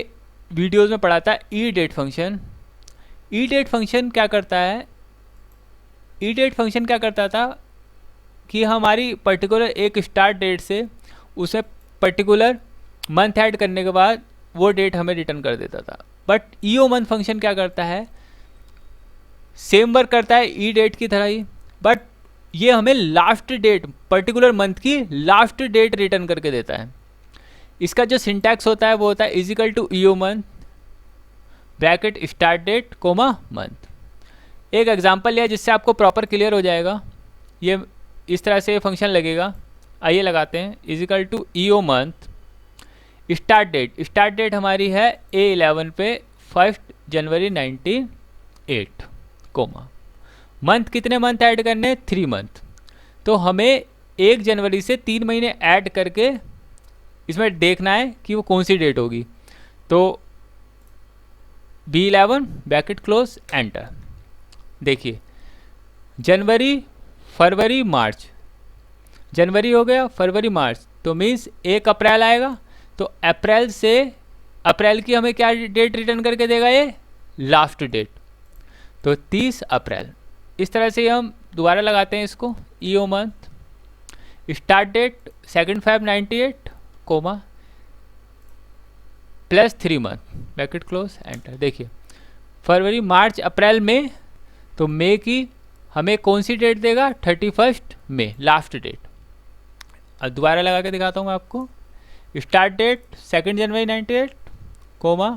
वीडियोस में पढ़ा था ई डेट फंक्शन। ई डेट फंक्शन क्या करता है? ई डेट फंक्शन क्या करता था कि हमारी पर्टिकुलर एक स्टार्ट डेट से उसमें पर्टिकुलर मंथ ऐड करने के बाद वो डेट हमें रिटर्न कर देता था। बट ईओ मंथ फंक्शन क्या करता है? सेम वर्क करता है ई डेट की तरह ही, बट ये हमें लास्ट डेट, पर्टिकुलर मंथ की लास्ट डेट रिटर्न करके देता है। इसका जो सिंटैक्स होता है वो होता है is equal to EO month bracket start date comma month. एक एग्जांपल लिया जिससे आपको प्रॉपर क्लियर हो जाएगा। ये इस तरह से फंक्शन लगेगा। आइए लगाते हैं is equal to EO month start date. Start date हमारी है A11 पे 1 जनवरी 1908 कोमा। मंथ कितने मंथ ऐड करने? 3 मंथ। तो हमें 1 जनवरी से 3 महीने ऐड करके इसमें देखना है कि वो कौन सी डेट होगी। तो B11 ब्रैकेट क्लोज, एंटर। देखिए जनवरी, फरवरी, मार्च। जनवरी हो गया, फरवरी, मार्च, तो मीन्स 1 अप्रैल आएगा। तो अप्रैल से, अप्रैल की हमें क्या डेट रिटर्न करके देगा? ये लास्ट डेट, तो 30 अप्रैल। इस तरह से हम दोबारा लगाते हैं इसको। EO month start date 2 Feb 98 comma plus 3 month bracket close, enter. देखिए फरवरी, मार्च, अप्रैल, मई, तो मई की हमें कौन सी डेट देगा? 31 मई लास्ट डेट। अब दोबारा लगा के दिखाता हूँ मैं आपको। स्टार्ट डेट 2 जनवरी 98 कोमा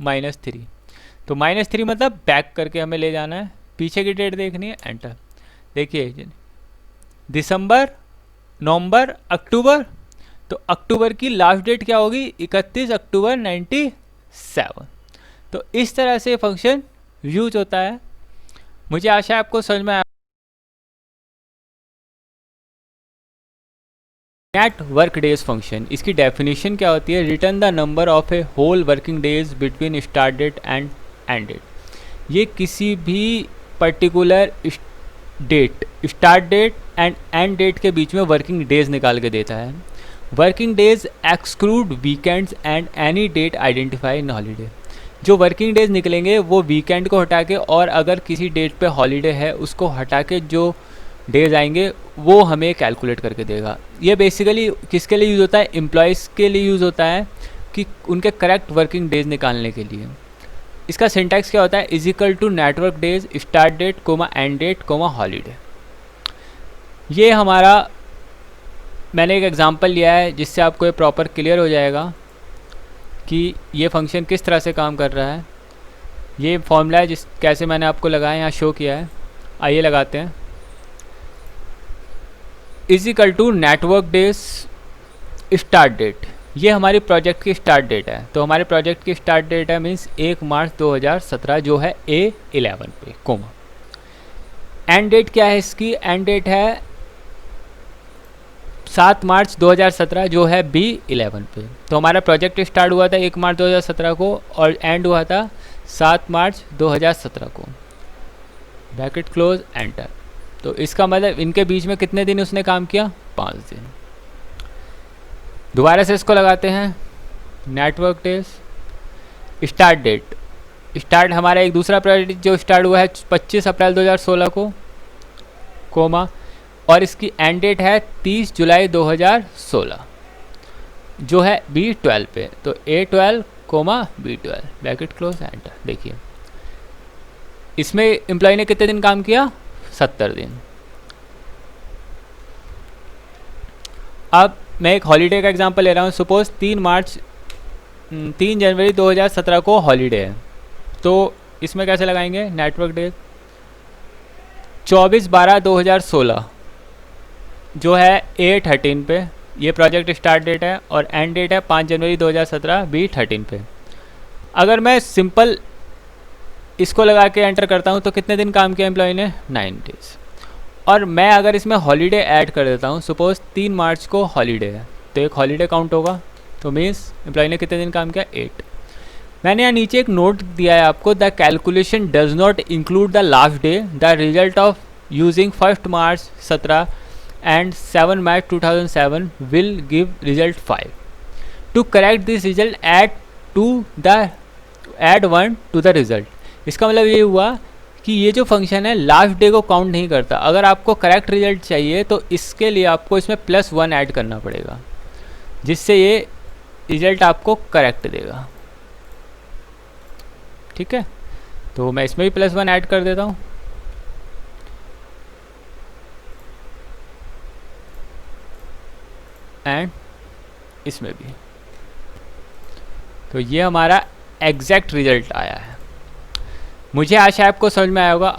-3, तो -3 मतलब बैक करके हमें ले जाना है, पीछे की डेट देखनी है, एंटर। देखिए दिसंबर, नवंबर, अक्टूबर, तो अक्टूबर की लास्ट डेट क्या होगी? 31 अक्टूबर 97। तो इस तरह से फंक्शन यूज होता है। मुझे आशा है आपको समझ में आया। नेट वर्क डेज फंक्शन, इसकी डेफिनेशन क्या होती है? Return the number of a whole working days between start date and end date. ये किसी भी particular date, start date and end date के बीच में वर्किंग डेज निकाल के देता है। Working days exclude weekends and any date identify in holiday. जो वर्किंग डेज निकलेंगे वो वीकेंड को हटा के, और अगर किसी डेट पे हॉलीडे है उसको हटा के जो डेज आएंगे वो हमें कैलकुलेट करके देगा। ये बेसिकली किसके लिए यूज़ होता है? एम्प्लॉयज़ के लिए यूज़ होता है कि उनके करेक्ट वर्किंग डेज निकालने के लिए। इसका सिंटैक्स क्या होता है? Is equal to network days start date comma end date comma holiday. ये हमारा, मैंने एक एग्जांपल लिया है जिससे आपको ये प्रॉपर क्लियर हो जाएगा कि ये फंक्शन किस तरह से काम कर रहा है। ये फॉर्मूला है जिस कैसे मैंने आपको लगाया, यहाँ शो किया है। आइए लगाते हैं। Is equal to network days start date, ये हमारी प्रोजेक्ट की स्टार्ट डेट है। तो हमारे प्रोजेक्ट की स्टार्ट डेट है मीन्स 1 मार्च 2017 जो है A11 पे कोमा। एंड डेट क्या है इसकी? एंड डेट है 7 मार्च 2017 जो है B11 पे। तो हमारा प्रोजेक्ट स्टार्ट हुआ था 1 मार्च 2017 को और एंड हुआ था 7 मार्च 2017 को ब्रैकेट क्लोज, एंटर। तो इसका मतलब इनके बीच में कितने दिन उसने काम किया? 5 दिन। दोबारा से इसको लगाते हैं। Network days start date, start हमारा एक दूसरा प्रोजेक्ट जो स्टार्ट हुआ है 25 अप्रैल 2016 को कोमा, और इसकी एंड डेट है 30 जुलाई 2016 जो है B12 पे। तो A12, B12 bracket close enter. देखिए इसमें एम्प्लॉय ने कितने दिन काम किया? 70 दिन। अब मैं एक हॉलीडे का एग्जांपल ले रहा हूँ। सपोज 3 जनवरी 2017 को हॉलीडे है, तो इसमें कैसे लगाएंगे? नेटवर्क डे 24/12/2016 जो है A13 पे, ये प्रोजेक्ट स्टार्ट डेट है, और एंड डेट है 5 जनवरी 2017 B13 पे। अगर मैं सिंपल इसको लगा के एंटर करता हूँ तो कितने दिन काम किया एम्प्लॉय ने? 9 डेज। और मैं अगर इसमें हॉलीडे ऐड कर देता हूँ, सपोज 3 मार्च को हॉलीडे है, तो एक हॉलीडे काउंट होगा, तो मीन्स एम्प्लॉय ने कितने दिन काम किया? 8। मैंने यहाँ नीचे एक नोट दिया है आपको, the calculation does not include the last day, the result of using 1 March 17 and 7 March 2007 will give result 5. To correct this result, add 1 to the result. इसका मतलब ये हुआ कि ये जो फंक्शन है लास्ट डे को काउंट नहीं करता। अगर आपको करेक्ट रिजल्ट चाहिए तो इसके लिए आपको इसमें +1 ऐड करना पड़ेगा, जिससे ये रिजल्ट आपको करेक्ट देगा। ठीक है, तो मैं इसमें भी +1 ऐड कर देता हूँ। एंड इसमें भी, तो ये हमारा एग्जैक्ट रिजल्ट आया है। मुझे आशा है आपको समझ में आया होगा।